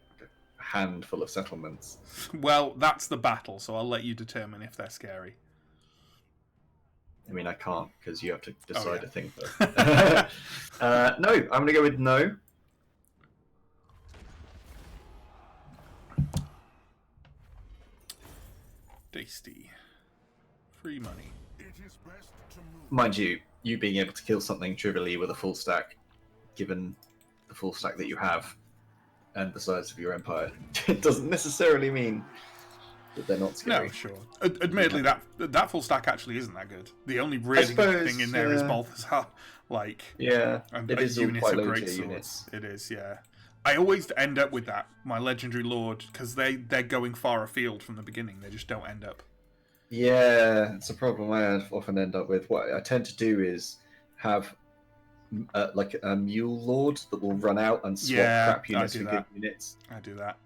a handful of settlements. Well, that's the battle, so I'll let you determine if they're scary. I mean, I can't, because you have to decide yeah. a thing first. No, I'm going to go with no. Tasty. Free money. It is best to move. mind you, you being able to kill something trivially with a full stack, given the full stack that you have and the size of your empire, it doesn't necessarily mean that they're not scary. No, sure. Admittedly, that full stack actually isn't that good. The only really good suppose, thing in there is Balthazar. Like, Yeah, and it a is all unit quite of low great tier swords. units. It is, yeah. I always end up with that, my legendary lord, because they're going far afield from the beginning. They just don't end up. Yeah, it's a problem I often end up with. What I tend to do is have like a mule lord that will run out and swap crap units for good units. I do that.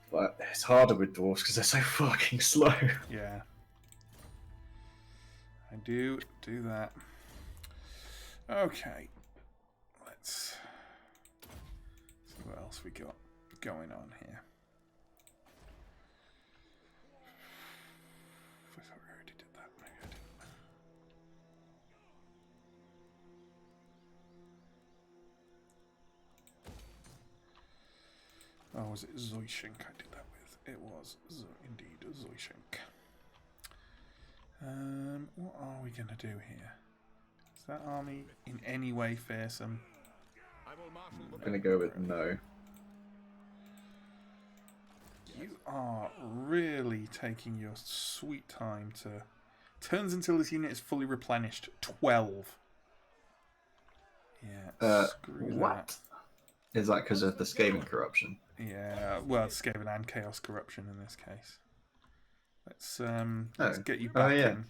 But it's harder with dwarves because they're so fucking slow. Yeah. I do that. Okay. Let's see what else we got going on here. I thought we already did that. Maybe I didn't. Oh, was it Zoishink I did that with? It was indeed Zoishink. What are we going to do here? Is that army in any way fearsome? I'm going to go with no. You are really taking your sweet time to... Turns until this unit is fully replenished. 12. Yeah, screw what? that. Is that because of the Skaven corruption? Yeah, well, it's Skaven and Chaos corruption in this case. Let's get you back in.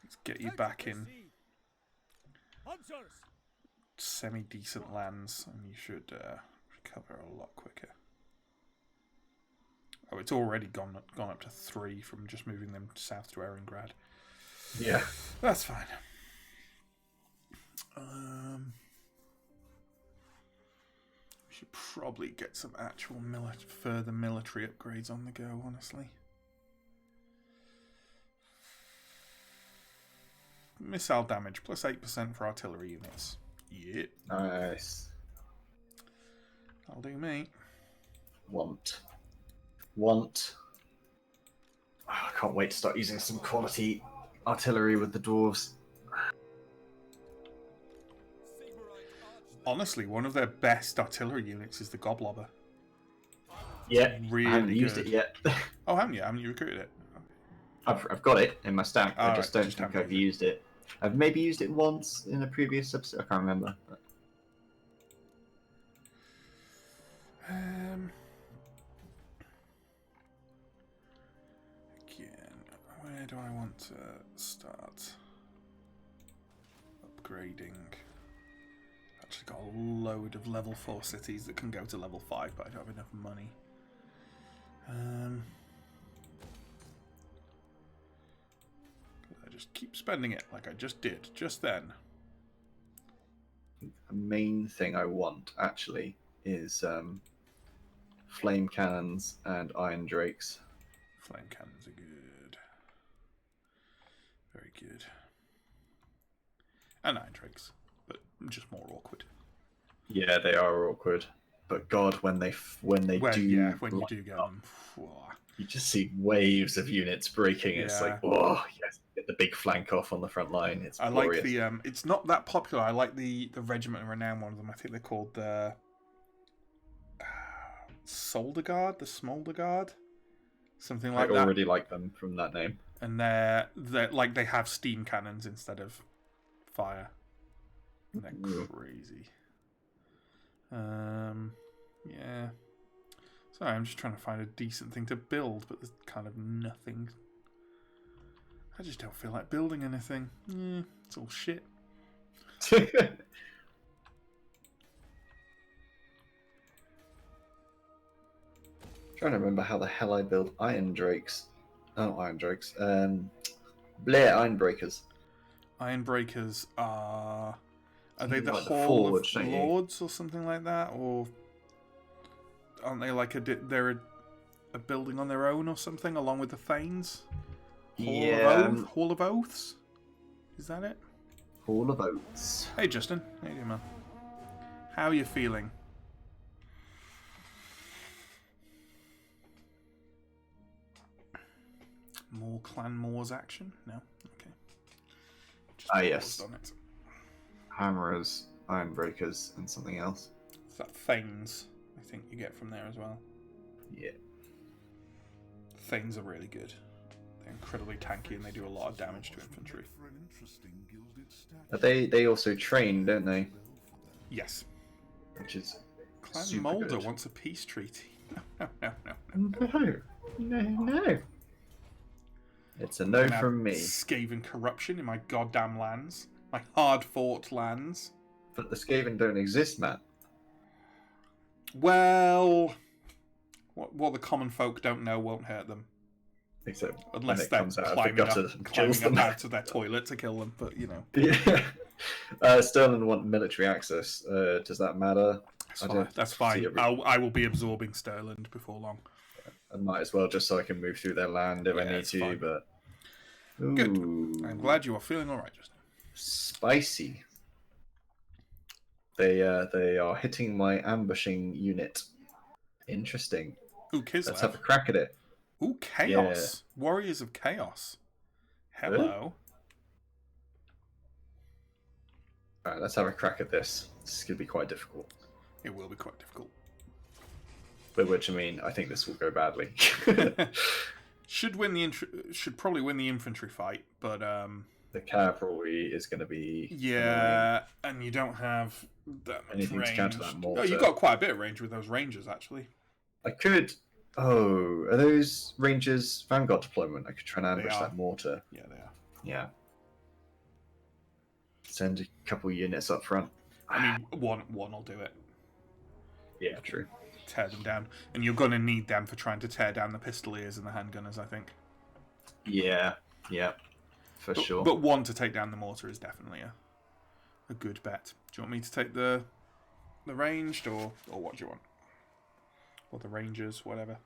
Let's get you back in semi-decent lands, and you should recover a lot quicker. Oh, it's already gone up to 3 from just moving them south to Eringrad. Yeah, that's fine. We should probably get some actual further military upgrades on the go, honestly. Missile damage, plus 8% for artillery units. Yep. Nice. That'll do me. Want. Oh, I can't wait to start using some quality artillery with the dwarves. Honestly, one of their best artillery units is the Goblobber. Yeah, really I haven't good. used it yet. Oh, haven't you? Haven't you recruited it? I've got it in my stack. I just right, don't think I've used it. I've maybe used it once in a previous episode. I can't remember. But... Again, where do I want to start upgrading? Actually got a load of level 4 cities that can go to level 5, but I don't have enough money. I just keep spending it like I just did, just then. The main thing I want, actually, is flame cannons and iron drakes. Flame cannons are good. Very good. And iron drakes, but just more awkward. Yeah, they are awkward. But God, when you do get them, you just see waves of units breaking. It's like, oh yes, get the big flank off on the front line. It's glorious. Like the it's not that popular. I like the Regiment of Renown one of them. I think they're called the Solderguard, the Smolderguard, something like that. I already like them from that name. And they're like they have steam cannons instead of fire. And they're crazy. Yeah. Sorry, I'm just trying to find a decent thing to build, but there's kind of nothing. I just don't feel like building anything. It's all shit. Trying to remember how the hell I build iron drakes. Oh, iron drakes. Blair Ironbreakers. Ironbreakers are they the like Hall forge, of Lords or something like that, or aren't they like they're a building on their own or something, along with the Thanes? Hall of Oaths? Is that it? Hall of Oaths. Hey Justin, how you doing, man? How are you feeling? More Clan Moors action? No? Okay. Ah, yes. On it. Hammerers, iron breakers, and something else. It's that Thanes, I think you get from there as well. Yeah. Thanes are really good. They're incredibly tanky and they do a lot of damage to infantry. For an interesting gilded statue. But they also train, don't they? Yes. Which is Clan super Moulder good. wants a peace treaty. No. No. It's a no Gonna have from me. Skaven corruption in my goddamn lands. My hard-fought lands. But the Skaven don't exist, Matt. Well, what the common folk don't know won't hurt them. Except Unless when it they're comes out of the climbing gutter up, and kills them. out of their toilet to kill them, but you know. Yeah. Sterling want military access. Does that matter? That's fine. I will be absorbing Stirland before long. I might as well, just so I can move through their land if I need to, fine. but... Good. Ooh, I'm glad you are feeling alright just now. spicy. They are hitting my ambushing unit. Interesting. Ooh, Kislev. Let's have a crack at it. Ooh, Chaos. Warriors of Chaos. Hello. Alright, let's have a crack at this. This is going to be quite difficult. It will be quite difficult. By which I mean, I think this will go badly. Should probably win the infantry fight, but The cavalry is going to be... yeah, and you don't have that much Anything to range. counter that mortar. Oh, you've got quite a bit of range with those rangers, actually. I could... Oh, are those Rangers Vanguard deployment? I could try and ambush are. that mortar. Yeah, they are. Yeah. Send a couple units up front. I mean, one will do it. Yeah, true. Tear them down, and you're going to need them for trying to tear down the pistoliers and the handgunners, I think. Yeah, for sure. But one to take down the mortar is definitely a good bet. Do you want me to take the ranged, or what do you want? Or the rangers, whatever.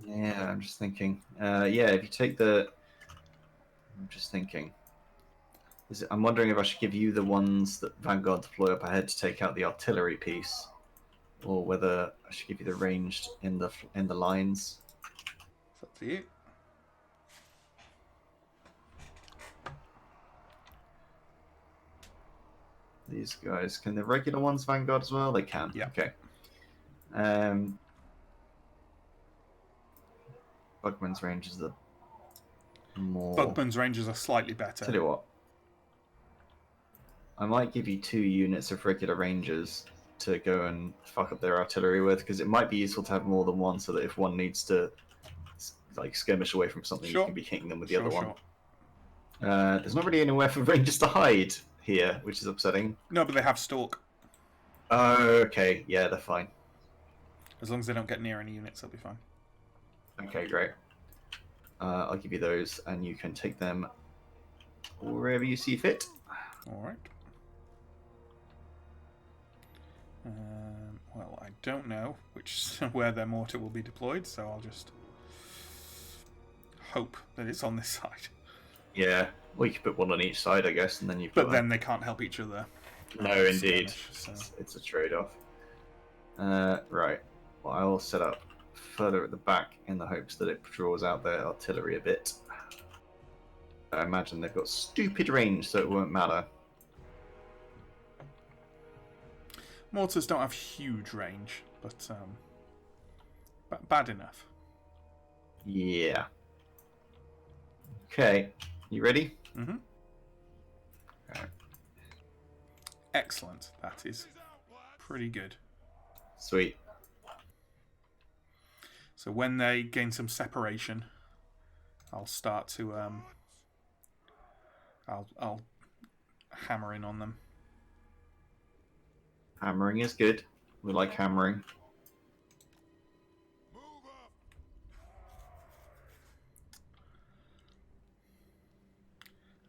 Yeah, I'm just thinking. Yeah, if you take the... I'm just thinking. I'm wondering if I should give you the ones that Vanguard deploy up ahead to take out the artillery piece, or whether I should give you the ranged in the lines. It's up to you. These guys, can the regular ones Vanguard as well? They can. Yeah. Okay. Bugman's range is the more... Bugman's rangers are slightly better. Tell you what. I might give you 2 units of regular rangers to go and fuck up their artillery with, because it might be useful to have more than one, so that if one needs to like skirmish away from something, you can be hitting them with the other one. There's not really anywhere for rangers to hide here, which is upsetting. No, but they have stalk. Oh, okay. Yeah, they're fine. As long as they don't get near any units, they'll be fine. Okay, great. I'll give you those, and you can take them wherever you see fit. Alright. Well, I don't know where their mortar will be deployed, so I'll just hope that it's on this side. Yeah, well, you can put one on each side, I guess, and then you've got... But then they can't help each other. No, indeed. Skirmish, so. It's a trade-off. Right. Well, I will set up further at the back in the hopes that it draws out their artillery a bit. I imagine they've got stupid range, so it won't matter. Mortars don't have huge range, but bad enough. Yeah. Okay. You ready? Mm-hmm. Right. Excellent. That is pretty good. Sweet. So when they gain some separation, I'll start to I'll hammer in on them. Hammering is good. We like hammering.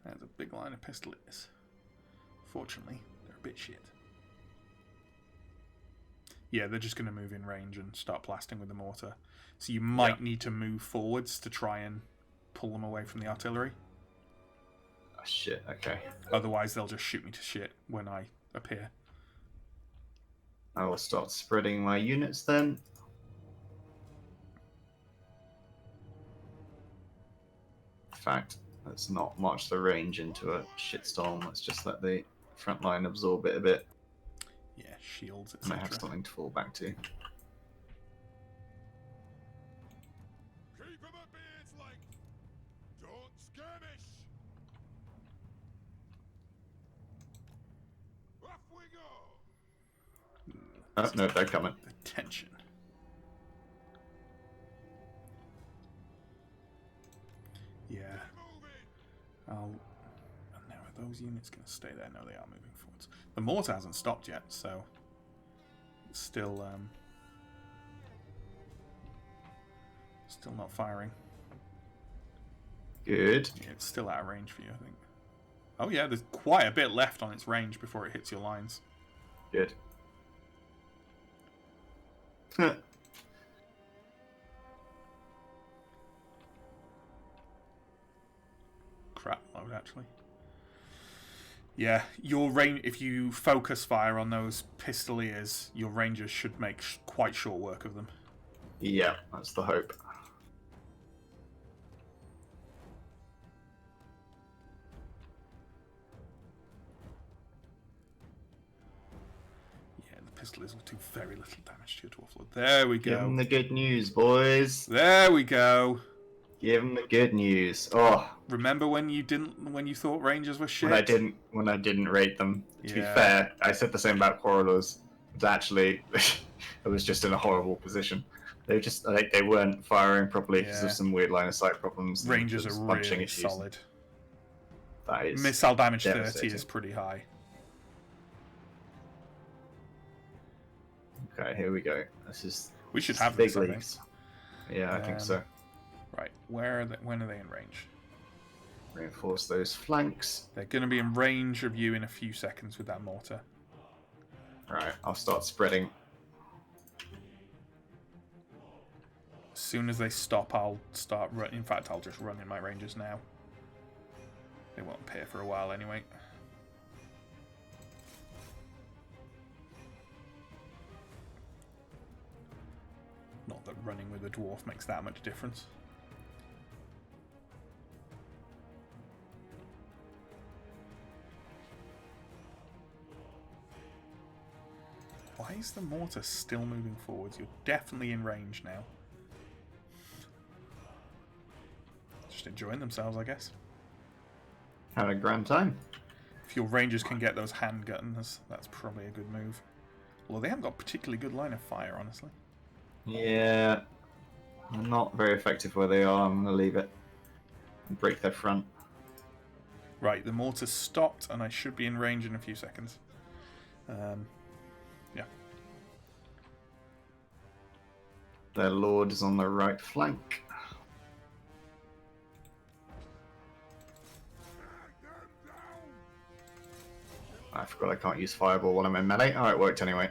There's a big line of pistoliers. Fortunately, they're a bit shit. Yeah, they're just going to move in range and start blasting with the mortar. So you might need to move forwards to try and pull them away from the artillery. Oh, shit, okay. Otherwise, they'll just shoot me to shit when I appear. I will start spreading my units then. In fact, Let's not march the range into a shitstorm. Let's just let the front line absorb it a bit. Yeah, shields, And I have etc. something to fall back to. Keep 'em at beard's length. Don't skirmish. Off we go. Oh, no, they're coming. The tension. Yeah. Moving. I'll. And now are those units going to stay there? No, they are moving forwards. The mortar hasn't stopped yet, so it's still not firing. Good. Yeah, it's still out of range for you, I think. Oh yeah, there's quite a bit left on its range before it hits your lines. Good. Crap load, actually. Yeah, your range. If you focus fire on those pistoliers, your rangers should make quite short work of them. Yeah, that's the hope. Yeah, the pistoliers will do very little damage to your dwarf lord. There we Give them go. the good news, boys. There we go. Give them the good news. Oh, Remember when you thought rangers were shit? when I didn't rate them. To be Yeah. fair, I said the same about Quarrelers. But actually, it was just in a horrible position. They were just like they weren't firing properly because Yeah. of some weird line of sight problems. and Rangers just are punching really issues. solid. That is Missile damage 30 devastating. is pretty high. Okay, here we go. This is We should this have is big this, I think. leagues. Yeah, I think Um, so. Right, when are they in range? Reinforce those flanks. They're going to be in range of you in a few seconds with that mortar. Right, I'll start spreading. As soon as they stop, I'll start running. In fact, I'll just run in my rangers now. They won't appear for a while anyway. Not that running with a dwarf makes that much difference. Why is the mortar still moving forwards? You're definitely in range now. Just enjoying themselves, I guess. Had a grand time. If your rangers can get those handguns, that's probably a good move. Although they haven't got a particularly good line of fire, honestly. Yeah, not very effective where they are. I'm gonna leave it and break their front. Right, the mortar's stopped, and I should be in range in a few seconds. Yeah. Their lord is on the right flank. I forgot I can't use fireball while I'm in melee. Oh, it worked anyway.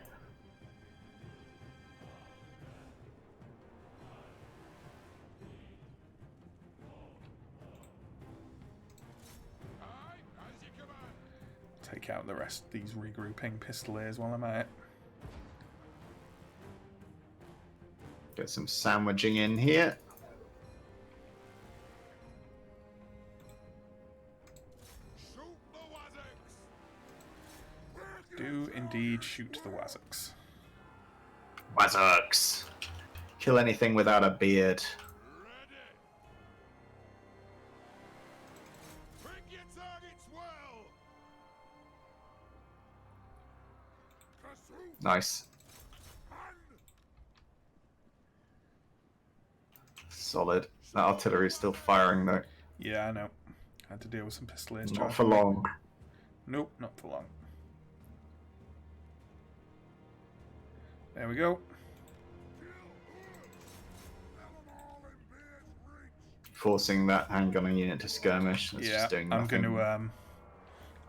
Aye, as you command. Take out the rest of these regrouping pistoliers while I'm at it. Get some sandwiching in here. Shoot the Wazzocks. Do indeed shoot the Wazzocks. Wazzocks. Kill anything without a beard. Ready. Pick your targets well. Pursue Nice. hand. Solid. That artillery's still firing though. Yeah, I know. Had to deal with some pistoliers. Not charging for me. long. Nope, not for long. There we go. Forcing that handgunning unit to skirmish. That's Yeah, just doing I'm nothing. going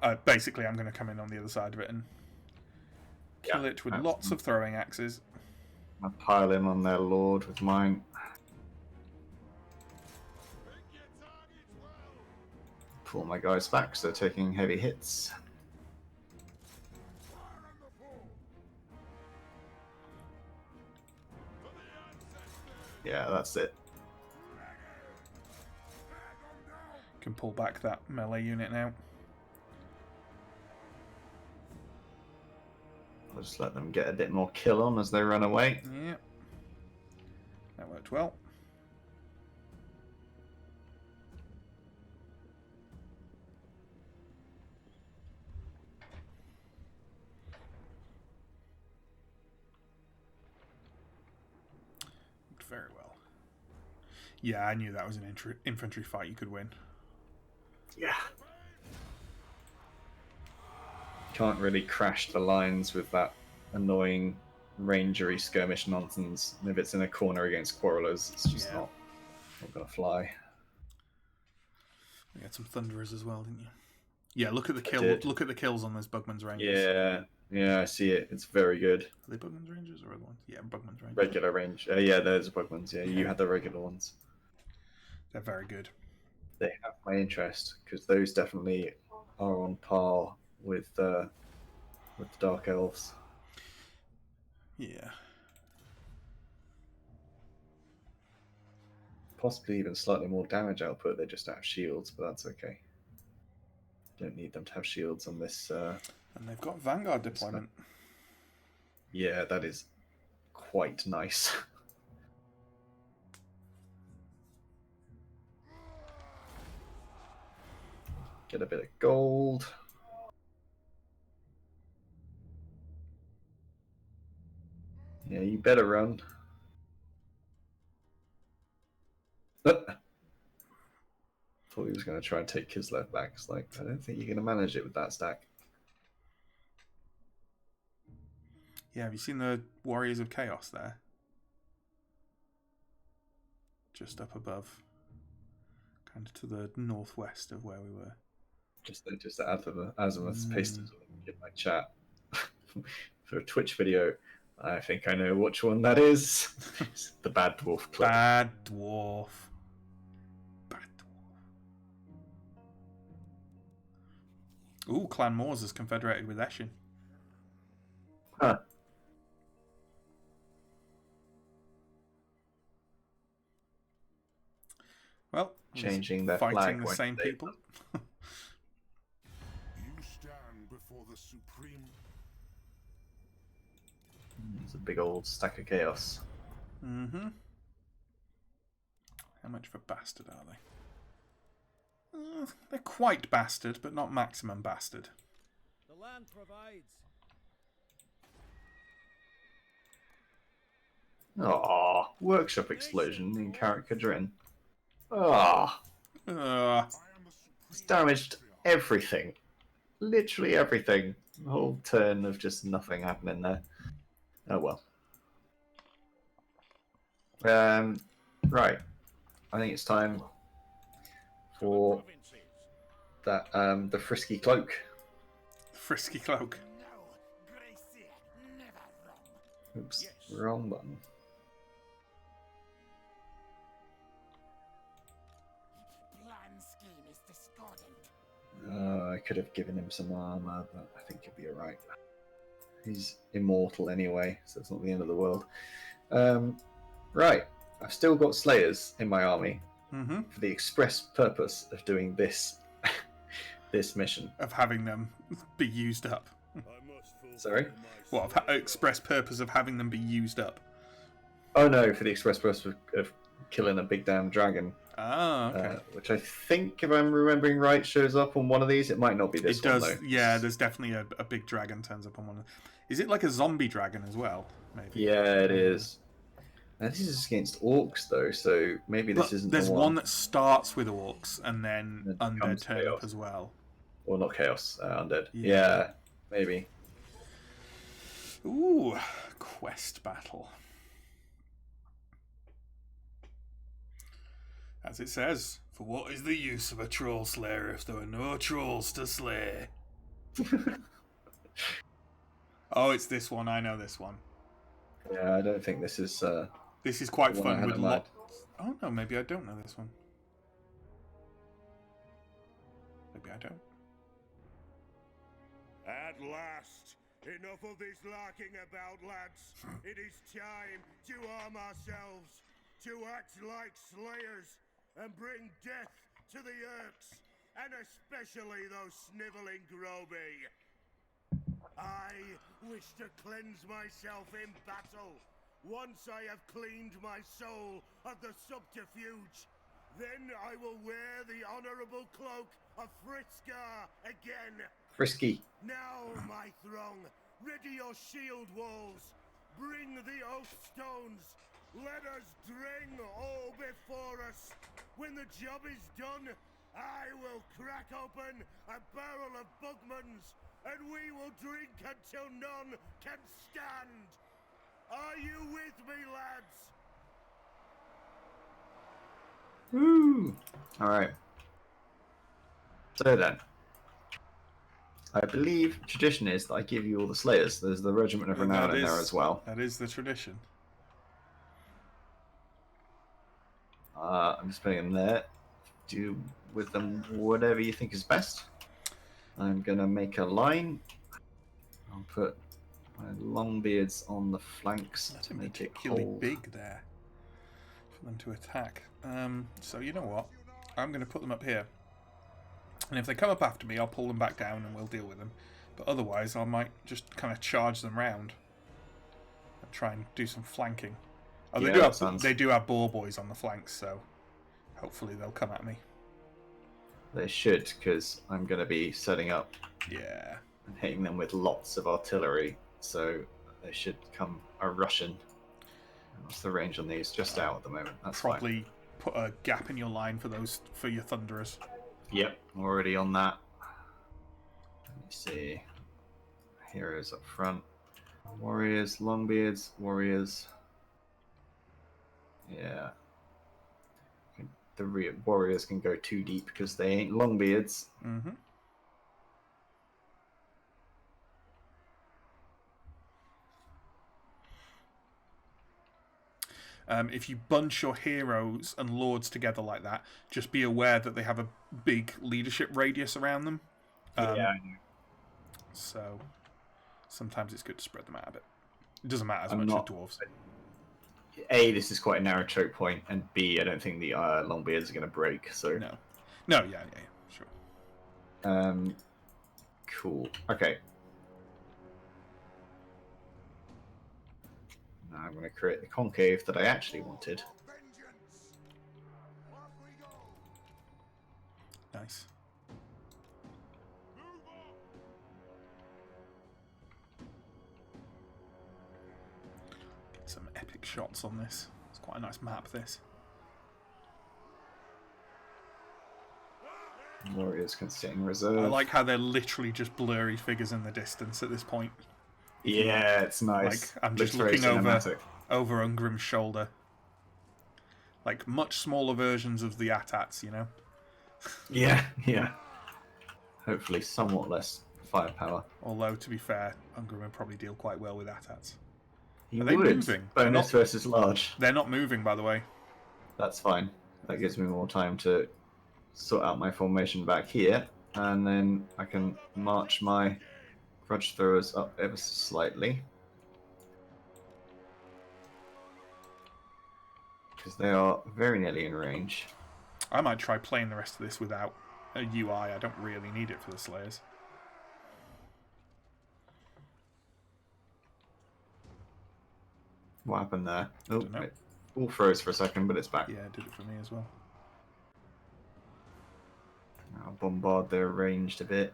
to basically I'm going to come in on the other side of it and kill Yeah, it with lots of throwing axes. I pile in on their lord with mine. Pick your targets well. Pull my guys back, so they're taking heavy hits. Fire on the foe. For the ancestors. Yeah, that's it. Drag 'em down. Can and pull back that melee unit now. I'll just let them get a bit more kill on as they run away. Yeah. That worked well. Very well. Yeah, I knew that was an infantry fight you could win. Yeah. Can't really crash the lines with that annoying rangery skirmish nonsense. And if it's in a corner against quarrelers, it's just not gonna fly. You had some thunderers as well, didn't you? Yeah, look at the kill. Look at the kills on those Bugman's Rangers. Yeah, I see it. It's very good. Are they Bugman's Rangers or other ones? Yeah, Bugman's Rangers. Regular range. Yeah, there's Bugman's. Yeah, you had the regular ones. They're very good. They have my interest because those definitely are on par with the Dark Elves. Yeah. Possibly even slightly more damage output. They just have shields, but that's okay. Don't need them to have shields on this. And they've got Vanguard deployment. Yeah, that is quite nice. Get a bit of gold. Yeah, you better run. Thought he was going to try and take Kislev back. It's like, I don't think you're going to manage it with that stack. Yeah, have you seen the Warriors of Chaos there? Just up above. Kind of to the northwest of where we were. Just azimuth pasted in my chat for a Twitch video. I think I know which one that is. It's the Bad Dwarf clip. Bad Dwarf. Ooh, Clan Moors is confederated with Eshin. Huh. Well, changing their fighting flag the same people. You stand before the supreme. It's a big old stack of chaos. Mm-hmm. How much of a bastard are they? They're quite bastard, but not maximum bastard. The land provides. Ah, workshop explosion in Karakadrin. Ah, it's damaged everything. Literally everything. A whole turn of just nothing happening there. Oh well. Right. I think it's time for that the frisky cloak. Frisky cloak. No, Gracie, never wrong. Oops, wrong button. Plan scheme is discordant. I could have given him some armor, but I think he'll be alright. He's immortal anyway, so it's not the end of the world. Right, I've still got Slayers in my army for the express purpose of doing this this mission. Of having them be used up. Sorry? What, express purpose of having them be used up? Oh no, for the express purpose of killing a big damn dragon. Ah, okay. Which I think, if I'm remembering right, shows up on one of these. It might not be this one, though. Yeah, there's definitely a big dragon turns up on one of them. Is it like a zombie dragon as well? Maybe. Yeah, it is. And this is against orcs, though, so maybe this isn't There's the one that starts with orcs and then undead becomes turn chaos. up as well. Or not chaos, undead. Yeah. Yeah, maybe. Ooh, quest battle. As it says, for what is the use of a troll slayer if there are no trolls to slay? Oh, it's this one. I know this one. Yeah, I don't think this is... This is quite the one I fun had with in mind. lots... Oh no, maybe I don't know this one. Maybe I don't. At last, enough of this larking about, lads. It is time to arm ourselves, to act like slayers, and bring death to the Urks, and especially those snivelling Groby. I wish to cleanse myself in battle. Once I have cleaned my soul of the subterfuge, then I will wear the honorable cloak of Friskar again. Frisky. Now, my throng, ready your shield walls. Bring the oak stones. Let us drain all before us. When the job is done, I will crack open a barrel of Bugmans, and we will drink until none can stand. Are you with me, lads? Woo! Alright. So then. I believe tradition is that I give you all the Slayers. There's the Regiment of Renown in there as well. That is the tradition. I'm just putting them there. Do with them whatever you think is best. I'm going to make a line. I'll put my Longbeards on the flanks to Nothing make it particularly hold. big there for them to attack. So you know what? I'm going to put them up here. And if they come up after me, I'll pull them back down and we'll deal with them. But otherwise, I might just kind of charge them round and try and do some flanking. Oh, Yeah, they do have boar boys on the flanks, so hopefully they'll come at me. They should, because I'm going to be setting up Yeah. and hitting them with lots of artillery. So they should come a Russian. What's the range on these? Just out at the moment. That's Probably fine. put a gap in your line for your thunderers. Yep, already on that. Let me see. Heroes up front. Warriors, Longbeards, warriors. Yeah. The warriors can go too deep because they ain't Longbeards. Mm-hmm. If you bunch your heroes and lords together like that, just be aware that they have a big leadership radius around them. Yeah, I know. So sometimes it's good to spread them out a bit. It doesn't matter as I'm much not- with dwarves. A, this is quite a narrow choke point, and B, I don't think the Longbeards are going to break. So No, yeah, sure. Cool. Okay. Now I'm going to create the concave that I actually wanted. Vengeance! Off we go! Nice. Move on! Some epic shots on this. It's quite a nice map, this. Warriors can stay in reserve. I like how they're literally just blurry figures in the distance at this point. Yeah, it's nice. Like, I'm just Looks very looking cinematic. over Ungrim's shoulder. Like, much smaller versions of the AT-ATs, you know? Yeah, yeah. Hopefully somewhat less firepower. Although, to be fair, Ungrim would probably deal quite well with AT-ATs. He Are they would. moving? Bonus versus large. They're not moving, by the way. That's fine. That gives me more time to sort out my formation back here, and then I can march my grudge throwers up ever so slightly. Because they are very nearly in range. I might try playing the rest of this without a UI. I don't really need it for the Slayers. What happened there? Oh, Dunno. it all froze for a second, but it's back. Yeah, it did it for me as well. I'll bombard their ranged a bit.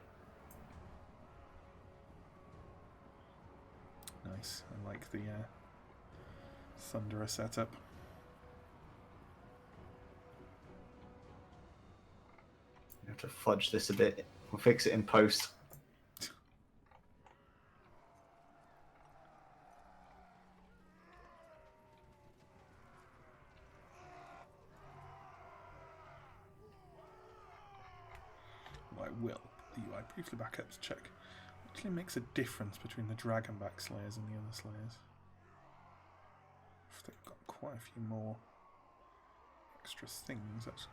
Nice. I like the Thunderer setup. You have to fudge this a bit. We'll fix it in post. I will. The UI briefly back up to check. Actually makes a difference between the Dragonback Slayers and the other Slayers. They've got quite a few more extra things, actually.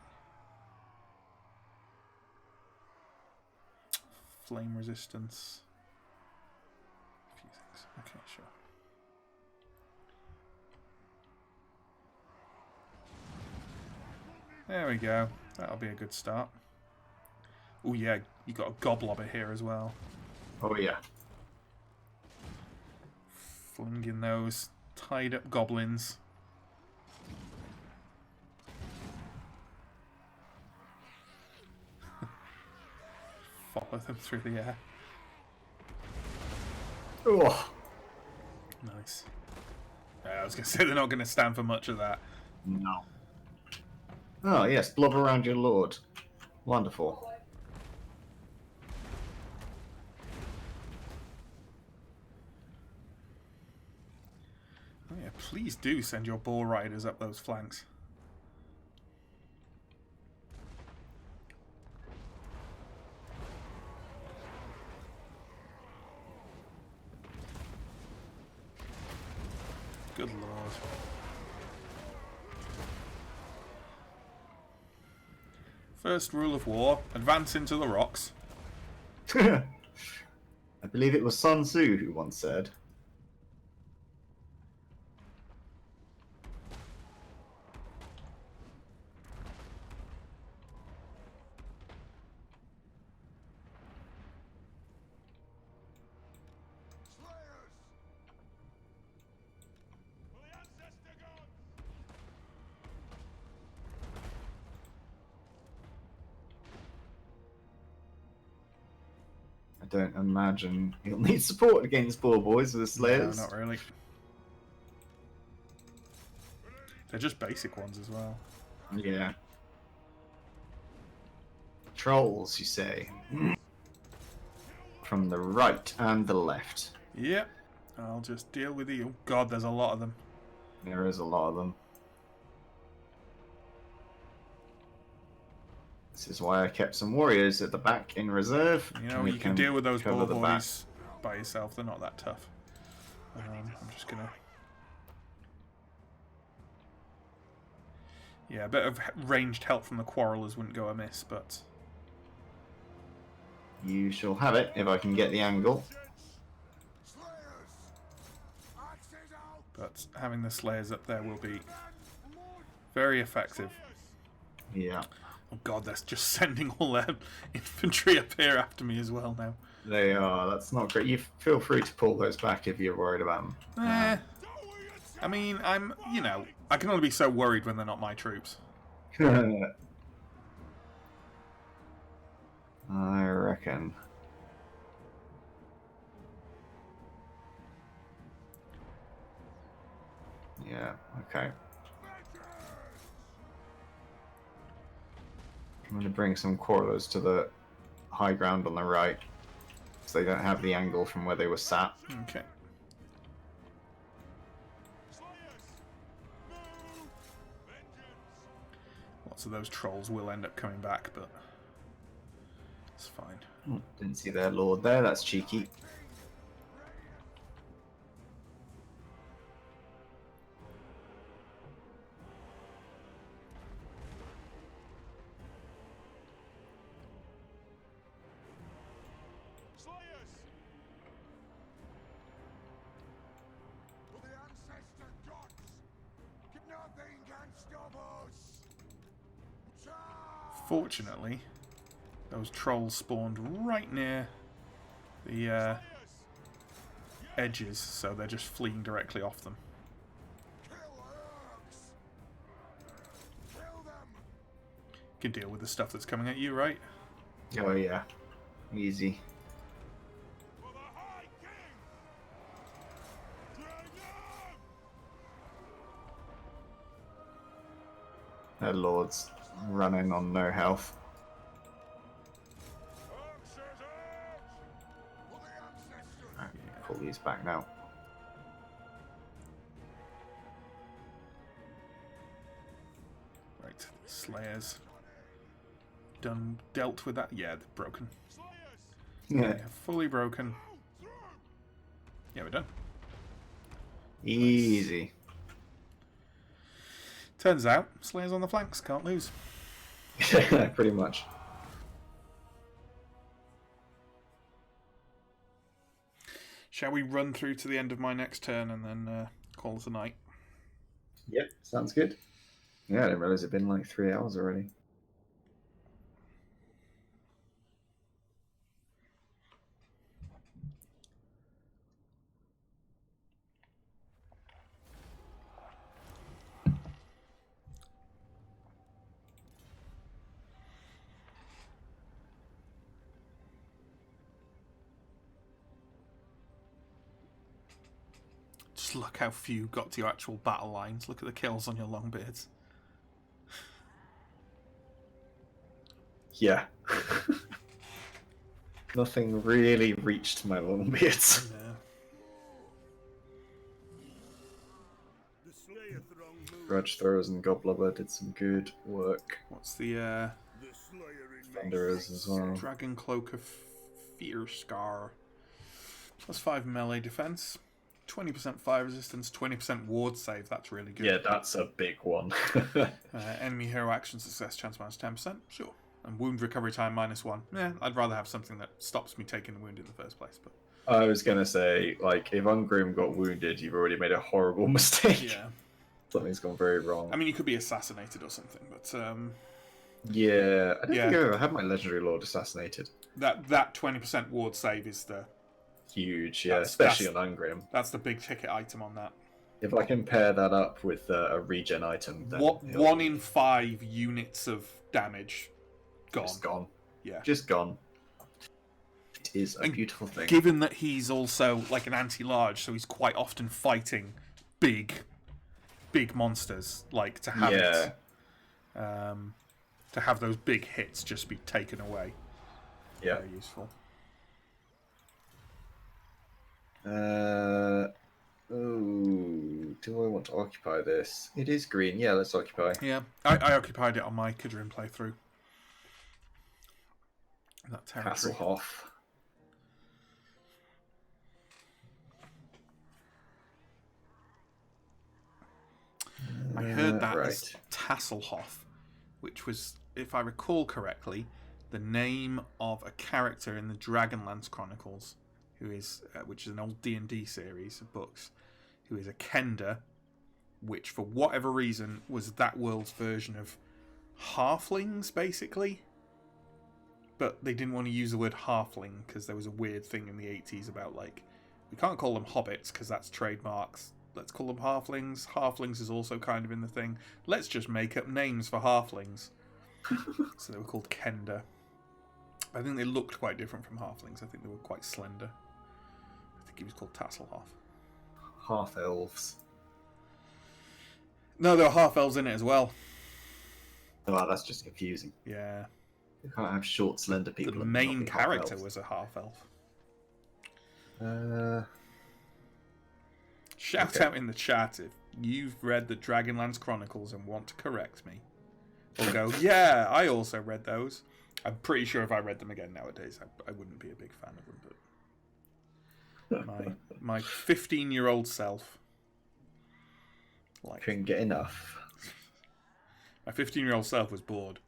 Flame resistance. A few things. Okay, sure. There we go. That'll be a good start. Oh yeah, you got a goblobber here as well. Oh yeah. Flinging those tied up goblins. Follow them through the air. Oh. Nice. I was going to say they're not going to stand for much of that. No. Oh yes, blob around your lord. Wonderful. Oh yeah, please do send your boar riders up those flanks. Good lord. First rule of war, advance into the rocks. I believe it was Sun Tzu who once said. I don't imagine he'll need support against poor boys with the Slayers. No, not really. They're just basic ones as well. Yeah. Trolls, you say? From the right and the left. Yep. I'll just deal with you. God, there's a lot of them. There is a lot of them. This is why I kept some warriors at the back in reserve. You know, We you can deal with those cover boar the back. boys by yourself. They're not that tough. I'm just gonna... Yeah, a bit of ranged help from the Quarrelers wouldn't go amiss, but... You shall have it if I can get the angle. But having the Slayers up there will be very effective. Yeah. Oh god, they're just sending all their infantry up here after me as well now. They are. That's not great. You feel free to pull those back if you're worried about them. I mean, you know, I can only be so worried when they're not my troops. I reckon. Yeah, okay. I'm going to bring some Quarrelers to the high ground on the right, so they don't have the angle from where they were sat. Okay. Lots of those trolls will end up coming back, but it's fine. Oh, didn't see their lord there, that's cheeky. Fortunately, those trolls spawned right near the edges, so they're just fleeing directly off them. You can deal with the stuff that's coming at you, right? Oh yeah, easy. Their lord's running on no health. Right, pull these back now. Right, Slayers. Dealt with that? Yeah, they're broken. Yeah, Fully broken. Yeah, we're done. easy. Turns out, Slayers on the flanks, can't lose. Pretty much. Shall we run through to the end of my next turn and then call it a night? Yep, sounds good. Yeah, I didn't realize it'd been like 3 hours already. Just look how few got to your actual battle lines. Look at the kills on your Longbeards. Yeah. Nothing really reached my Longbeards. Yeah. The Slayer throng move. Grudge Throwers and Goblubber did some good work. What's the The Slayer in Thunderers as well. Dragon Cloak of Fear Scar? +5 melee defense, 20% fire resistance, 20% ward save. That's really good. Yeah, that's a big one. Enemy hero action success chance -10%. Sure. And wound recovery time -1. Yeah, I'd rather have something that stops me taking the wound in the first place. But I was gonna say, like, if Ungrim got wounded, you've already made a horrible mistake. yeah, Something's gone very wrong. I mean, you could be assassinated or something, but Yeah, I don't Yeah. think I've ever had my Legendary Lord assassinated. that 20% ward save is Huge, yeah, That's- especially on Ungrim. that's the big ticket item on that. If I can pair that up with a regen item, then What it'll 1 be in 5 units of damage gone. just gone. Yeah. Just gone. It is a And beautiful thing. Given that he's also like an anti-large, so he's quite often fighting big monsters. Like to have Yeah. to have those big hits just be taken away. Yeah. Very useful. Do I want to occupy this? It is green. Yeah, let's occupy. Yeah, I occupied it on my Kidrin playthrough. That territory. Hasselhoff. I heard that right. as Tasselhoff, which was, if I recall correctly, the name of a character in the Dragonlance Chronicles, who is, which is an old D&D series of books, who is a Kender, which for whatever reason was that world's version of halflings, basically. But they didn't want to use the word halfling because there was a weird thing in the 80s about, like, we can't call them hobbits because that's trademarks. Let's call them halflings. Halflings is also kind of in the thing. Let's just make up names for halflings. So they were called Kender. I think they looked quite different from halflings. I think they were quite slender. I think he was called Tasselhoff. Half elves. No, there were half elves in it as well. Oh, that's just confusing. Yeah. You can't have short, slender people. The and main not be half character elves. was a half elf. Uh, Shout Okay. out in the chat if you've read the Dragonlance Chronicles and want to correct me. Or go, yeah, I also read those. I'm pretty sure if I read them again nowadays, I wouldn't be a big fan of them. But my 15-year-old self, like, couldn't get enough. my 15-year-old self was bored.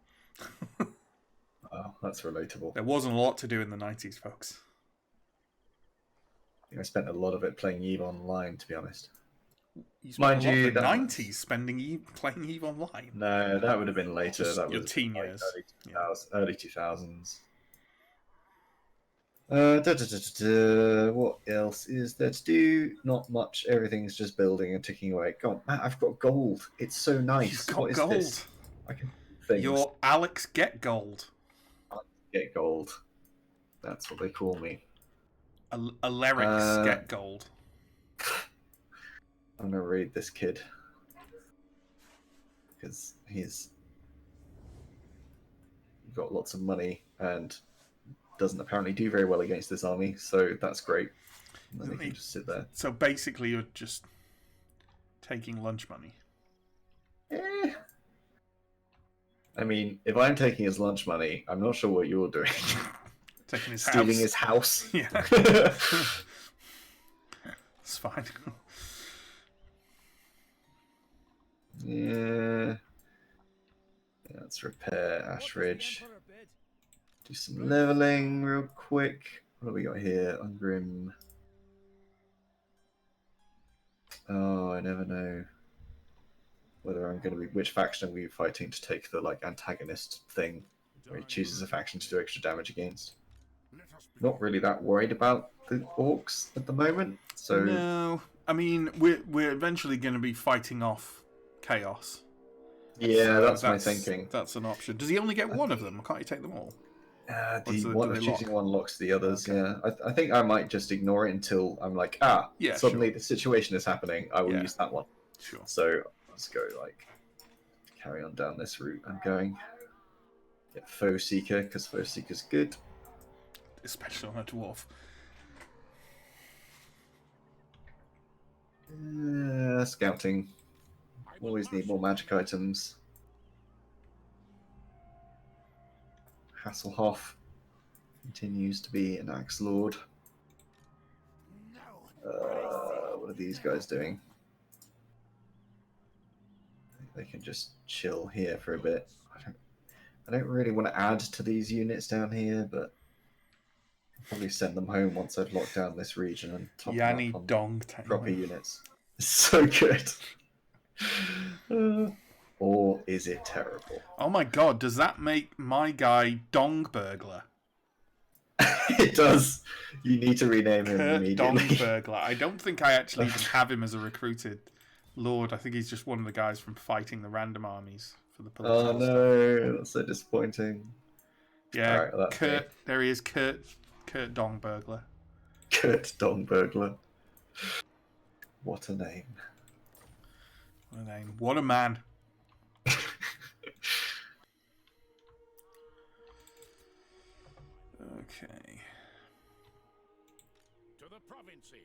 Oh, that's relatable. There wasn't a lot to do in the 90s, folks. I spent a lot of it playing EVE Online, to be honest. You Mind spent a lot you, of the that- 90s playing EVE Online. No, that would have been later. Just That your was teen like years. Early 2000s. What else is there to do? Not much. Everything's just building and ticking away. God, Matt, I've got gold. It's so nice. You've got What is gold. this? I can things. You're Alex Get Gold. Get gold. That's what they call me. Alerix Get Gold. I'm gonna read this kid because he's got lots of money and doesn't apparently do very well against this army, so that's great. And then he Isn't can he? just sit there. So basically, you're just taking lunch money. Eh. I mean, if I'm taking his lunch money, I'm not sure what you're doing. Taking his Stealing house. his house. Yeah. It's fine. Yeah. Let's repair Ash Ridge. Do some leveling real quick. What do we got here? Ungrim. Oh, I never know whether I'm going to be which faction I'm going to be fighting to take the like antagonist thing, where he chooses a faction to do extra damage against. Not really that worried about the orcs at the moment. So No, I mean we're eventually going to be fighting off chaos. yeah, So that's my thinking. That's an option. Does he only get one of them? Can't he take them all? Choosing one locks the others. Okay. Yeah, I think I might just ignore it until I'm like, suddenly sure. the situation is happening. I will use that one. Sure. So let's go carry on down this route. I'm going. Get Foe Seeker because Foe Seeker's good, especially on a dwarf. Scouting. Always need more magic items. Hasselhoff continues to be an Axe Lord. What are these guys doing? They can just chill here for a bit. I don't really want to add to these units down here, but I'll probably send them home once I've locked down this region and top them up on Dong proper units. So good. Or is it terrible? Oh my god, does that make my guy Dong Burglar? It does. You need to rename him immediately. Dong Burglar. I don't think I actually even have him as a recruited lord. I think he's just one of the guys from fighting the random armies for the political Oh no, that's so disappointing. Yeah, right, Kurt. There he is, Kurt Dong Burglar. Kurt Dong Burglar. What a name. What a name. What a man. Okay. To the provinces.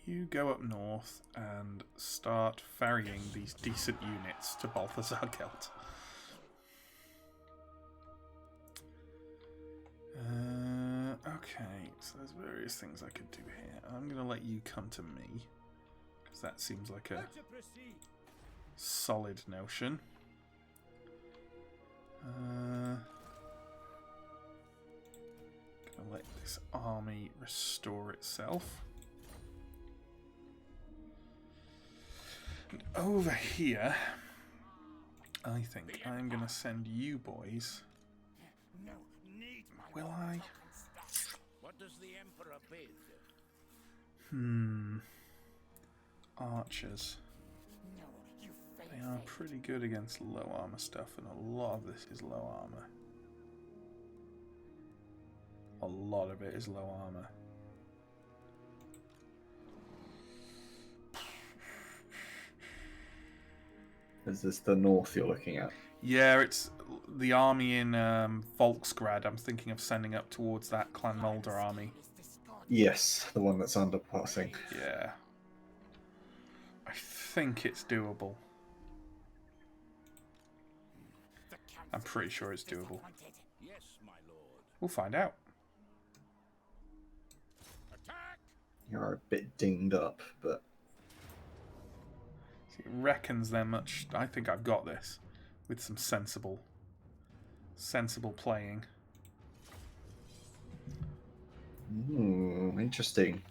You go up north and start ferrying these decent units to Balthazar Gelt. Okay, so there's various things I could do here. I'm going to let you come to me, because that seems like a solid notion. Gonna let this army restore itself. And over here, I think I'm gonna send you boys. Will I? What does the Emperor bid? Archers. They are pretty good against low armor stuff, and a lot of this is low armor. A lot of it is low armor. Is this the north you're looking at? Yeah, it's the army in Volksgrad. I'm thinking of sending up towards that Clan Mulder army. Yes, the one that's underpassing. Yeah. I think it's doable. I'm pretty sure it's doable. Yes, my lord. We'll find out. Attack! You're a bit dinged up, but... He reckons they're much... I think I've got this. With some sensible playing. Interesting.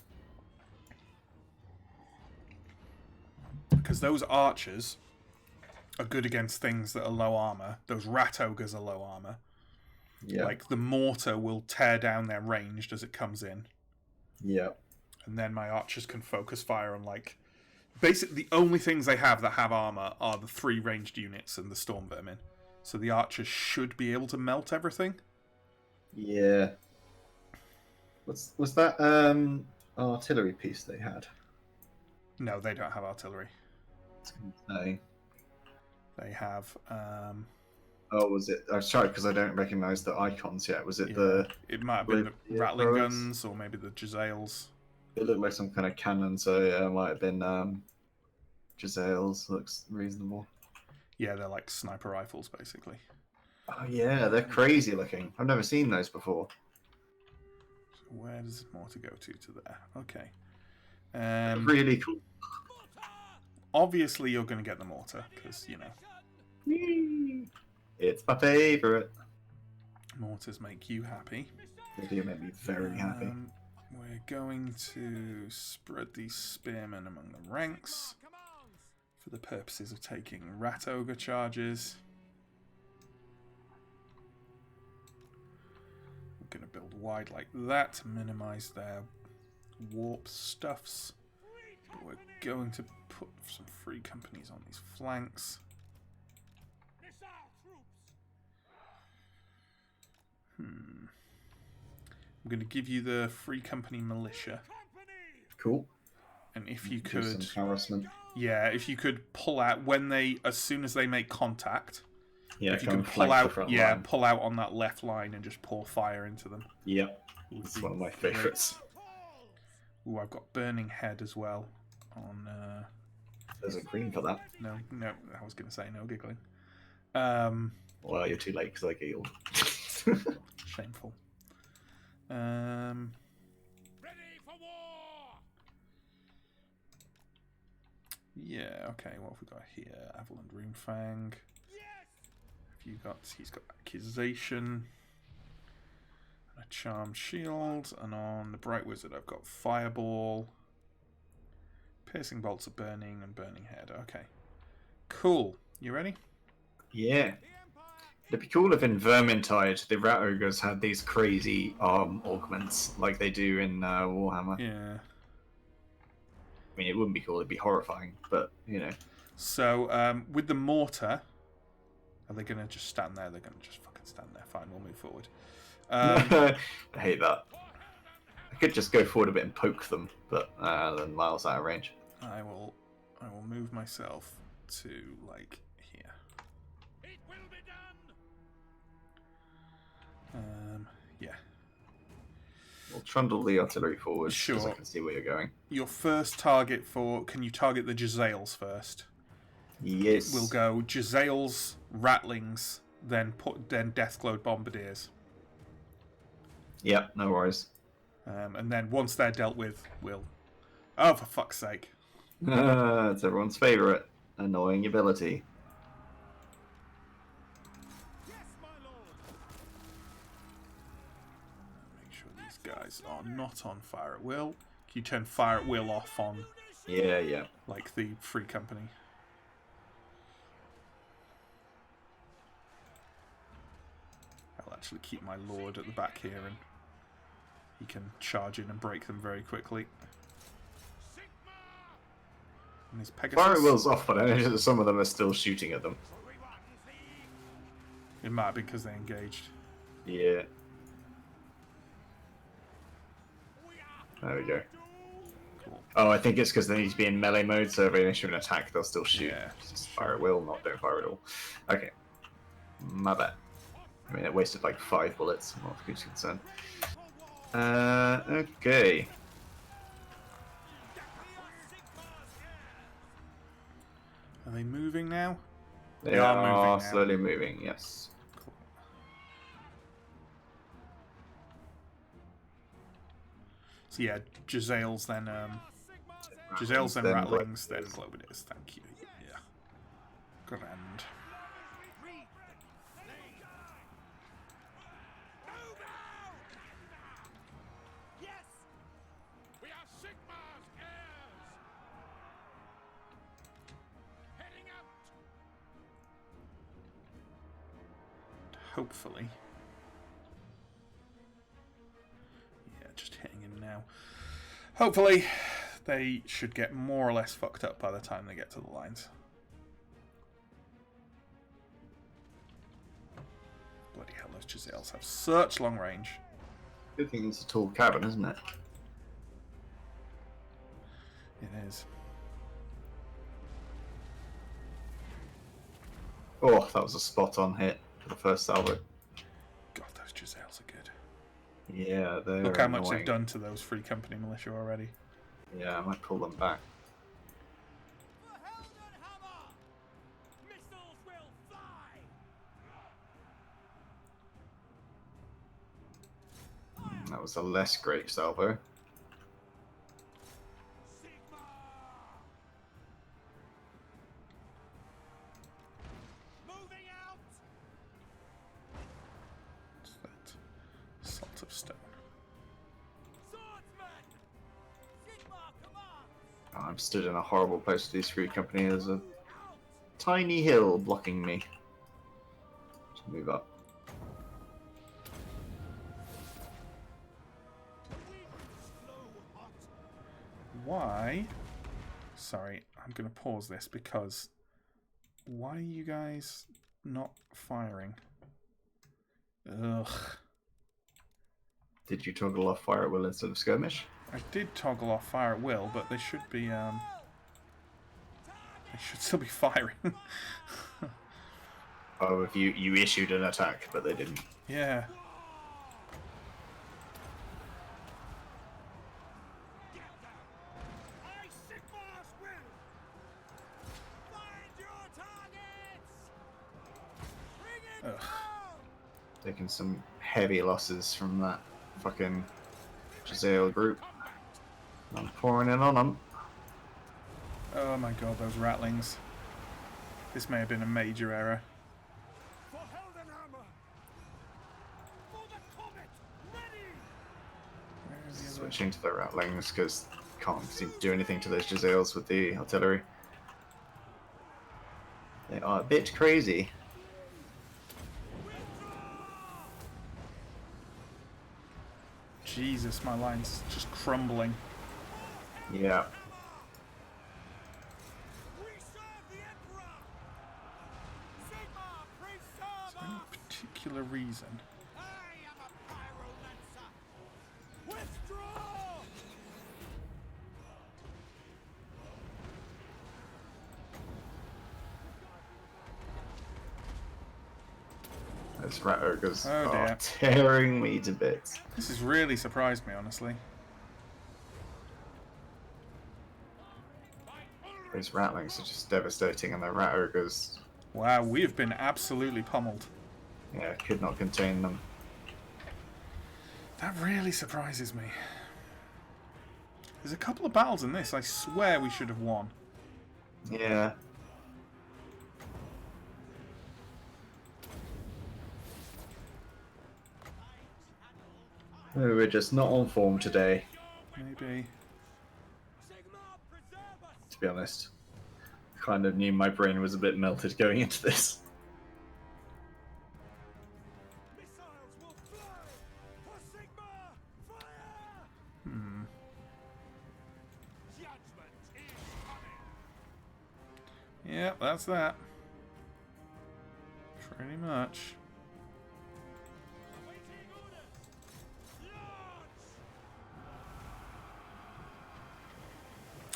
Because those archers are good against things that are low armor. Those rat ogres are low armor. Yeah. Like the mortar will tear down their ranged as it comes in. Yeah. And then my archers can focus fire on like... Basically, the only things they have that have armor are the 3 ranged units and the storm vermin. So the archers should be able to melt everything. Yeah. Was that artillery piece they had? No, they don't have artillery. No. They have... Oh, was it? I'm sorry, because I don't recognise the icons yet. Was it the... It might have been the Rattling Guns, or maybe the Giselles. It looked like some kind of cannon, so yeah, it might have been Giselles. Looks reasonable. Yeah, they're like sniper rifles, basically. Oh yeah, they're crazy looking. I've never seen those before. So where does mortar go to there? Okay. Really cool. Obviously, you're going to get the mortar, because, you know. It's my favourite. Mortars make you happy. They do make me very happy. We're going to spread these spearmen among the ranks for the purposes of taking rat ogre charges. We're going to build wide like that to minimise their warp stuffs. But we're going to put some free companies on these flanks. I'm going to give you the Free Company Militia. Cool. And if you Do could... some harassment. Yeah, if you could pull out when they... As soon as they make contact... Yeah, if you could pull out, pull out on that left line and just pour fire into them. Yep, it's one of my favourites. Ooh, I've got Burning Head as well. On there's a green for that. No, I was going to say no giggling. Well, you're too late because I giggled. Shameful. Ready for war! Yeah, okay, what have we got here? Avaland Runefang. He's got Accusation. A Charmed Shield. And on the Bright Wizard I've got Fireball. Piercing Bolts of Burning and Burning Head. Okay. Cool. You ready? Yeah. It'd be cool if in Vermintide the Rat Ogres had these crazy arm augments like they do in Warhammer. Yeah. I mean, it wouldn't be cool, it'd be horrifying, but, you know. So, with the mortar, are they going to just stand there? They're going to just fucking stand there. Fine, we'll move forward. I hate that. I could just go forward a bit and poke them, but then Miles out of range. I will move myself to, like, here. It will be done. Yeah. We'll trundle the artillery forward, Sure. because I can see where you're going. Your first target for... Can you target the Jezzails first? Yes. We'll go Jezzails, Rattlings, then Deathglow Bombardiers. Yep, no worries. And then once they're dealt with, we'll... Oh, for fuck's sake. It's everyone's favourite. Annoying ability. Yes, my lord. Make sure these guys are not on Fire at Will. Can you turn Fire at Will off on, Yeah. like, the Free Company? I'll actually keep my Lord at the back here, and he can charge in and break them very quickly. And his Pegasus... Fire at Will's off, but I know that some of them are still shooting at them. It might be because they engaged. Yeah. There we go. Cool. Oh, I think it's because they need to be in melee mode, so if they issue an attack, they'll still shoot. Yeah. Just fire at will, not don't fire at all. Okay. My bad. I mean, it wasted like 5 bullets, I'm not too concerned. Okay. Are they moving now? They are are moving now. slowly moving, yes. Cool. So yeah, Jezzails then Jezzails then Rattlings, then Globadiers. Thank you. Yeah. Grand. We are Sigmar's heirs. Heading out. Hopefully. Yeah, just hitting him now. Hopefully, they should get more or less fucked up by the time they get to the lines. Bloody hell, those Jezzails have such long range. Good thing it's a tall cabin, isn't it? It is. Oh, that was a spot-on hit for the first salvo. God, those Jezzails are good. Yeah, they're Look how much annoying. they've done to those Free Company militia already. Yeah, I might pull them back. The Heldenhammer! Missiles will fly! That was a less great salvo. Sigmar! Moving out! What's that? Salt of Stone. Swordsman! Sigmar commands! Oh, I'm stood in a horrible place with these Free Company. There's a tiny hill blocking me. Just move up. Why? Sorry, I'm going to pause this because why are you guys not firing? Ugh. Did you toggle off fire at will instead of skirmish? I did toggle off fire at will, but they should be, they should still be firing. Oh, if you issued an attack, but they didn't. Yeah. Ugh. Taking some heavy losses from that fucking Giselle group. I'm pouring in on them. Oh my god, those rattlings. This may have been a major error. For Heldenhammer! For the comet! Ready! Where is the other? Switching to the rattlings because can't seem to do anything to those Giselles with the artillery. They are a bit crazy. Jesus, my line's just crumbling. Yeah. We serve the Emperor! Sigma, preserve Is there any us! particular reason? I am a pyrolancer! Withdraw! Those rat ogres Oh, are dear. tearing me to bits. This has really surprised me, honestly. Those ratlings are just devastating, and the rat ogres, Wow, we have been absolutely pummeled. yeah, could not contain them. That really surprises me. There's a couple of battles in this I swear we should have won. Yeah. We're just not on form today, Maybe. Sigma, preserve us! to be honest. I kind of knew my brain was a bit melted going into this. Missiles will fly! For Sigma! Fire! Hmm. Judgment is coming! Yeah, that's that. Pretty much. Awaiting orders! Launch!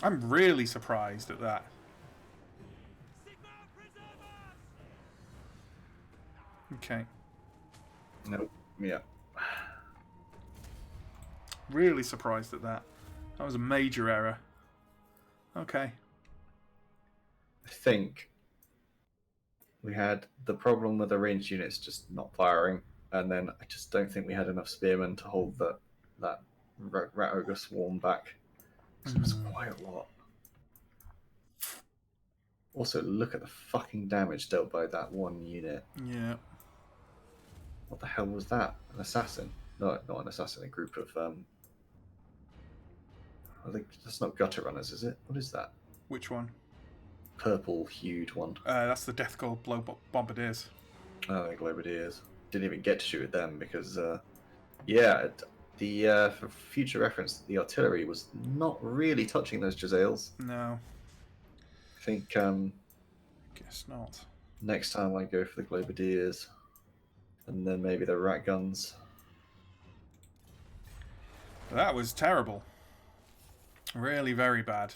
I'm really surprised at that. Sigma, preserve us! Okay. Nope. Yeah. Really surprised at that. That was a major error. Okay. I think we had the problem with the ranged units just not firing, and then I just don't think we had enough spearmen to hold that rat ogre swarm back. So it was quite a lot. Also, look at the fucking damage dealt by that one unit. Yeah. What the hell was that? An assassin? No, not an assassin. A group of I think that's not gutter runners, is it? What is that? Which one? Purple-hued one. That's the Death Gold Bombardiers. Oh, the Globadiers. Didn't even get to shoot at them because, yeah, for future reference, the artillery was not really touching those Giselles. No. I think Guess not. next time I go for the Globadiers, and then maybe the rat guns. That was terrible. Really very bad.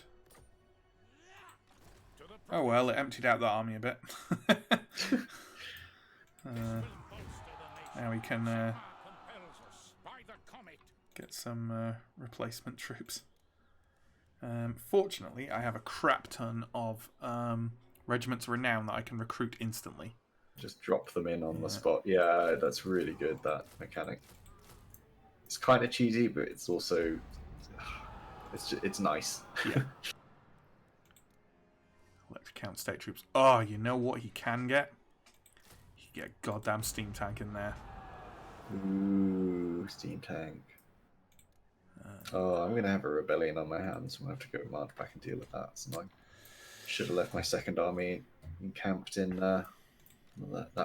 Oh well, it emptied out the army a bit. Now we can get some replacement troops. Fortunately, I have a crap ton of regiments of renown that I can recruit instantly. Just drop them in on the spot. Yeah, that's really good, that mechanic. It's kind of cheesy, but it's also it's nice. Yeah. Let's count state troops. Oh, you know what he can get? He can get a goddamn steam tank in there. Ooh, steam tank. Oh, I'm gonna have a rebellion on my hands. I'm gonna have to go march back and deal with that. So I should have left my second army encamped in that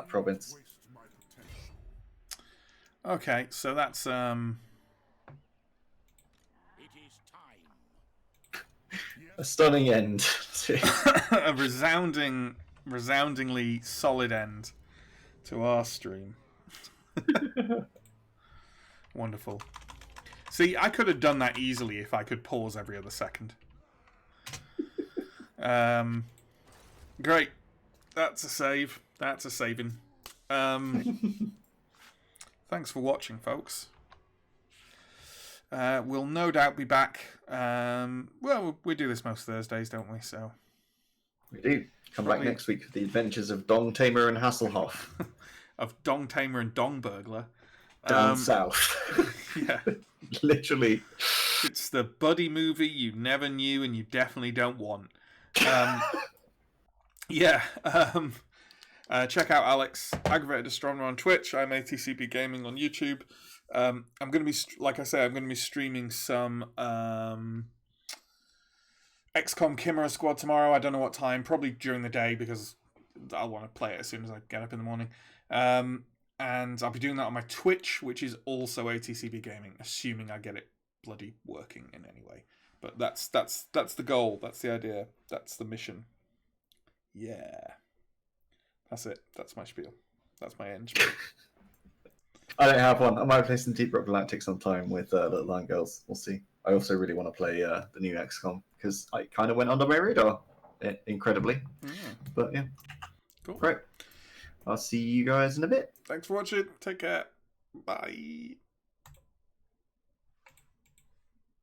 province. Waste my potential. Okay, so that's It is time. A stunning end to a resoundingly solid end to our stream. Wonderful. See, I could have done that easily if I could pause every other second. Great. That's a save. That's a saving. Thanks for watching, folks. We'll no doubt be back. Well, we do this most Thursdays, don't we? So We do. Come back next week for the adventures of Dong Tamer and Hasselhoff. Of Dong Tamer and Dong Burglar. Down south. Yeah. Literally. It's the buddy movie you never knew and you definitely don't want. Yeah. Check out Alex, AggravatedAstronomer on Twitch. I'm ATCP Gaming on YouTube. I'm going to be, like I say, I'm going to be streaming some XCOM Chimera Squad tomorrow. I don't know what time. Probably during the day because I want to play it as soon as I get up in the morning. And I'll be doing that on my Twitch, which is also ATCP Gaming, assuming I get it bloody working in any way. But that's the goal. That's the idea. That's the mission. Yeah. That's it. That's my spiel. That's my end spiel. I don't have one. I might play some Deep Rock Galactic sometime with Little Line Girls. We'll see. I also really want to play the new XCOM because I kind of went under my radar, incredibly. But yeah. Cool. Right. I'll see you guys in a bit. Thanks for watching. Take care. Bye.